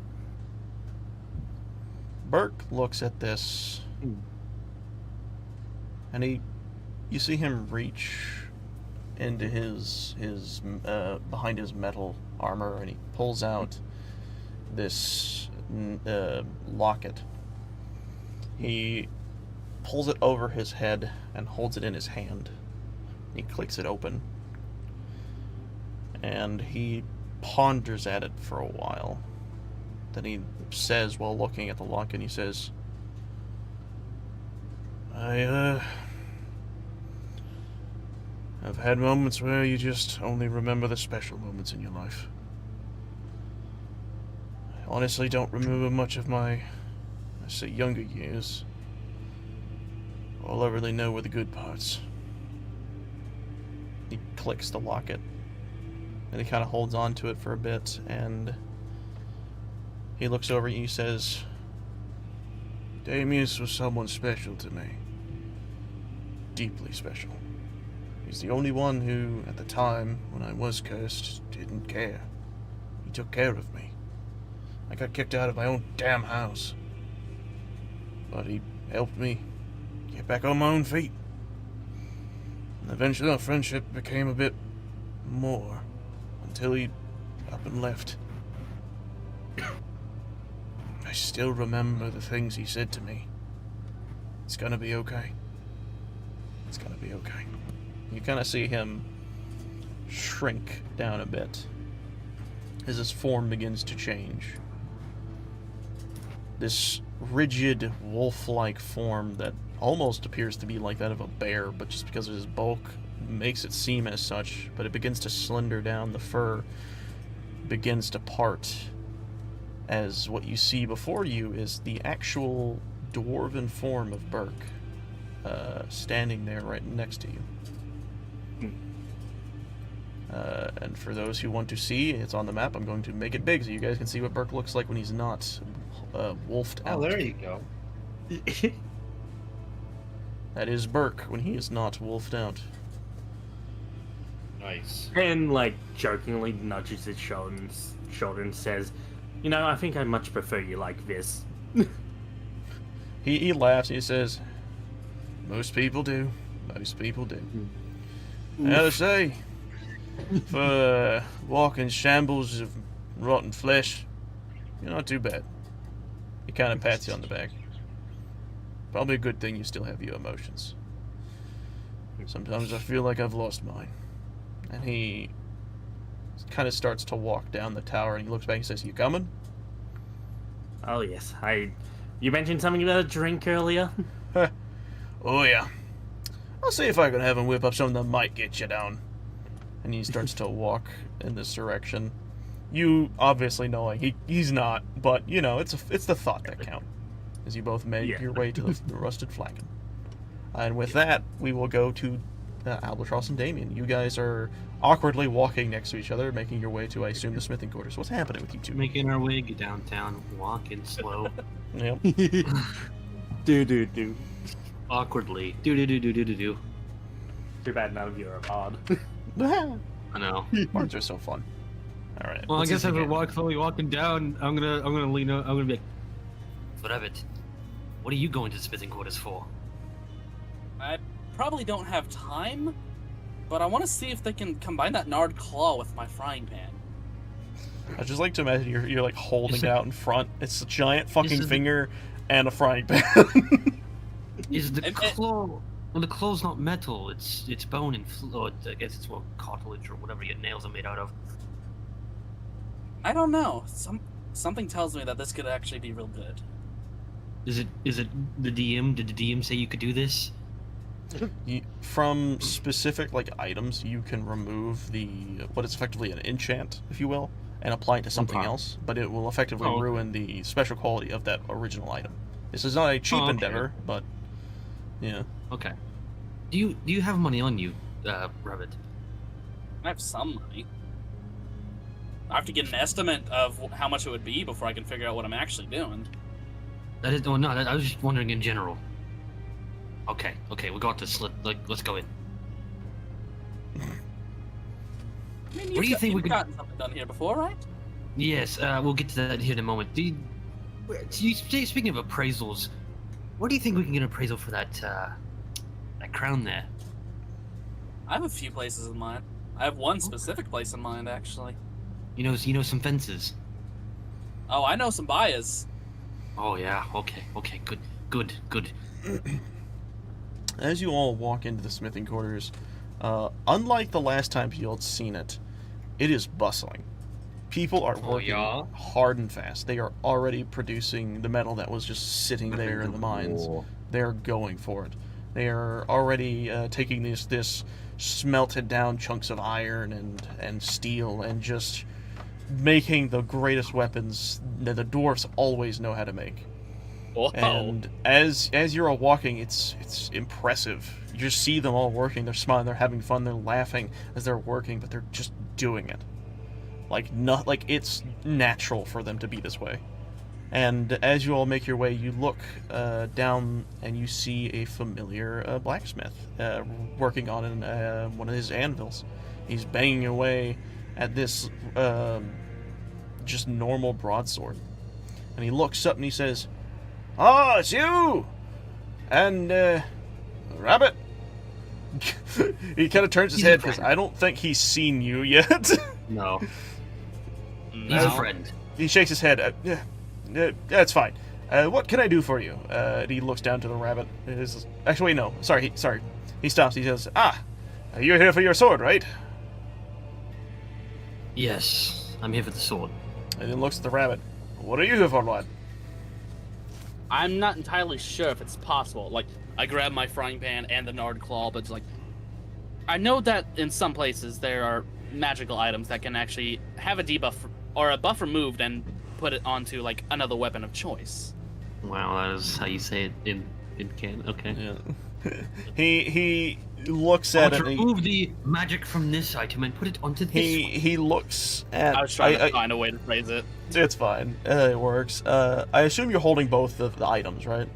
Burke looks at this, and you see him reach into his behind his metal armor, and he pulls out this locket. He pulls it over his head and holds it in his hand. He clicks it open. And he ponders at it for a while. Then he says, while looking at the locket, he says, I've had moments where you just only remember the special moments in your life. I honestly don't remember much of my, I say, younger years. All I really know were the good parts. He clicks the locket. And he kind of holds on to it for a bit, and he looks over and he says, Damius was someone special to me. Deeply special. He's the only one who, at the time, when I was cursed, didn't care. He took care of me. I got kicked out of my own damn house. But he helped me get back on my own feet. And eventually our friendship became a bit more, until he up and left. I still remember the things he said to me. It's gonna be okay. It's gonna be okay. You kind of see him shrink down a bit as his form begins to change. This rigid, wolf-like form that almost appears to be like that of a bear, but just because of his bulk makes it seem as such, but it begins to slender down. The fur begins to part, as what you see before you is the actual dwarven form of Burke, standing there right next to you. And for those who want to see, it's on the map. I'm going to make it big so you guys can see what Burke looks like when he's not wolfed out. Oh, there you go. That is Burke when he is not wolfed out. Nice. And like jokingly nudges his shoulder and says, "You know, I think I much prefer you like this." He laughs. He says, "Most people do. Most people do." I gotta say, for walking shambles of rotten flesh, you're not too bad. He kind of pats you on the back. Probably a good thing you still have your emotions. Sometimes I feel like I've lost mine. And he kind of starts to walk down the tower, and he looks back and says, "You coming?" Oh yes, You mentioned something about a drink earlier. Oh yeah. I'll see if I can have him whip up something that might get you down. And he starts to walk in this direction. You obviously know he's not, but you know it's the thought that counts. As you both make your way to the rusted flagon. And with that, we will go to Albatross and Damien. You guys are awkwardly walking next to each other, making your way to, I assume, the smithing quarters. What's happening with you two? Making our way downtown, walking slow. Yep. Do. Awkwardly. Do. Too bad none of you are a bard. I know. Bards are so fun. All right. Well, I what's guess this if we're again? slowly walking down, I'm gonna lean out. I'm gonna be like, Rabbit, what are you going to the smithing quarters for? I probably don't have time, but I want to see if they can combine that gnarled claw with my frying pan. I just like to imagine you're like holding it out in front. It's a giant fucking Is it- finger and a frying pan. Is the And- claw? Well, the claw's not metal. It's bone and I guess it's what cartilage or whatever your nails are made out of. I don't know. Something tells me that this could actually be real good. Is it the DM? Did the DM say you could do this? From specific like items, you can remove what is effectively an enchant, if you will, and apply it to something Okay. else, but it will effectively Oh, okay. ruin the special quality of that original item. This is not a cheap Oh, okay. endeavor, but yeah. Okay. Do you have money on you, Rabbit? I have some money. I have to get an estimate of how much it would be before I can figure out what I'm actually doing. That is. Oh no, I was just wondering in general. Okay, we got this. Let's go in. I mean, What do you think we you've could- gotten something done here before, right? Yes, we'll get to that here in a moment. Speaking of appraisals, what do you think we can get an appraisal for that crown there? I have a few places in mind. I have one specific place in mind, actually. You know some fences. Oh, I know some buyers. Oh yeah. Okay. Good. As you all walk into the smithing quarters, unlike the last time you had seen it, it is bustling. People are working hard and fast. They are already producing the metal that was just sitting there in the mines. They're going for it. They are already taking this smelted down chunks of iron and steel and just making the greatest weapons that the dwarves always know how to make. Whoa. And as you're all walking, it's impressive. You just see them all working. They're smiling. They're having fun. They're laughing as they're working, but they're just doing it. Like it's natural for them to be this way. And as you all make your way, you look down and you see a familiar blacksmith working on one of his anvils. He's banging away at this just normal broadsword. And he looks up and he says, "Oh, it's you! And, Rabbit?" He kind of turns his head because I don't think he's seen you yet. No. He's a friend. He shakes his head. That's fine. What can I do for you? And he looks down to the rabbit. Actually, wait, no. Sorry. He stops. He says, you're here for your sword, right? Yes, I'm here for the sword. And then looks at the rabbit. What are you here for, lad? I'm not entirely sure if it's possible. Like, I grab my frying pan and the Nard Claw, but it's like, I know that in some places there are magical items that can actually have a debuff or a buff removed and put it onto like another weapon of choice. Wow, that is how you say it in canon. Okay. Yeah. he looks at it. Remove the magic from this item and put it onto this one. He looks at. I was trying to find a way to phrase it. It's fine. It works. I assume you're holding both of the items, right?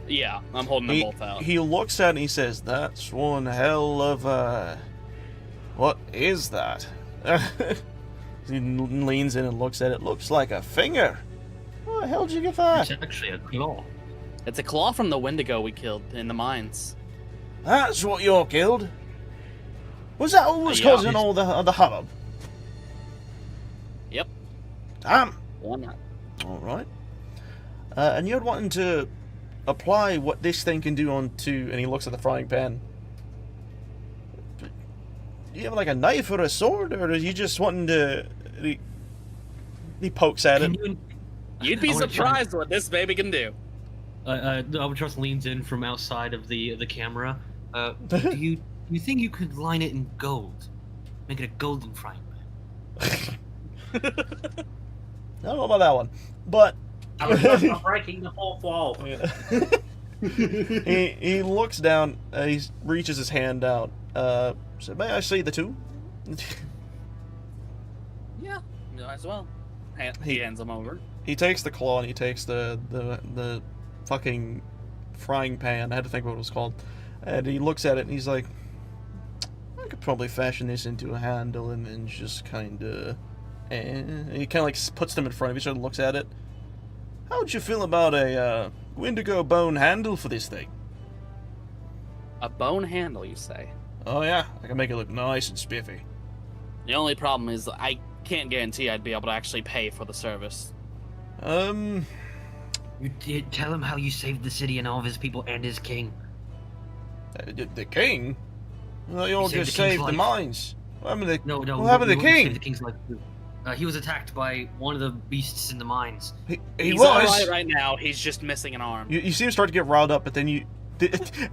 Yeah, I'm holding them both out. He looks at it and he says, "That's one hell of a... What is that?" He leans in and looks at it. Looks like a finger. Where the hell did you get that? It's actually a claw. It's a claw from the Wendigo we killed in the mines. That's what you killed? Was that what was causing all the hubbub? Yep. Damn. Why not? Alright. And you're wanting to apply what this thing can do onto... And he looks at the frying pan. Do you have like a knife or a sword? Or are you just wanting to... He pokes at it. You'd be surprised what this baby can do. Albatross leans in from outside of the camera. Do you think you could line it in gold? Make it a golden frying pan? I don't know about that one, but I'm breaking the fourth wall. Yeah. he looks down. He reaches his hand out. So may I see the two? Yeah, might as well. He hands them over. He takes the claw and he takes the fucking frying pan. I had to think what it was called. And he looks at it and he's like, I could probably fashion this into a handle and then just kind of... And he kind of like puts them in front of each other and looks at it. How'd you feel about a Wendigo bone handle for this thing? A bone handle, you say? Oh yeah, I can make it look nice and spiffy. The only problem is I can't guarantee I'd be able to actually pay for the service. You did tell him how you saved the city and all of his people and his king. The king? Well, you all just saved the mines. What happened to No. What happened to the king? Saved the king's life too. He was attacked by one of the beasts in the mines. He He's was. alright right now. He's just missing an arm. You see him start to get riled up, but then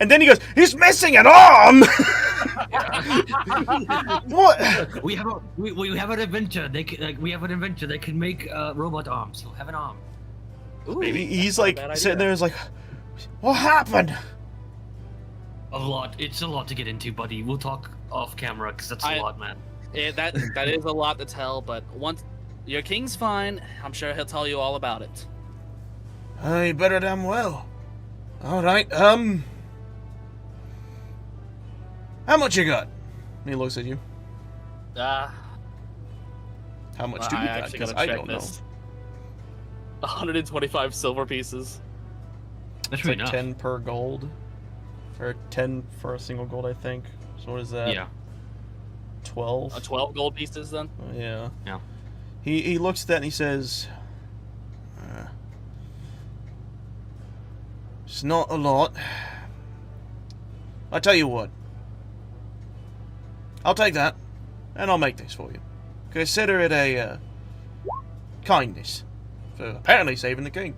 and then he goes, "He's missing an arm." What? We have an inventor. We have an inventor that can make robot arms. He'll have an arm. Ooh, He's not a like bad sitting idea. there, is like, "What happened?" A lot. It's a lot to get into, buddy. We'll talk off camera because that's a lot, man. Yeah, that is a lot to tell, but once your king's fine, I'm sure he'll tell you all about it. I better damn well. All right. How much you got? And he looks at you. How much do you I got? actually Because gotta I check don't this. 125 silver pieces. That's It's really like enough. 10 per gold. Or 10 for a single gold, I think. So what is that? Yeah. 12? 12 gold pieces then? Yeah. Yeah. He looks at that and he says, It's not a lot. I tell you what. I'll take that, and I'll make this for you. Consider it a kindness for apparently saving the king.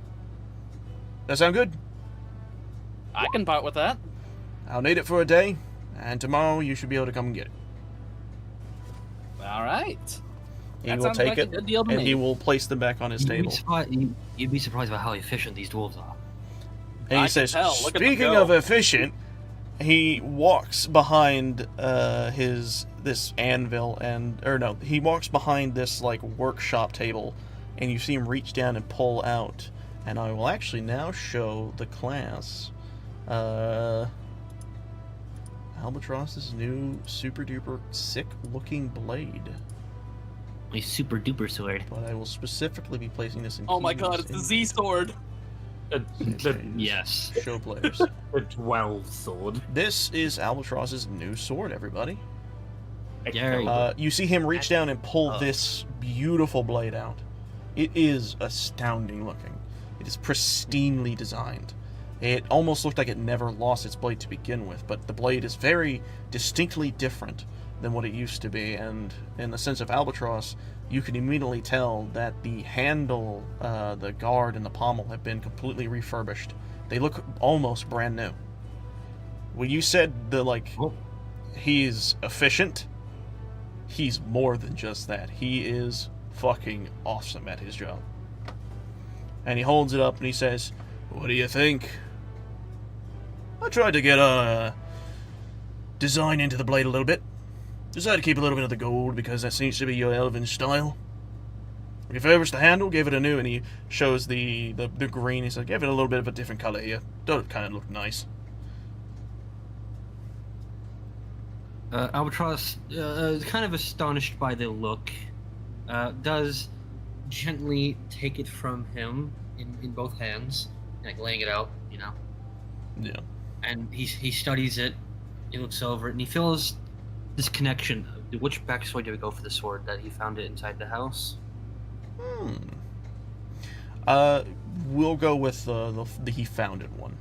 That sound good? I can part with that. I'll need it for a day, and tomorrow you should be able to come and get it. All right. He That will sounds take like it, a good deal to and me. he will place them back on his table. You'd be surprised by how efficient these dwarves are. And I he can says, tell. Look at them speaking go." of efficient, he walks behind this anvil he walks behind this like workshop table, and you see him reach down and pull out. And I will actually now show the class Albatross's new super duper sick looking blade. A super duper sword. But I will specifically be placing this in. Oh my god, it's the Z sword. Yes. Show players. The 12 sword. This is Albatross's new sword, everybody. Yeah. You see him reach down and pull this beautiful blade out. It is astounding looking. It is pristinely designed. It almost looked like it never lost its blade to begin with, but the blade is very distinctly different than what it used to be, and in the sense of Albatross, you can immediately tell that the handle, the guard, and the pommel have been completely refurbished. They look almost brand new. When you said he's efficient, he's more than just that. He is fucking awesome at his job. And he holds it up and he says, "What do you think? I tried to get a design into the blade a little bit. Decided to keep a little bit of the gold because that seems to be your elven style. Refurbished the handle, gave it a new," and he shows the green. He said, "Give it a little bit of a different color here. Don't kind of look nice." Albatross, kind of astonished by the look, does gently take it from him in both hands, like laying it out, you know. Yeah. And he studies it. He looks over it, and he feels this connection. Which backstory did we go for the sword? That he found it inside the house? We'll go with the he found it one.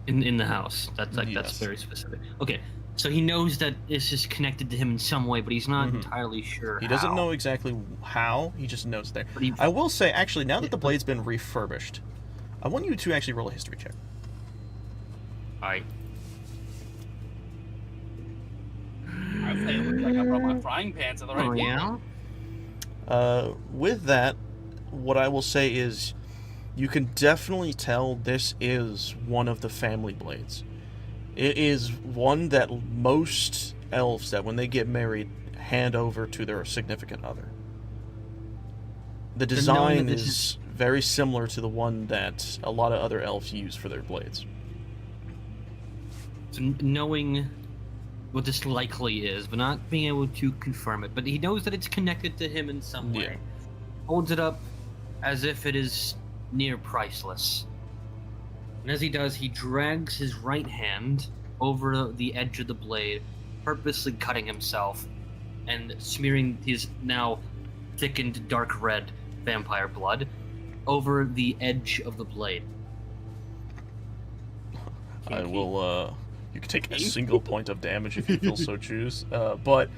In the house. That's Yes. very specific. Okay, so he knows that this is connected to him in some way, but he's not entirely sure. He doesn't how. know exactly how. He just knows there. But he- I will say, actually, now that the blade's been refurbished, I want you to actually roll a history check. Alright. I say it looks like I brought my frying pan to the right Oh table. yeah. With that, what I will say is, you can definitely tell this is one of the family blades. It is one that most elves, that when they get married, hand over to their significant other. The Then knowing design that this is very similar to the one that a lot of other elves use for their blades. So knowing what this likely is, but not being able to confirm it, but he knows that it's connected to him in some way. Yeah. Holds it up as if it is near priceless. And as he does, he drags his right hand over the edge of the blade, purposely cutting himself and smearing his now thickened dark red vampire blood over the edge of the blade. I will, you can take a single point of damage if you feel so choose. But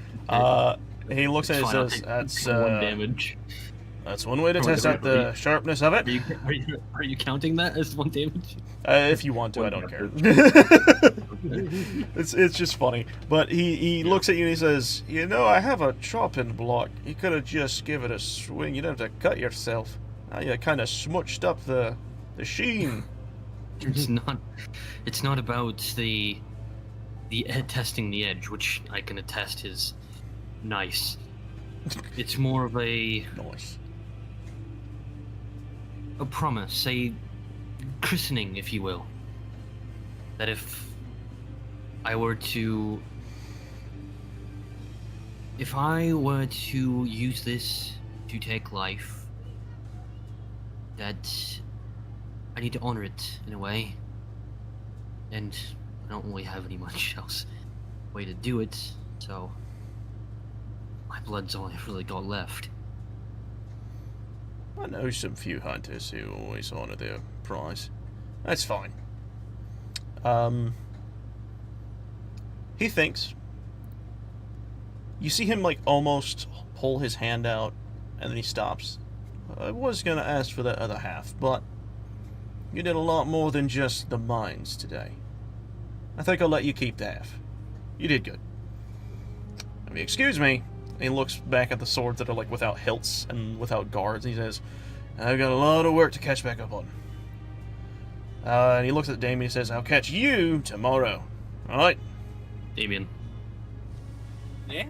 he looks at it and Fine, I'll says, take "That's one damage. That's one way to test out the sharpness of it. Are you counting that as one damage? If you want to, I don't care. It's just funny. But he looks at you and he says, "You know, I have a chopping block. You could have just give it a swing. You don't have to cut yourself. Now you kind of smuched up the sheen." It's not about the testing the edge, which I can attest is nice. It's more of a Nice. promise, a christening, if you will. That if I were to use this to take life, that I need to honor it in a way, and I don't really have any much else way to do it, so my blood's all I've really got left. I know some few hunters who always honor their prize. That's fine. He thinks. You see him, like, almost pull his hand out, and then he stops. I was gonna ask for that other half, but you did a lot more than just the mines today. I think I'll let you keep the half. You did good. I mean, excuse me. And he looks back at the swords that are, like, without hilts and without guards, and he says, I've got a lot of work to catch back up on. And he looks at Damien and he says, I'll catch you tomorrow. Alright? Damien. Yeah.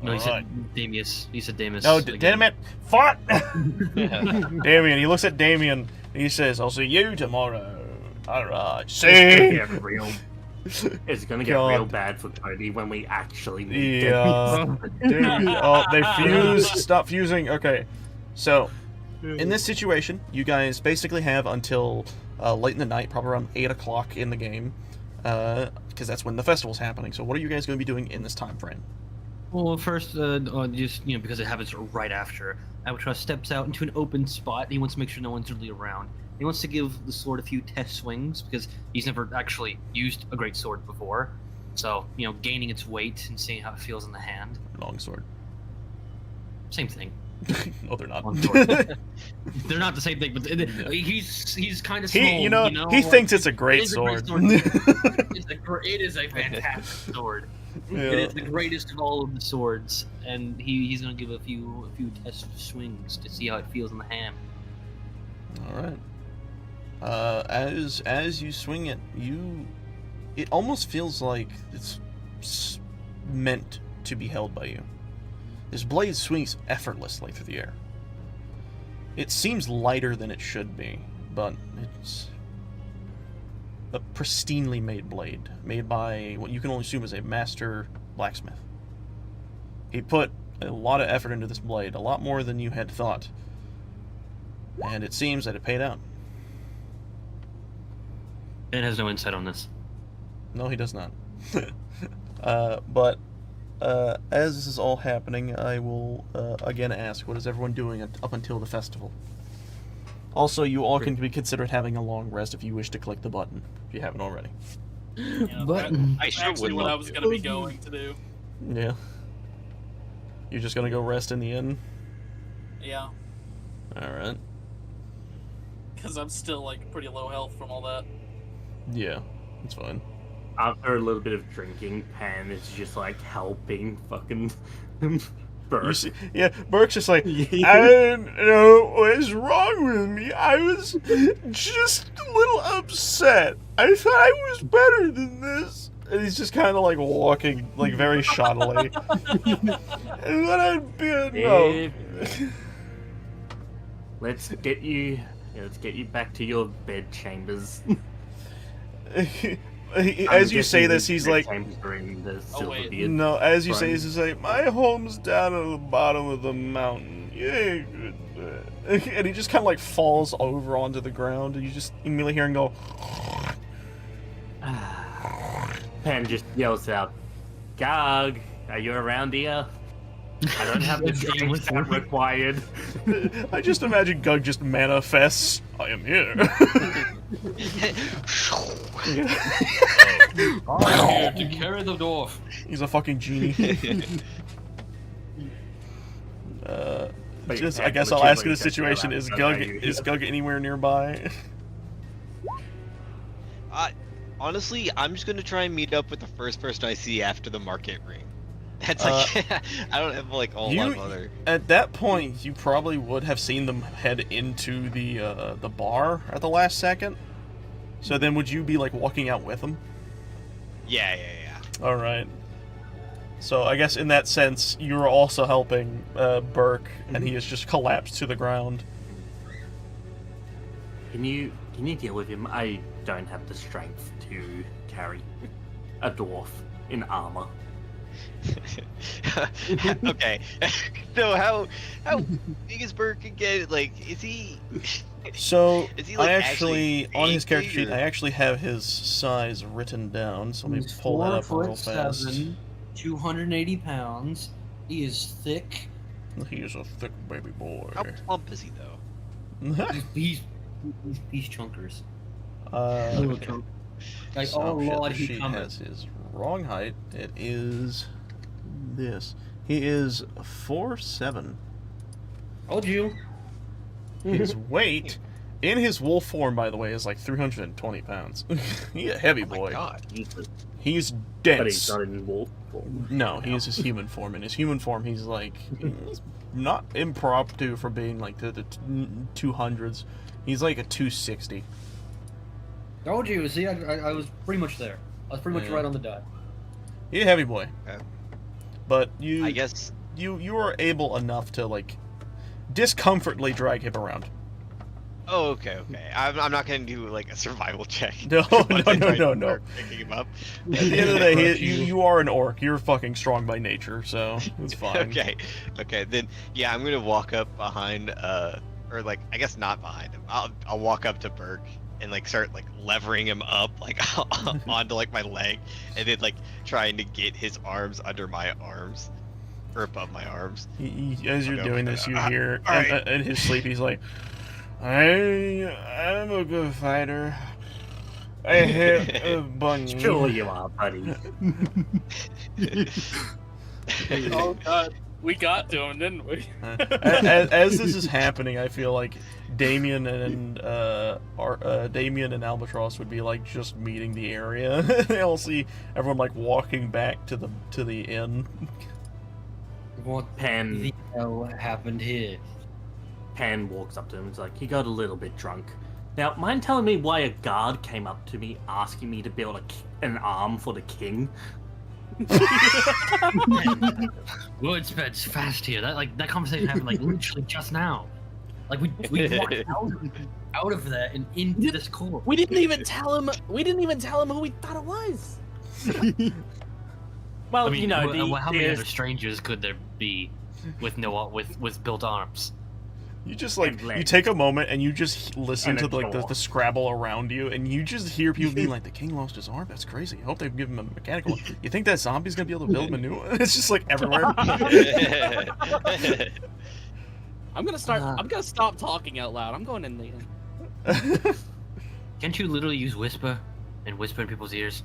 No, he Alright. said Damius. He said Damus. No, again. damn it! Fuck! Damien, he looks at Damien and he says, I'll see you tomorrow. Alright, see! It's gonna get God. real bad for Cody when we actually meet him. Yeah. Damien, oh, they fused. Stop fusing. Okay. So, in this situation, you guys basically have until late in the night, probably around 8 o'clock in the game, because that's when the festival's happening. So what are you guys going to be doing in this time frame? Well, first, just, because it happens right after, Albatross steps out into an open spot, and he wants to make sure no one's really around. He wants to give the sword a few test swings, because he's never actually used a great sword before. So, gaining its weight and seeing how it feels in the hand. Longsword. Same thing. No, they're not. They're not the same thing, but he's kind of small. He thinks it's a It great is a great sword. sword. It is a fantastic sword. Yeah. It is the greatest of all of the swords, and he's gonna give a few test swings to see how it feels in the hand. All right. As you swing it, it almost feels like it's meant to be held by you. This blade swings effortlessly through the air. It seems lighter than it should be, but it's a pristinely made blade, made by what you can only assume is a master blacksmith. He put a lot of effort into this blade, a lot more than you had thought, and it seems that it paid out. Ben has no insight on this. No, he does not. But as this is all happening, I will again ask, what is everyone doing up until the festival? Also, you all can be considered having a long rest if you wish to click the button, if you haven't already. Yeah, Button. I sure actually would what love I was to. going to be going to do. Yeah. You're just gonna go rest in the inn? Yeah, Alright. because I'm still, like, pretty low health from all that. Yeah, that's fine. After a little bit of drinking, Pan is just like helping fucking You Burke. see, yeah, Burke's just like, I didn't know what was wrong with me. I was just a little upset. I thought I was better than this. And he's just kind of like walking, like very shoddily. And then I'd be no. Let's get you back to your bed chambers. As you say this, he's like, Oh, wait. no, as you say this, he's like, my home's down at the bottom of the mountain. Yeah. And he just kind of like falls over onto the ground, and you just immediately hear him go. Pan just yells out, Gog, are you around here? I don't have the strength sound required. I just imagine Gug just manifests. I am here. I'm here to carry the dwarf. He's a fucking genie. Wait, Just, I Pan guess I'll ask in legitimately this just situation: yell Is out, Gug "Are you is here?" Gug anywhere nearby? Honestly, I'm just gonna try and meet up with the first person I see after the market ring. That's like I don't have like a whole lot of other. At that point, you probably would have seen them head into the bar at the last second. So then, would you be like walking out with them? Yeah. All right. So I guess in that sense, you were also helping Burke, and he has just collapsed to the ground. Can you deal with him? I don't have the strength to carry a dwarf in armor. Okay. So how big is Burke again? Like, is he? So Is he, I like, actually on his character sheet, or- I actually have his size written down. So let me He's pull that up real 4'7", fast. 280 pounds. He is thick. He is a thick baby boy. How plump is he though? He's chunkers. Okay. Like, So, oh shit, lord, the he sheet coming. has his wrong height. It is this. He is 4'7". Told you. His weight, in his wolf form, by the way, is like 320 pounds. He's a heavy Oh my boy. god. He's But he's dense. not in wolf form. No, he is his human form. In his human form, he's like he's not impromptu for being like the 200s. He's like a 260. Told you. See, I was pretty much there. I was pretty much Yeah. right on the dot. He's a heavy boy. Okay. But you, I guess. you are able enough to like discomfortably drag him around. Oh, okay. I'm not gonna do like a survival check. No, Once I no, try to no. start picking him up. At the end of the day, you are an orc. You're fucking strong by nature, so it's fine. Okay. Then yeah, I'm gonna walk up behind, or like I guess not behind him. I'll walk up to Burke and like start like levering him up like onto like my leg, and then like trying to get his arms under my arms, or above my arms. As you're Okay. doing this, you hear All right. in his sleep, he's like, I'm a good fighter. I hit a bunny. Sure you are, buddy. Oh god, we got to him, didn't we? As this is happening, I feel like Damien and Damien and Albatross would be like just meeting the area. They'll see everyone like walking back to the inn. What Pan the hell happened here? Pan walks up to him. It's like, he got a little bit drunk. Now, mind telling me why a guard came up to me asking me to build an arm for the king? Word spreads fast here. That conversation happened like literally just now. Like we walked out of there and into this court. We didn't even tell him. We didn't even tell him who we thought it was. Well, I mean, you know, how many there's- other strangers could there be with with built arms? You just like And you legs. take a moment and you just listen And to a like the claw. scrabble around you, and you just hear people being like, "The king lost his arm. That's crazy. I hope they give him a mechanical one. You think that zombie's gonna be able to build him a new one?" It's just like everywhere. I'm gonna stop talking out loud. I'm going in the inn. Can't you literally use whisper and whisper in people's ears?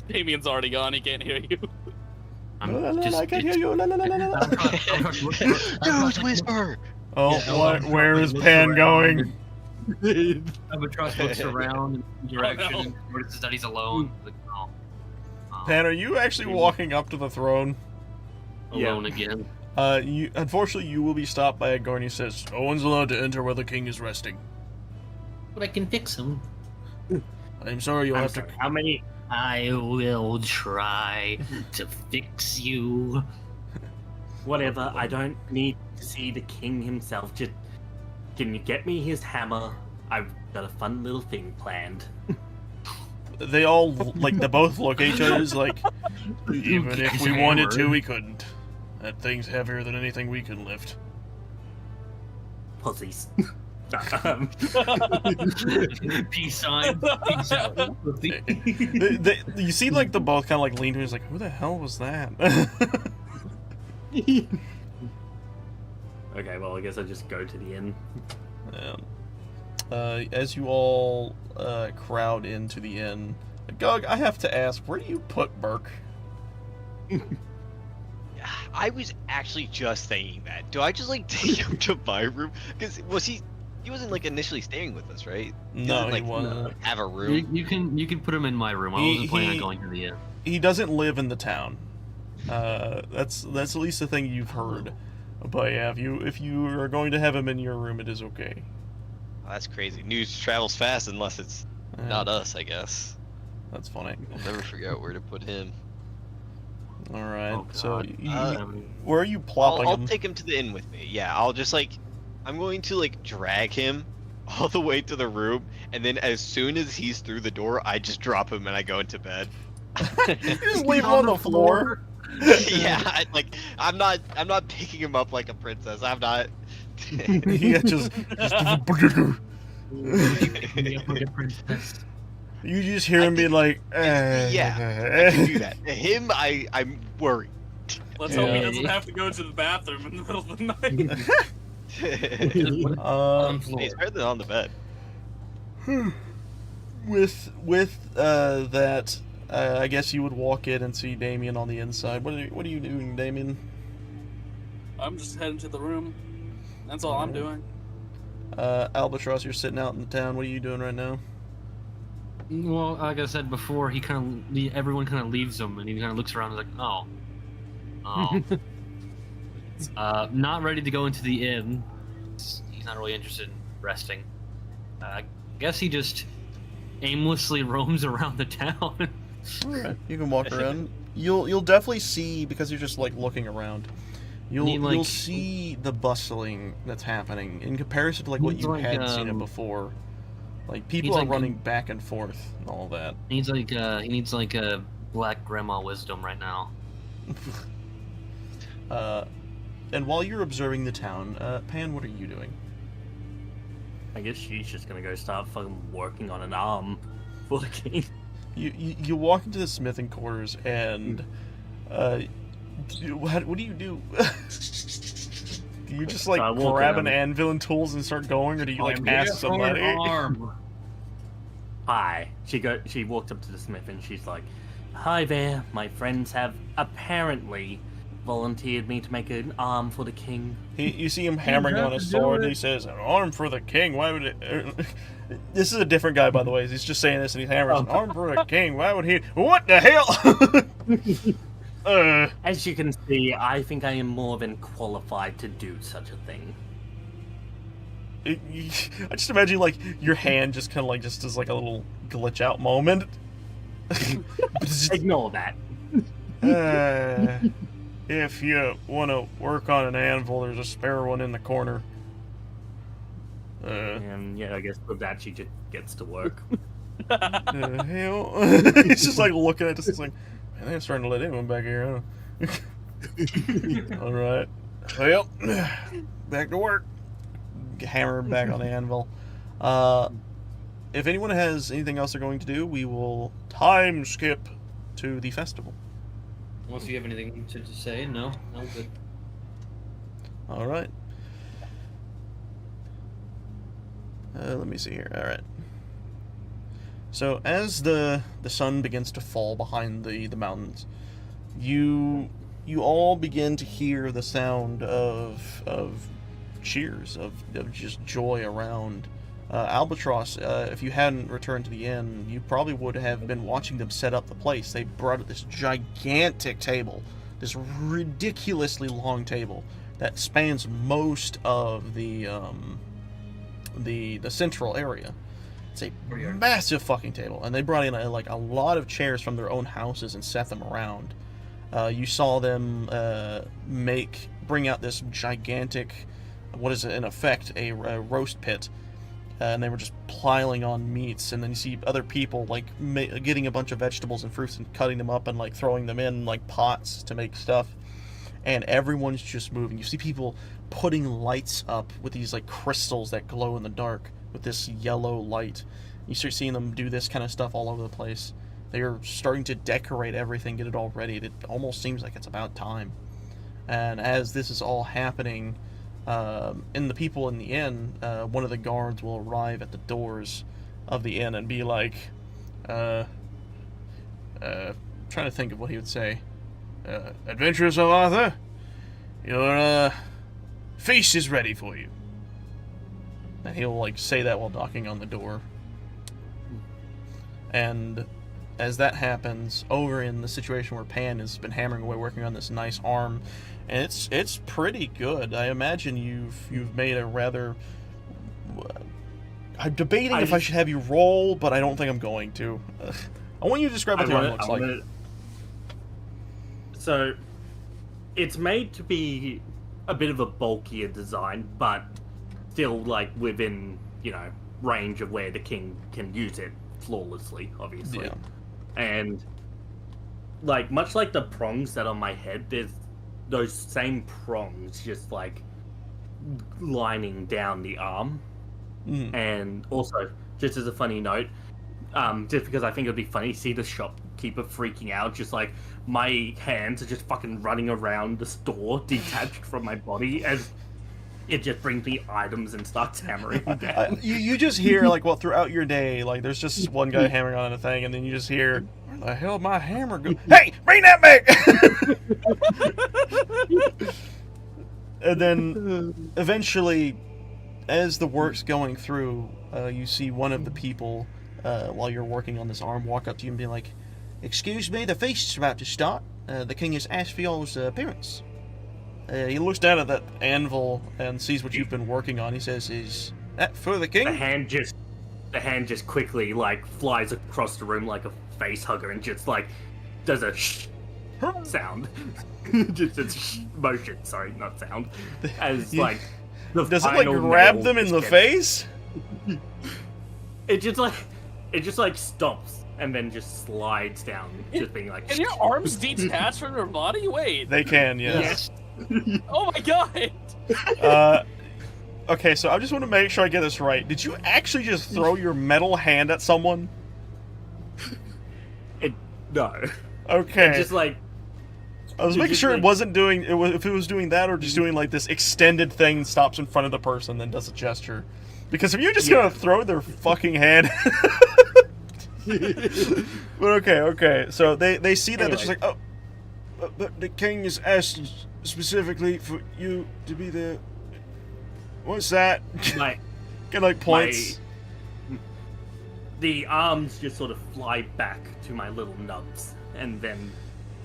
Damien's already gone. He can't hear you. I can hear you. La, la, la, la, la. Dude, whisper. Oh, Yeah, what? Where is looks Pan around. going? Albatross looks around in the direction no. and notices that he's alone. Like, oh. Pan, are you actually walking up to the throne? Alone again. Unfortunately, you will be stopped by a guard. He says, "No one's allowed to enter where the king is resting." But I can fix him. I'm sorry, you'll I'm have sorry, to. how many? I will try to fix you. Whatever. I don't need to see the king himself. Just can you get me his hammer? I've got a fun little thing planned. They all like they both look at each other as like, even if His we wanted to, hammer. we couldn't. That thing's heavier than anything we can lift. Pussies. Peace sign. Peace out. You see, like, the both kind of like lean to me. He's like, "Who the hell was that?" Okay, well, I guess I just go to the inn. As you all crowd into the inn, Gug, I have to ask, where do you put Burke? I was actually just thinking that. Do I just like take him to my room? Because he wasn't like initially staying with us, right? No, didn't, he wasn't. Have a room. You can put him in my room. I wasn't planning on going to the inn. He doesn't live in the town. That's at least the thing you've heard. But yeah, if you are going to have him in your room, it is okay. Oh, that's crazy. News travels fast unless it's Yeah, not us, I guess. That's funny. I'll never figure out where to put him. All right. Oh, So, God. where are you plopping I'll him? take him to the inn with me. Yeah, I'll just like, I'm going to like drag him all the way to the room, and then as soon as he's through the door, I just drop him and I go into bed. You just leave him on the floor. Yeah, I'm not picking him up like a princess. I'm not. Yeah, just you just hear him be like, Yeah, I can do that. Him, I'm worried. Let's hope he Yeah. doesn't have to go to the bathroom in the middle of the night. He's better than on the bed. with that, I guess you would walk in and see Damien on the inside. What are you doing, Damien? I'm just heading to the room. That's all I'm doing. Albatross, you're sitting out in the town. What are you doing right now? Well, like I said before, everyone kind of leaves him, and he kind of looks around and is like, oh. Not ready to go into the inn. He's not really interested in resting. I guess he just aimlessly roams around the town. Alright, you can walk around. You'll definitely see, because you're just like looking around. You'll see the bustling that's happening in comparison to like what you had seen it before. Like people are running back and forth and all that. He needs like a black grandma wisdom right now. And while you're observing the town, Pan, what are you doing? I guess she's just gonna go start fucking working on an arm for the king. You walk into the smithing quarters and what do you do? Do you just like grab an anvil and tools and start going, or do you like ask somebody? Hi. She walked up to the smith and she's like, "Hi there. My friends have apparently volunteered me to make an arm for the king." You see him hammering on his sword, and he says, "An arm for the king? Why would it?" This is a different guy, by the way. He's just saying this, and he hammers an arm for the king. Why would he? What the hell? As you can see, I think I am more than qualified to do such a thing. I just imagine like your hand just kind of like just does like a little glitch out moment. Ignore that. If you want to work on an anvil, there's a spare one in the corner. And yeah, I guess with that she just gets to work. Hell? He's just like looking at us, it's like, man, they're starting to let anyone back here, huh? All right. Well, back to work. Hammer back on the anvil. If anyone has anything else they're going to do, we will time skip to the festival. Unless you have anything to say, no, good. All right. Let me see here. All right. So as the sun begins to fall behind the mountains, you all begin to hear the sound of cheers, of just joy around. Albatross, if you hadn't returned to the inn, you probably would have been watching them set up the place. They brought up this gigantic table, this ridiculously long table that spans most of the central area. It's a massive fucking table, and they brought in a lot of chairs from their own houses and set them around. You saw them bring out this gigantic, what is in effect a roast pit, and they were just piling on meats. And then you see other people like getting a bunch of vegetables and fruits and cutting them up and like throwing them in like pots to make stuff. And everyone's just moving. You see people putting lights up with these like crystals that glow in the dark with this yellow light. You start seeing them do this kind of stuff all over the place. They are starting to decorate everything, get it all ready. It almost seems like it's about time. And as this is all happening, and the people in the inn, one of the guards will arrive at the doors of the inn and be like, trying to think of what he would say. Adventurers of Arthur, your feast is ready for you. And he'll like say that while knocking on the door. And as that happens, over in the situation where Pan has been hammering away working on this nice arm, and it's pretty good. I imagine you've made a rather... I'm debating if I should have you roll, but I don't think I'm going to. I want you to describe what the arm looks like. So, it's made to be a bit of a bulkier design, but still like within, range of where the king can use it flawlessly, obviously. Yeah. And like much like the prongs that are on my head, there's those same prongs just like lining down the arm. And also, just as a funny note, just because I think it would be funny to see the shopkeeper freaking out, just like my hands are just fucking running around the store detached from my body as it just brings me items and starts hammering down. You just hear, like, well, throughout your day, like, there's just one guy hammering on a thing, and then you just hear, where the hell my hammer go? Hey, bring that back! And then, eventually, as the work's going through, you see one of the people, while you're working on this arm, walk up to you and be like, "Excuse me, the feast's about to start. The king has asked for y'all's appearance." He looks down at that anvil and sees what you've been working on. He says, "Is that for the king?" The hand just quickly like flies across the room like a face hugger and just like does a shh sound. Just a shh motion, sorry, not sound. As like the Does it like grab them in the face? It just like stops and then just slides down, just being like. Can your arms detach from your body? Wait. They can, yes. Oh my god. Okay, so I just want to make sure I get this right. Did you actually just throw your metal hand at someone? No. Okay. It just like. I was making sure it wasn't doing if it was doing that or just doing like this extended thing, stops in front of the person, then does a gesture. Because if you're just gonna throw their fucking hand. But okay. So they see that, they're just like, oh, but the king is asked specifically for you to be there. What's that? Get like points. The arms just sort of fly back to my little nubs, and then,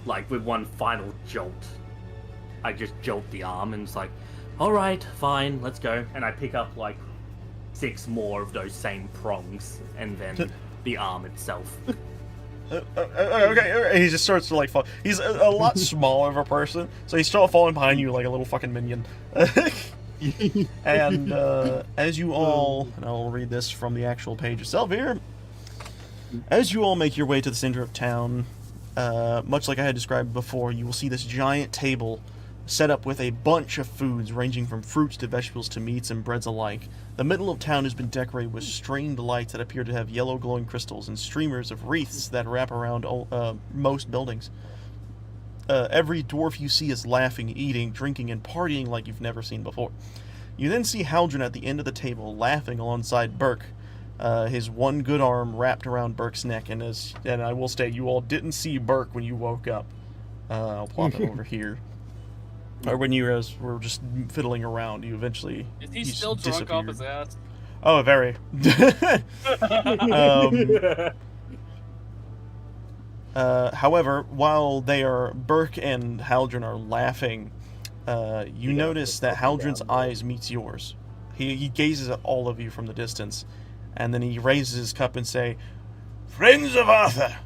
like with one final jolt, I just jolt the arm, and it's like, all right, fine, let's go. And I pick up like 6 more of those same prongs, and then the arm itself. Okay. He just starts to like fall. He's a lot smaller of a person, so he's still falling behind you like a little fucking minion. And as you all, and I'll read this from the actual page itself here. As you all make your way to the center of town, much like I had described before, you will see this giant table set up with a bunch of foods ranging from fruits to vegetables to meats and breads alike. The middle of town has been decorated with stringed lights that appear to have yellow glowing crystals and streamers of wreaths that wrap around most buildings. Every dwarf you see is laughing, eating, drinking, and partying like you've never seen before. You then see Haldren at the end of the table, laughing alongside Burke, his one good arm wrapped around Burke's neck. And I will state, you all didn't see Burke when you woke up. I'll plop it over here. Or when you were just fiddling around, you eventually Is he still drunk off his ass? Oh, very. However, while Burke and Haldren are laughing, you notice that Haldren's eyes meets yours. He gazes at all of you from the distance, and then he raises his cup and say, "Friends of Arthur,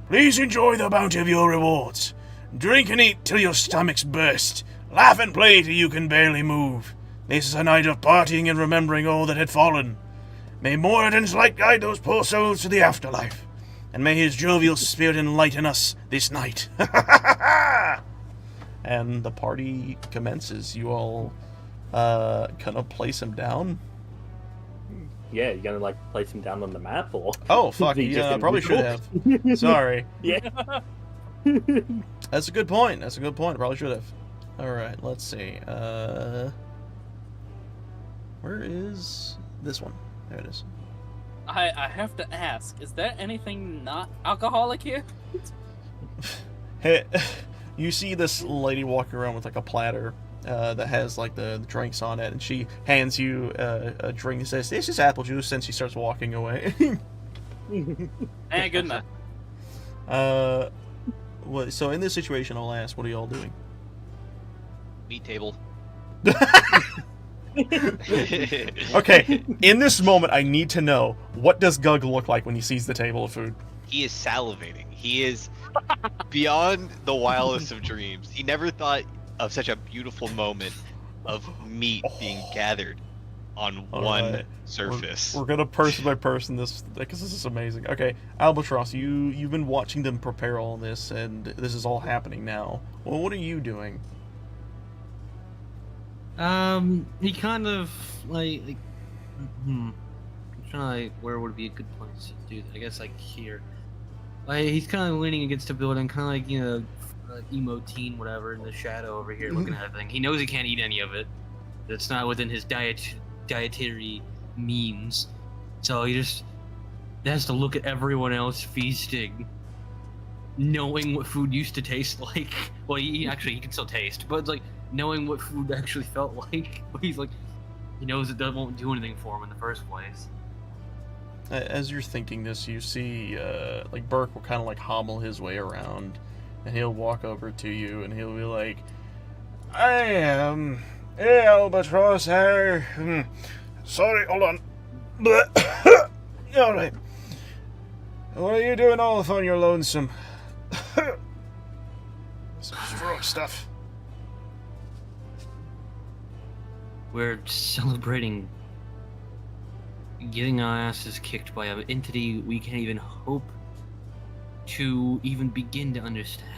please enjoy the bounty of your rewards. Drink and eat till your stomachs burst. Laugh and play till you can barely move. This is a night of partying and remembering all that had fallen. May Moradin's light guide those poor souls to the afterlife. And may his jovial spirit enlighten us this night." And the party commences. You all gonna place him down? Yeah, you're gonna like place him down on the map, or? Oh fuck, yeah, I probably should have. Sorry. Yeah. That's a good point. I probably should have. Alright, let's see. Where is this one? There it is. I have to ask, is there anything not alcoholic here? Hey, you see this lady walking around with like a platter that has like the drinks on it, and she hands you a drink and says, "This is apple juice," and she starts walking away. Good enough. So in this situation, I'll ask, what are y'all doing? Meat table. Okay, in this moment, I need to know, what does Gug look like when he sees the table of food? He is salivating. He is beyond the wildest of dreams. He never thought of such a beautiful moment of meat being gathered on one surface. We're gonna person by person this, because this is amazing. Okay, Albatross, you've been watching them prepare all this, and this is all happening now. Well, what are you doing? He kind of like I'm trying to, where would be a good place to do that? I guess like here. Like he's kind of leaning against the building, kind of like, you know, emo teen, whatever, in the shadow over here, looking at everything. He knows he can't eat any of it. It's not within his dietary means. So he just has to look at everyone else feasting, knowing what food used to taste like. Well, he can still taste, but it's like knowing what food actually felt like. He's like, he knows it won't do anything for him in the first place. As you're thinking this, you see, like, Burke will kind of, like, hobble his way around, and he'll walk over to you, and he'll be like, I am Albatross here. Sorry, hold on. Alright. What are you doing all on your lonesome? Some strong stuff. We're celebrating getting our asses kicked by an entity we can't even hope to even begin to understand.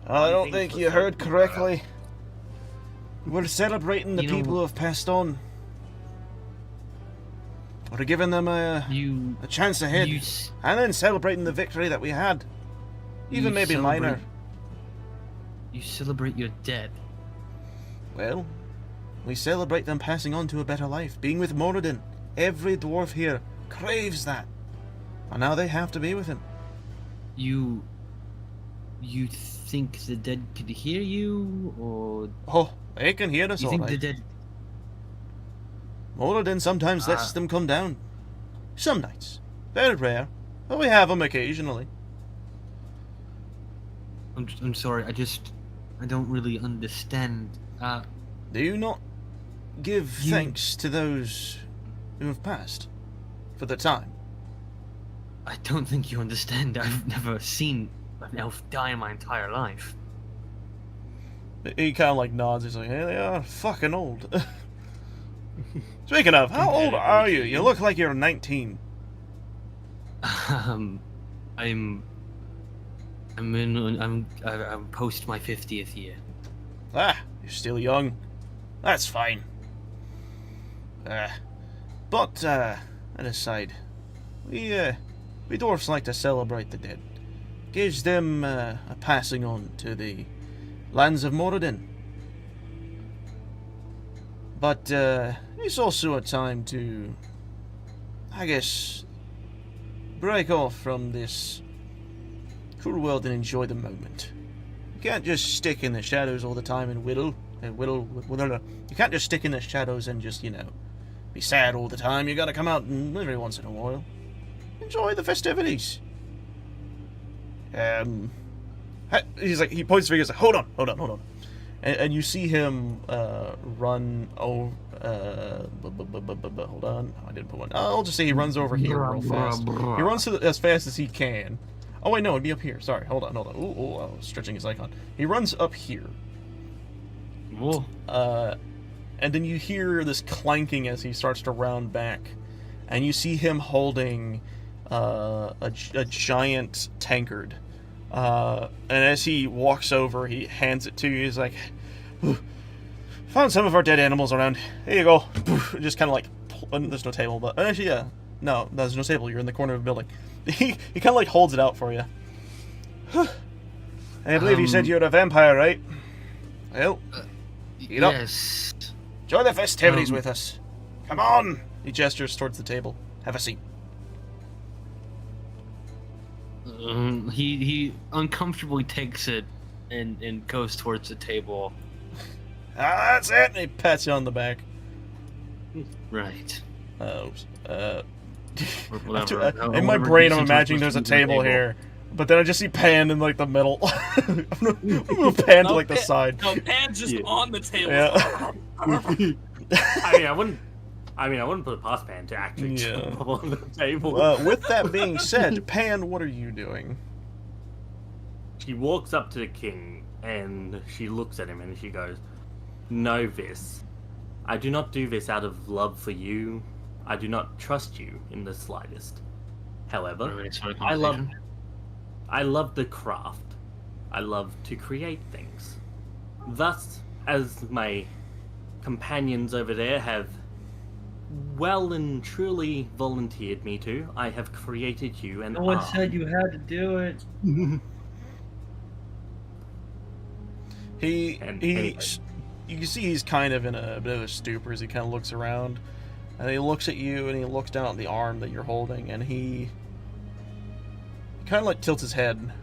I don't think you heard correctly. We're celebrating the people who have passed on. We're giving them a chance ahead, and then celebrating the victory that we had. Even maybe minor. You celebrate your dead. Well, we celebrate them passing on to a better life, being with Moradin. Every dwarf here craves that. And now they have to be with him. You think the dead could hear you, or... Oh, they can hear us, you all think right. the dead... Moradin sometimes lets them come down. Some nights. Very rare, but we have them occasionally. I'm sorry, I don't really understand. Do you not give thanks to those who have passed for the time? I don't think you understand. I've never seen an elf die in my entire life. He kind of like nods. He's like, hey, they are fucking old. Speaking of, how old are you? You look like you're 19. I'm post my 50th year. Ah, you're still young. That's fine. But that aside, we dwarfs like to celebrate the dead. Gives them a passing on to the lands of Moradin. But it's also a time to, I guess, break off from this cruel world and enjoy the moment. You can't just stick in the shadows all the time and whittle. You can't just stick in the shadows and just, be sad all the time. You gotta come out and every once in a while enjoy the festivities. He's like, he points his fingers like, hold on. And you see him run over. Hold on, I didn't put one. I'll just say he runs over here real fast. He runs as fast as he can. Oh wait, no, it'd be up here. Sorry, hold on. Ooh, I was stretching his icon. He runs up here. Whoa. And then you hear this clanking as he starts to round back, and you see him holding a giant tankard. And as he walks over, he hands it to you. He's like, found some of our dead animals around. Here you go. Just kind of like, there's no table, but actually, yeah. No, there's no table. You're in the corner of the building. He kind of like holds it out for you. I believe you said you're a vampire, right? Well, eat up. Yes. Enjoy the festivities with us. Come on. He gestures towards the table. Have a seat. He uncomfortably takes it and goes towards the table. That's it. And he pats you on the back. Right. In my brain, I'm imagining there's a table here, but then I just see Pan in like the middle. I'm gonna move Pan to like the side. No, Pan's just on the table. Yeah. I wouldn't put it past Pan to actually jump on the table. With that being said, Pan, what are you doing? She walks up to the king and she looks at him and she goes, "Know this. I do not do this out of love for you. I do not trust you in the slightest. However, I love the craft. I love to create things. Thus, as my companions over there have well and truly volunteered me to, I have created you an No one arm." said you had to do it. He anyway. you can see he's kind of in a bit of a stupor as he kind of looks around, and he looks at you and he looks down at the arm that you're holding, and he kind of like tilts his head.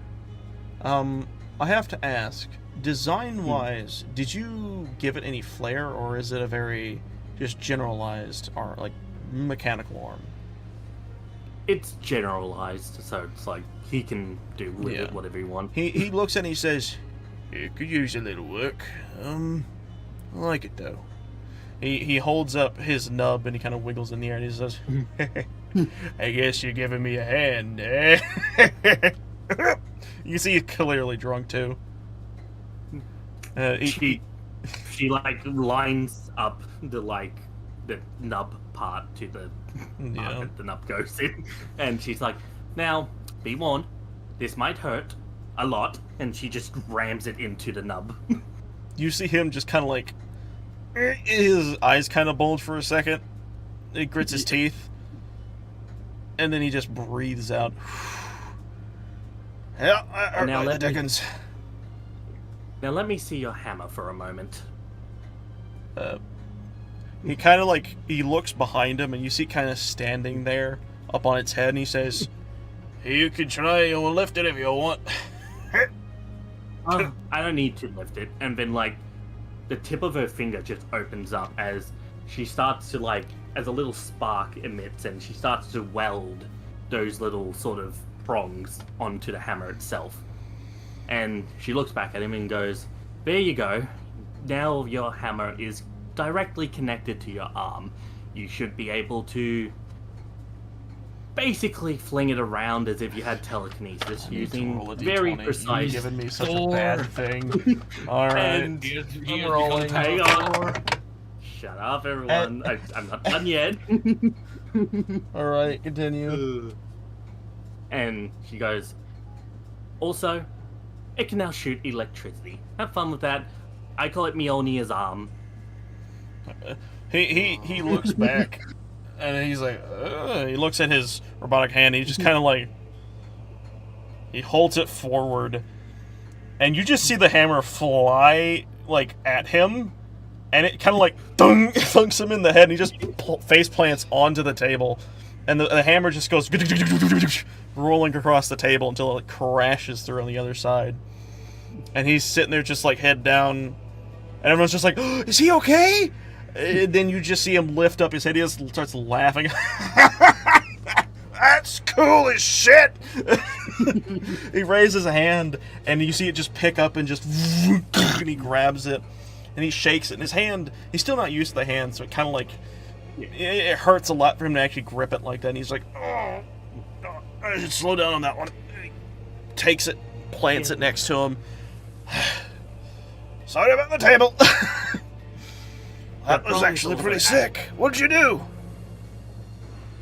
I have to ask, design-wise, did you give it any flair, or is it a very just generalized arm, like mechanical arm? It's generalized, so it's like he can do with it whatever he wants. He looks at it and he says, "It could use a little work. I like it though." He holds up his nub and he kind of wiggles in the air and he says, "I guess you're giving me a hand, eh?" You can see he's clearly drunk too. She like lines up the nub part to the part that the nub goes in, and she's like, "Now, be warned, this might hurt a lot," and she just rams it into the nub. You see him just kind of like, his eyes kind of bulge for a second. He grits his teeth, and then he just breathes out. Yeah, Now the Dickens. Now let me see your hammer for a moment. He kind of like, he looks behind him and you see kind of standing there up on its head and he says, "You can try and lift it if you want." I don't need to lift it. And then like the tip of her finger just opens up as she starts to like, as a little spark emits and she starts to weld those little sort of prongs onto the hammer itself. And she looks back at him and goes, "There you go. Now your hammer is directly connected to your arm. You should be able to basically fling it around as if you had telekinesis, using very precise." You're giving me such a bad thing. All right, And I'm rolling. hang on. Shut up, everyone. I'm not done yet. All right, continue. And she goes, "Also, it can now shoot electricity. Have fun with that. I call it Mjolnir's arm." He looks back, and he's like, he looks at his robotic hand. And he just kind of like, he holds it forward, and you just see the hammer fly like at him, and it kind of like thunks him in the head, and he just face plants onto the table, and the hammer just goes rolling across the table until it like crashes through on the other side, and he's sitting there just like head down, and everyone's just like, "Oh, is he okay?" And then you just see him lift up his head. He just starts laughing. "That's cool as shit." He raises a hand, and you see it just pick up and just, and he grabs it, and he shakes it in his hand. He's still not used to the hand, so it kind of like, it hurts a lot for him to actually grip it like that. And he's like, "Oh, I should slow down on that one." He takes it, plants it next to him. "Sorry about the table." That was actually pretty sick. What'd you do?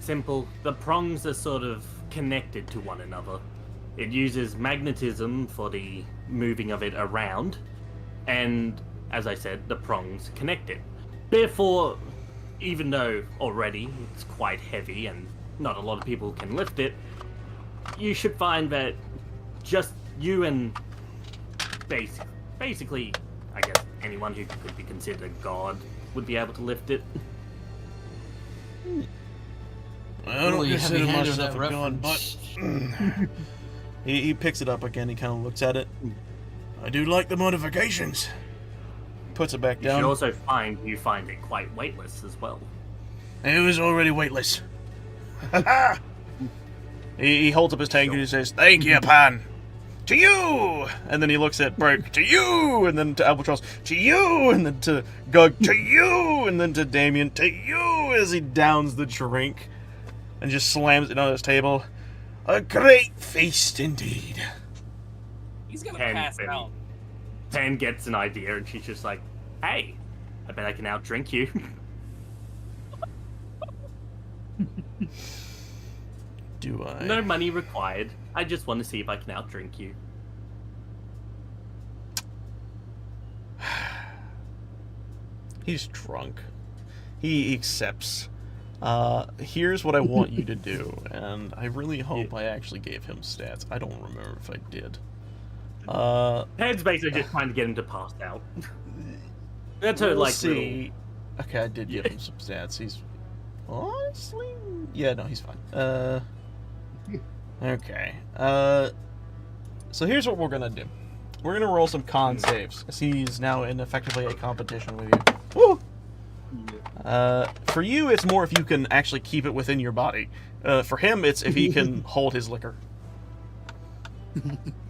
Simple. The prongs are sort of connected to one another. It uses magnetism for the moving of it around, and as I said, the prongs connect it. Therefore, even though already it's quite heavy and not a lot of people can lift it, you should find that just you and basically, I guess, anyone who could be considered a god would be able to lift it. I don't Really consider heavy-handed myself that a god, but he picks it up again. He kind of looks at it. "I do like the modifications." Puts it back You down. should also find it quite weightless as well. It was already weightless. He holds up his tank and he says, "Thank you, Pan. To you!" And then he looks at Burke, "To you!" And then to Albatross, "To you!" And then to Gug, "To you!" And then to Damien, "To you!" As he downs the drink and just slams it on his table. "A great feast indeed." He's gonna And pass then- out. Tan gets an idea and she's just like, "Hey, I bet I can outdrink you." Do I? No money required. I just want to see if I can outdrink you. He's drunk. He accepts. Here's what I want you to do, and I really hope I actually gave him stats. I don't remember if I did. Head's basically just trying to get him to pass out. That's her, we'll like, see. Okay, I did give him some stats. He's honestly, yeah, no, he's fine. Okay. So here's what we're gonna do. We're gonna roll some con saves, as he's now in effectively a competition with you. Woo! For you, it's more if you can actually keep it within your body. For him, it's if he can hold his liquor.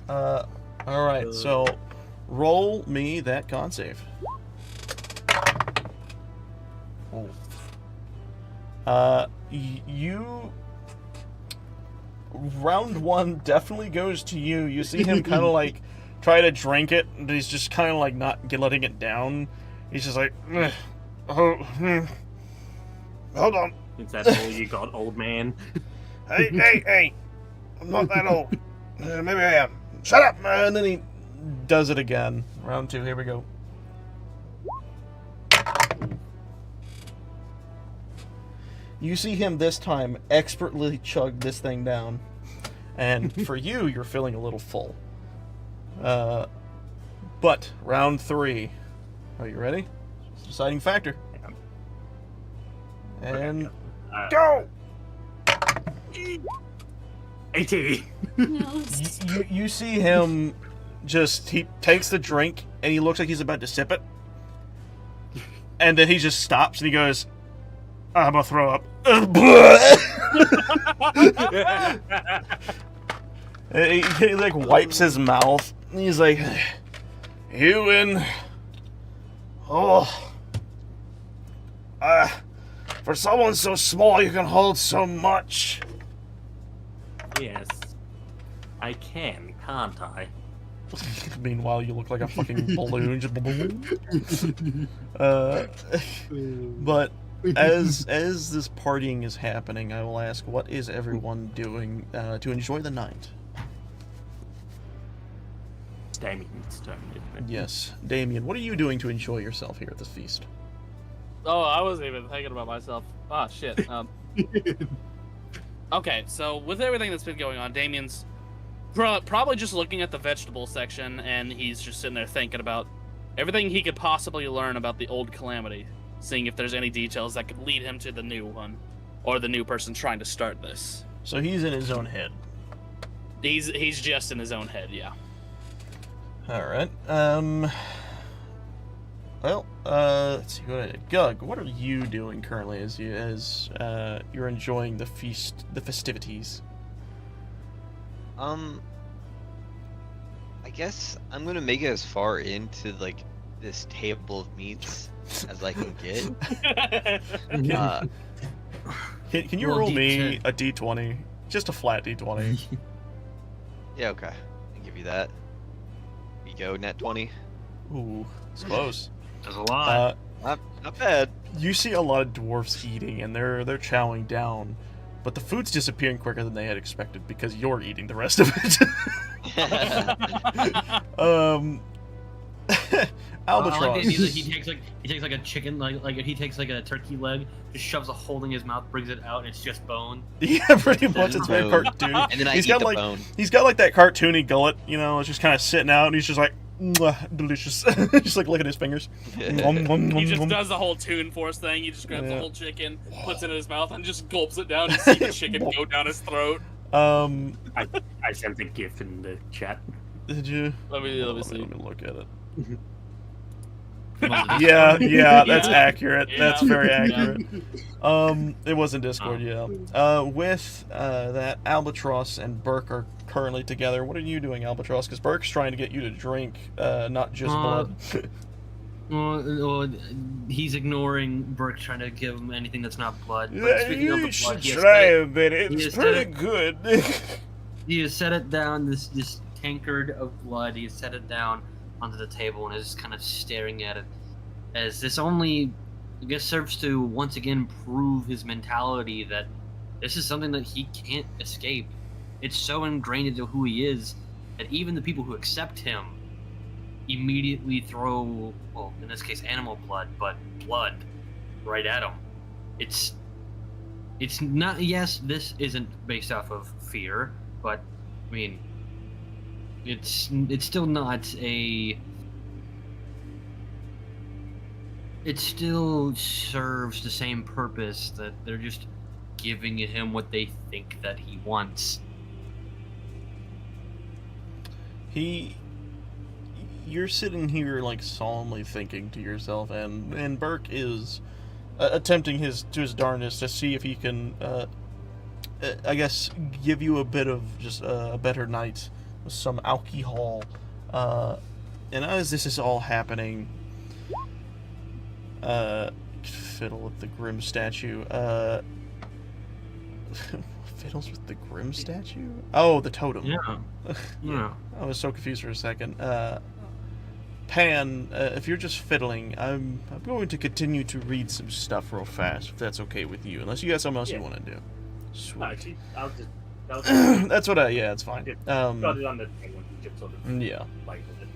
Alright, so roll me that con save. You... Round one definitely goes to you. You see him kind of like try to drink it, but he's just kind of like not letting it down. He's just like, hold on. Is that all you got, old man? Hey, I'm not that old. Maybe I am. Shut up! And then he does it again. Round two, here we go. You see him this time expertly chug this thing down. And for you, you're feeling a little full. But, round three. Are you ready? Deciding factor. And go! 80. No. You see him just, he takes the drink and he looks like he's about to sip it. And then he just stops and he goes, I'm gonna throw up. he like wipes his mouth. And he's like, Ewan. Oh. For someone so small, you can hold so much. Yes. I can, can't I? Meanwhile, you look like a fucking balloon. Just but as this partying is happening, I will ask, what is everyone doing to enjoy the night? Damien's turn, isn't it? Yes, Damien, what are you doing to enjoy yourself here at this feast? Oh, I wasn't even thinking about myself. Ah, shit. Okay, so with everything that's been going on, Damien's probably just looking at the vegetable section, and he's just sitting there thinking about everything he could possibly learn about the old Calamity, seeing if there's any details that could lead him to the new one, or the new person trying to start this. So he's in his own head. He's just in his own head, yeah. Alright, well, let's see, Gug, what are you doing currently as you're enjoying the festivities? I guess I'm gonna make it as far into like this table of meats as I can get. Can you roll me a d20? Just a flat d20. Yeah, okay. I'll give you that. Here you go, net 20. Ooh, it's close. There's a lot. Not bad. You see a lot of dwarves eating, and they're chowing down, but the food's disappearing quicker than they had expected because you're eating the rest of it. Albatross. I like the idea that he takes like a chicken, like he takes like a turkey leg, just shoves a hole in his mouth, brings it out, and it's just bone. Yeah, pretty much. It's very Bone. cartoony. And then I He's eat got the like bone. he's got like that cartoony gullet, you know, it's just kind of sitting out, and he's just like, mwah, delicious, just like licking his fingers. Nom, nom, nom, He just nom. does the whole Toon Force thing. He just grabs the Yeah. whole chicken, puts it in his mouth, and just gulps it down. You see the chicken go down his throat. I sent a GIF in the chat. Did you? Let me see. Let me look at it. Yeah. Yeah, that's Yeah. accurate. Yeah. That's very Yeah. accurate. It was in Discord, yeah. With that, Albatross and Burke are currently together. What are you doing, Albatross? Because Burke's trying to get you to drink, not just blood. Well, he's ignoring Burke trying to give him anything that's not blood. But Yeah, speaking of you the should blood, he has try set a it- bit. he It's has pretty said it- good. he has set it down, this tankard of blood. He has set it down onto the table and is kind of staring at it, as this only, I guess, serves to once again prove his mentality that this is something that he can't escape. It's so ingrained into who he is that even the people who accept him immediately throw, well, in this case, animal blood, but blood right at him. It's not, yes, this isn't based off of fear, but, I mean, It's still not a. It still serves the same purpose that they're just giving him what they think that he wants. You're sitting here like solemnly thinking to yourself, and Burke is attempting his darndest to see if he can, I guess, give you a bit of just a better night with some alcohol. And as this is all happening, fiddle with the Grim statue. Fiddles with the Grim statue? Oh, the totem. Yeah. Yeah. I was so confused for a second. Pan, if you're just fiddling, I'm going to continue to read some stuff real fast, if that's okay with you. Unless you got something else you want to do. Sweet. Actually, I'll just. That's what yeah, it's fine. Got it on the thing when you just sort of yeah. like it.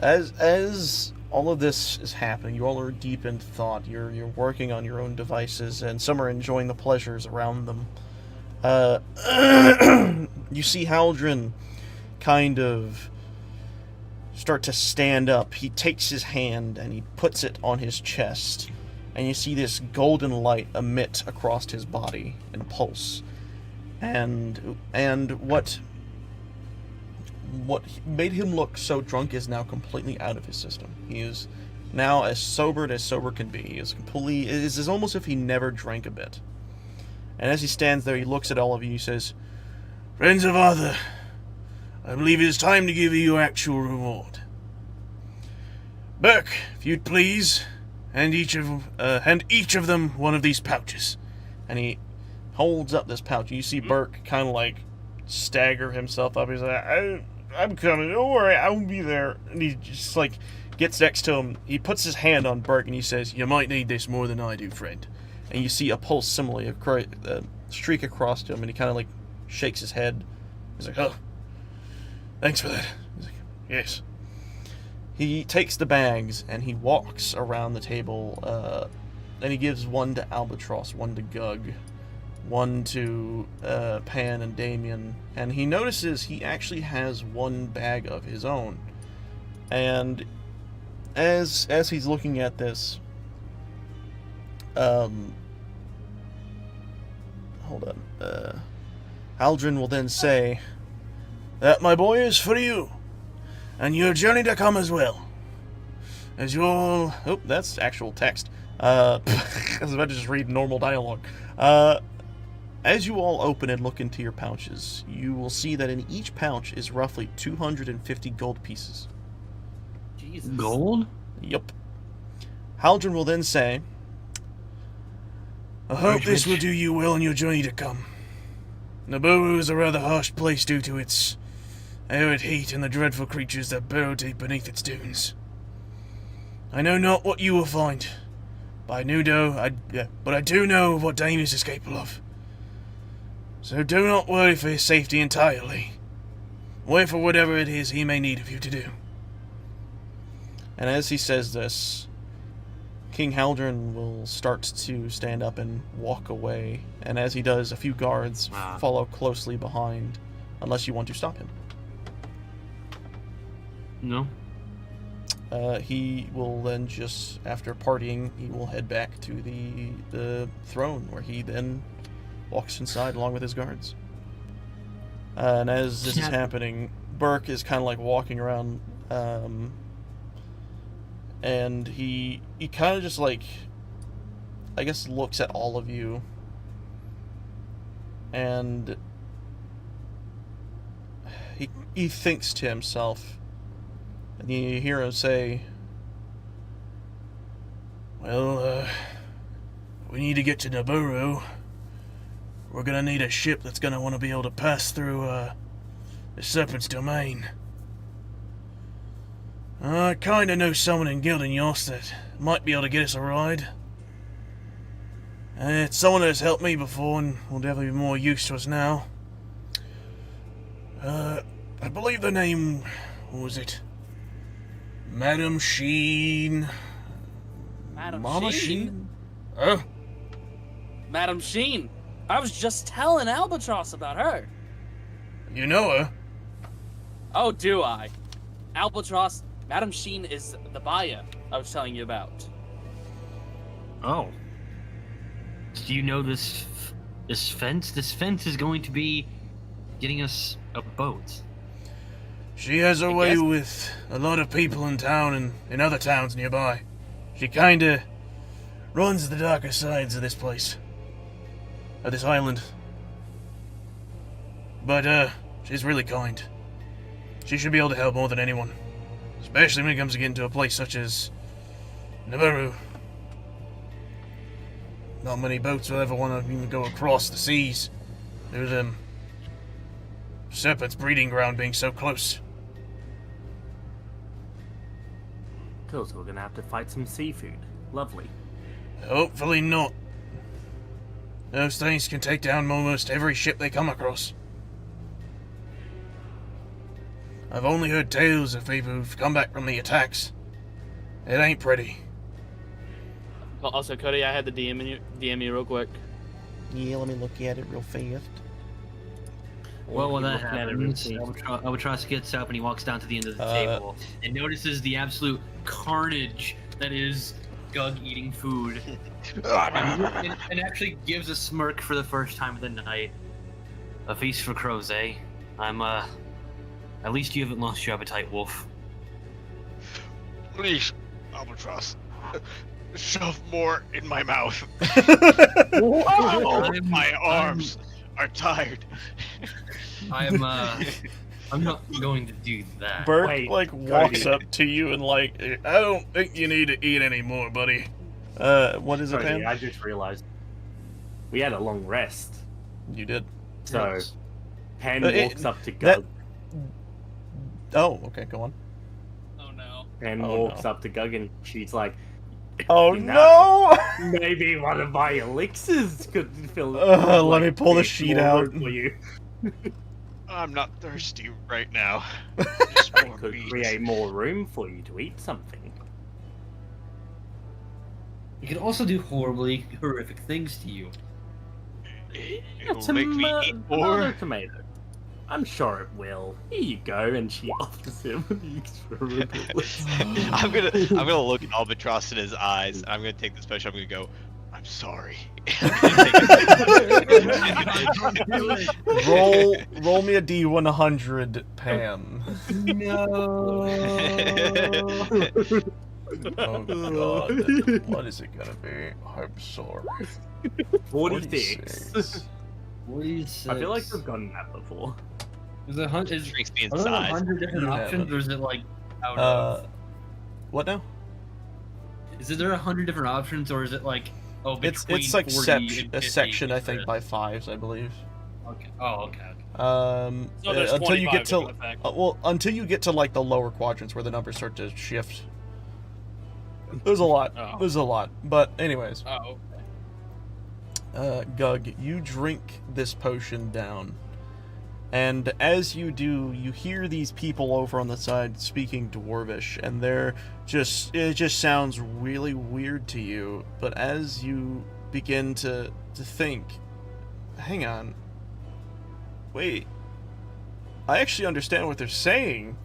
As all of this is happening, you all are deep in thought. You're working on your own devices, and some are enjoying the pleasures around them. You see Haldren kind of start to stand up. He takes his hand and he puts it on his chest, and you see this golden light emit across his body and pulse. And what made him look so drunk is now completely out of his system. He is now as sober can be. He is completely. It is almost if he never drank a bit. And as he stands there, he looks at all of you. He says, "Friends of Arthur, I believe it is time to give you your actual reward. Burke, if you'd please, hand each of them one of these pouches." And he holds up this pouch. You see Burke kind of like stagger himself up. He's like, I'm coming. Don't worry, I will be there. And he just like gets next to him. He puts his hand on Burke and he says, "You might need this more than I do, friend." And you see a pulse similarly streak across to him, and he kind of like shakes his head. He's like, "Oh, thanks for that." He's like, "Yes." He takes the bags and he walks around the table, and he gives one to Albatross, one to Gug, one to Pan and Damien, and he notices he actually has one bag of his own. And as he's looking at this, hold on, Haldren will then say, "That, my boy, is for you, and your journey to come as well. As you all..." Oh, that's actual text. I was about to just read normal dialogue. As you all open and look into your pouches, you will see that in each pouch is roughly 250 gold pieces. Jesus. Gold? Yup. Haldren will then say, "I hope this will do you well on your journey to come. Naboru is a rather harsh place due to its arid heat and the dreadful creatures that burrow deep beneath its dunes. I know not what you will find, but I do know what Damien is capable of. So do not worry for his safety entirely. Wait for whatever it is he may need of you to do." And as he says this, King Haldren will start to stand up and walk away, and as he does, a few guards follow closely behind, unless you want to stop him. No. He will then just, after partying, he will head back to the throne, where he then walks inside along with his guards. And as this is happening, Burke is kind of like walking around, and he kind of just like, I guess, looks at all of you, and he thinks to himself, and you hear him say, "Well, we need to get to Naboru. We're gonna need a ship that's gonna want to be able to pass through the Serpent's domain. I kinda know someone in Gildenyost that might be able to get us a ride. It's someone that's helped me before and will definitely be more use to us now. I believe the name, what was it? Madam Sheen. Madam Mama Sheen? Oh, Madam Sheen. I was just telling Albatross about her. you know her? Oh, do I? Albatross, Madam Sheen is the buyer I was telling you about. Oh. Do you know this fence? This fence is going to be getting us a boat. She has a way with a lot of people in town and in other towns nearby. She kinda runs the darker sides of this place. Of this island. But, she's really kind. She should be able to help more than anyone. Especially when it comes to getting to a place such as Nabaru. Not many boats will ever want to even go across the seas. Due to them serpent's breeding ground being so close. Feels we're gonna have to fight some seafood. Lovely. Hopefully not. Those things can take down almost every ship they come across. I've only heard tales of people who've come back from the attacks. It ain't pretty. Also, Cody, I had to DM you real quick. Yeah, let me look at it real fast. Well, when that Looking at it happens, really Albatross gets up and he walks down to the end of the table and notices the absolute carnage that is Gug eating food. and actually gives a smirk for the first time of the night. A feast for crows, eh? At least you haven't lost your appetite, Wolf. Please, Albatross, shove more in my mouth. My arms are tired. I'm not going to do that. Bert, Wait, walks Cody. up to you and, I don't think you need to eat anymore, buddy. What is it, Sorry, Pam? I just realized we had a long rest. You did. So, Yes. Pen It- walks up to that- Gug. Oh, okay, go on. Oh no. Pen Oh, walks no. up to Gug and she's like, Oh, You no! maybe one of my elixirs could fill. Let me pull the create sheet more out. room for you. I'm not thirsty right now. Just It more could meat. create more room for you to eat something. You can also do horrific things to you. It'll make me eat Tomato, more. tomato. I'm sure it will. Here you go, and she offers him the extra I'm gonna look Albatross in his eyes, and I'm gonna take the special. I'm gonna go, I'm sorry. Roll me a D100, Pam. Oh god, what is it gonna be? I'm sorry. 46. 46. I feel like we've gotten that before. Is it are there Drinks me in 100 size. different You options, haven't. or is it like out of? What now? Is there 100 different options, or is it like It's between like 40 section, and a 50 section, I is think, the- by fives, I believe. Okay. Oh, okay. So there's Until you 25 get to, in effect. until you get to like the lower quadrants where the numbers start to shift. There's a lot. Oh. There's a lot. But anyways, Oh. Gug, you drink this potion down, and as you do, you hear these people over on the side speaking Dwarvish, and it just sounds really weird to you. But as you begin to think, hang on, wait, I actually understand what they're saying.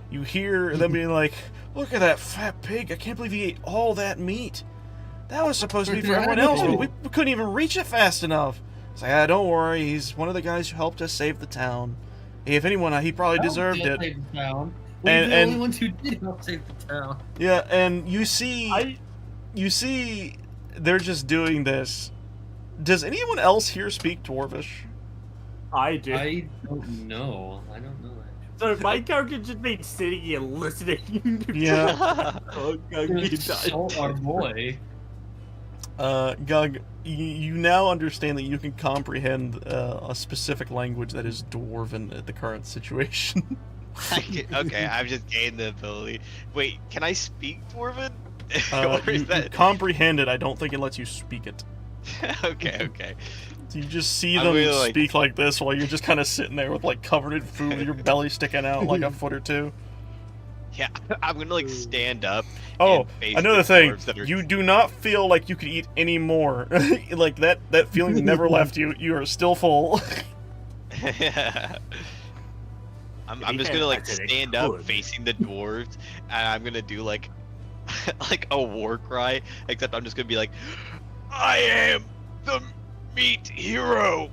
You hear them being like, look at that fat pig, I can't believe he ate all that meat. That was supposed to be for everyone else, but we couldn't even reach it fast enough. It's like, don't worry, he's one of the guys who helped us save the town. If anyone, he probably deserved it. Save the town. We're And- the and- only ones who did help save the town. Yeah, and you see they're just doing this. Does anyone else here speak Dwarvish? I do. I don't know. I don't know. So my character just been sitting here listening. Yeah. Oh, Gug, you died. Salt our boy. Gug, you now understand that you can comprehend a specific language that is Dwarven at the current situation. Okay, I've just gained the ability. Wait, can I speak Dwarven? Or You is that... comprehend it, I don't think it lets you speak it. Okay. So you just see I'm them really, like- speak like this while you're just kind of sitting there with covered in food, your belly sticking out like a foot or two. Yeah, I'm gonna stand up. Oh, and face another the thing, dwarves that are... you do not feel like you could eat any more. Like that feeling never left you. You are still full. I'm just gonna like stand up facing the dwarves, and I'm gonna do like like a war cry, except I'm just gonna be like, I am the meat hero,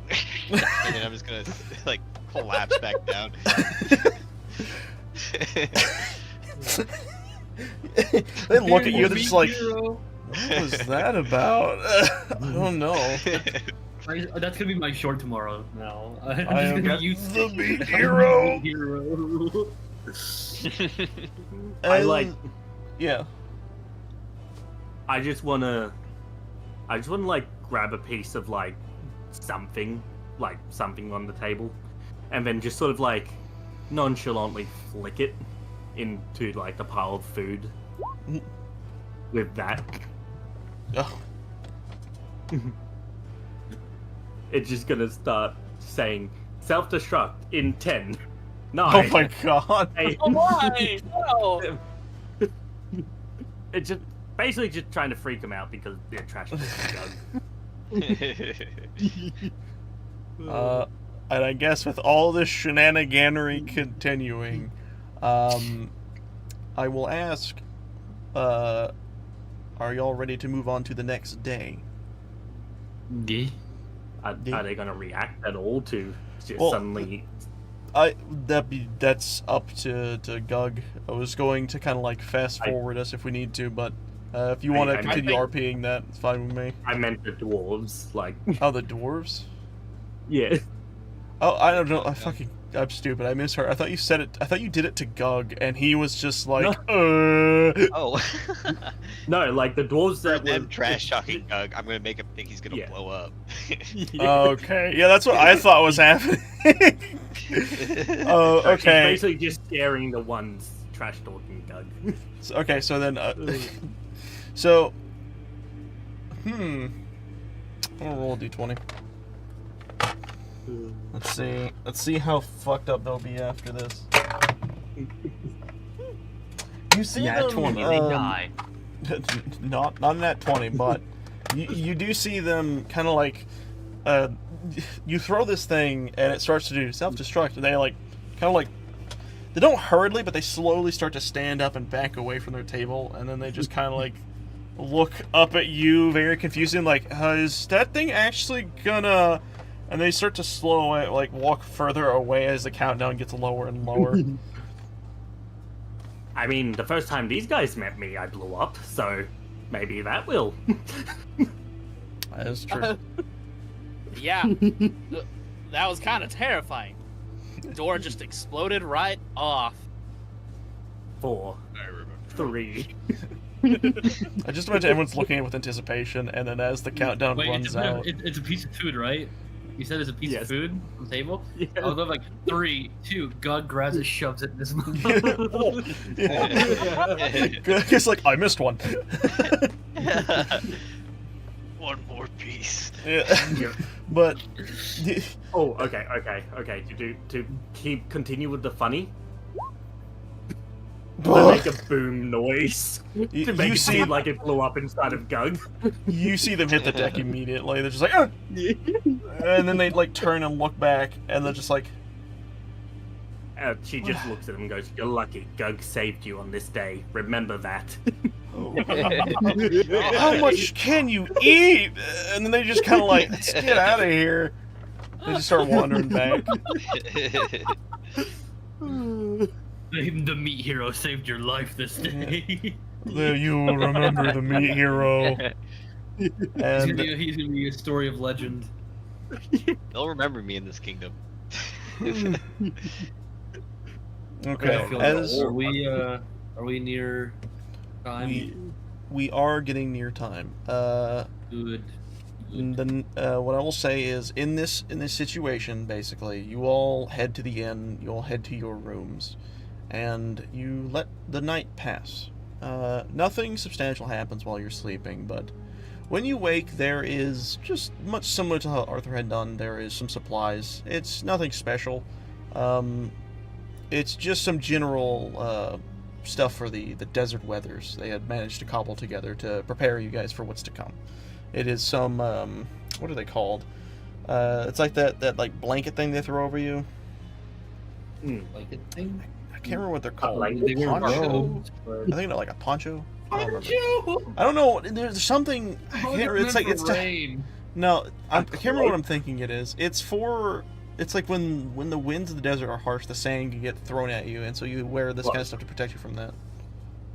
and then I'm just gonna like collapse back down. They look at you, they're just like, what was that about? I don't know. That's gonna be my short tomorrow now. I'm I just am gonna use the meat hero. I like. Yeah. I just wanna like grab a piece of like something on the table, and then just sort of like nonchalantly flick it into like the pile of food. With that, Oh. it's just gonna start saying self-destruct in 10, 9. Oh my god. 8. Oh my! No! It's just basically just trying to freak them out because they're trash. And I guess with all this shenaniganery continuing, I will ask, are y'all ready to move on to the next day? Yeah. Are they gonna react at all to just Well, suddenly? That's up to Gug. I was going to kind of like fast forward us if we need to, but if you want to continue RPing that, it's fine with me. I meant the dwarves, like. Oh, the dwarves? Yeah. Oh, I don't know. I'm stupid. I misheard. I thought you said it. I thought you did it to Gug, and he was just like, Oh. No, like the dwarves For that them were trash talking Gug, I'm gonna make him think he's gonna Yeah. blow up. Okay, yeah, that's what I thought was happening. Oh, So she's okay. basically just scaring the ones trash talking Gug. Okay, so then, so, I'm gonna roll a d20. Let's see how fucked up they'll be after this. You see Yeah, them, 20, they die. not in that 20, but you do see them kind of like, you throw this thing and it starts to do self-destruct, and they like, kind of like, they don't hurriedly, but they slowly start to stand up and back away from their table, and then they just kind of like look up at you, very confusing, like, is that thing actually gonna? And they start to slow away, like walk further away as the countdown gets lower and lower. I mean, the first time these guys met me, I blew up, so maybe that will. That is true. Yeah. That was kind of terrifying. Door just exploded right off. 4, 3. I just imagine everyone's looking at it with anticipation, and then as the countdown Wait, runs out, it's a piece of food, right? You said it's a piece Yes. of food on the table? Yeah. I'll go like 3, 2, Gug grabs it, shoves it in his mouth. it's like I missed one. One more piece. Yeah. But Oh, okay. To continue with the funny, I make a boom noise to make you it see, seem like it blew up inside of Gug. you see them hit the deck immediately. They're just like, "Ah!" And then they like turn and look back, and they're just like, She just looks at him and goes, "You're lucky. Gug saved you on this day. Remember that." "How much can you eat?" And then they just kind of like, "Let's get out of here." They just start wandering back. The meat hero saved your life this day. There you will remember the meat hero. He's And gonna be a story of legend. They'll remember me in this kingdom. okay, as Are we near time? we are getting near time. Good. And then what I will say is, in this situation, basically, you all head to the inn. You all head to your rooms, and you let the night pass. Nothing substantial happens while you're sleeping, but when you wake, there is just much similar to how Arthur had done. There is some supplies. It's nothing special. It's just some general stuff for the desert weathers they had managed to cobble together to prepare you guys for what's to come. It is some, what are they called? It's like that like blanket thing they throw over you. Like a thing. I can't remember what they're called. Like They were Poncho? robes, but- I think they're like a poncho. I don't remember. Poncho! I don't know. There's something. I Oh, can't. they're It's meant like for it's. rain. No, I can't remember what I'm thinking it is. It's for. It's like when the winds of the desert are harsh, the sand can get thrown at you, and so you wear this What? kind of stuff to protect you from that.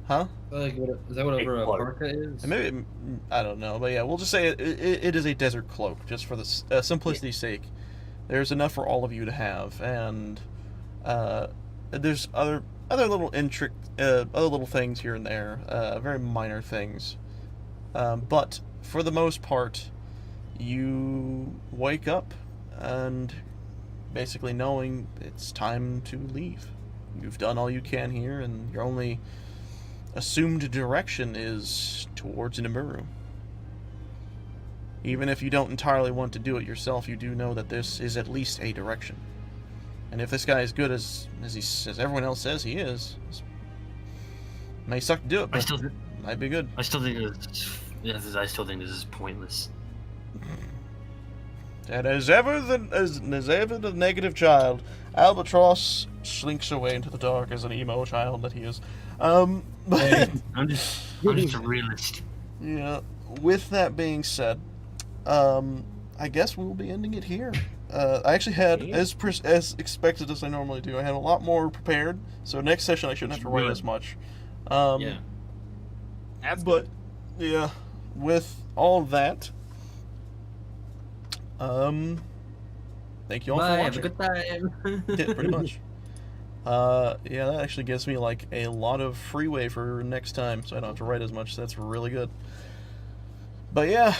Huh? Like, is that whatever a cloak. parka is? And maybe I don't know, but yeah, we'll just say it is a desert cloak, just for the simplicity's sake. There's enough for all of you to have, and there's other little other little things here and there, very minor things, but for the most part, you wake up and basically knowing it's time to leave. You've done all you can here, and your only assumed direction is towards Homebrew. Even if you don't entirely want to do it yourself, you do know that this is at least a direction. And if this guy is good as everyone else says he is, it may suck to do it, I but still, might be good. I still think I still think this is pointless. And as ever the negative child, Albatross slinks away into the dark as an emo child that he is. But I'm just a realist. yeah. With that being said, I guess we'll be ending it here. I actually had, as expected as I normally do, I had a lot more prepared. So next session I shouldn't have to write as much. Yeah. That's But yeah, with all of that, thank you all Bye. for Have a watching. good time. Yeah, pretty much. Yeah, that actually gives me like a lot of freeway for next time, so I don't have to write as much. So that's really good. But yeah,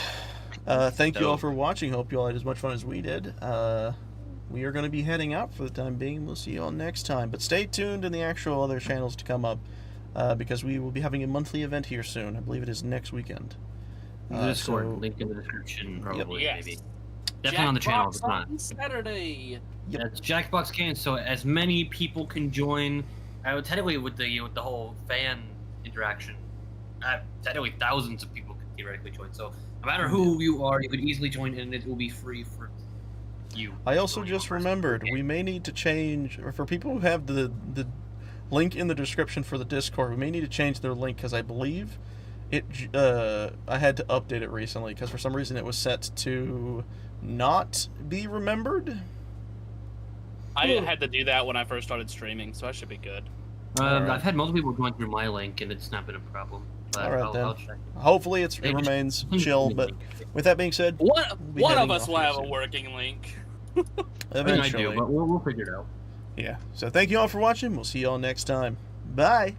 thank you all for watching. Hope you all had as much fun as we did. We are going to be heading out for the time being. We'll see you all next time. But stay tuned in the actual other channels to come up, because we will be having a monthly event here soon. I believe it is next weekend. Discord so- link in the description, probably. Yes. Maybe. Definitely on the channel at the Jackbox time. on Saturday. Yep. That's Jackbox can, so as many people can join. Technically, with the whole fan interaction, technically thousands of people can theoretically join. So no matter who you are, you could easily join, and it will be free for you. I also Join just your remembered person. we may need to change, or for people who have the link in the description for the Discord, we may need to change their link because I believe it. I had to update it recently because for some reason it was set to not be remembered. I had to do that when I first started streaming, so I should be good. Alright. I've had multiple people going through my link, and it's not been a problem. But Alright, then. I'll check. Hopefully it Hey, just- remains chill. But with that being said, One be of heading us off will here have a soon. working link. I think I eventually, do, but we'll figure it out. yeah. So thank you all for watching. We'll see you all next time. Bye.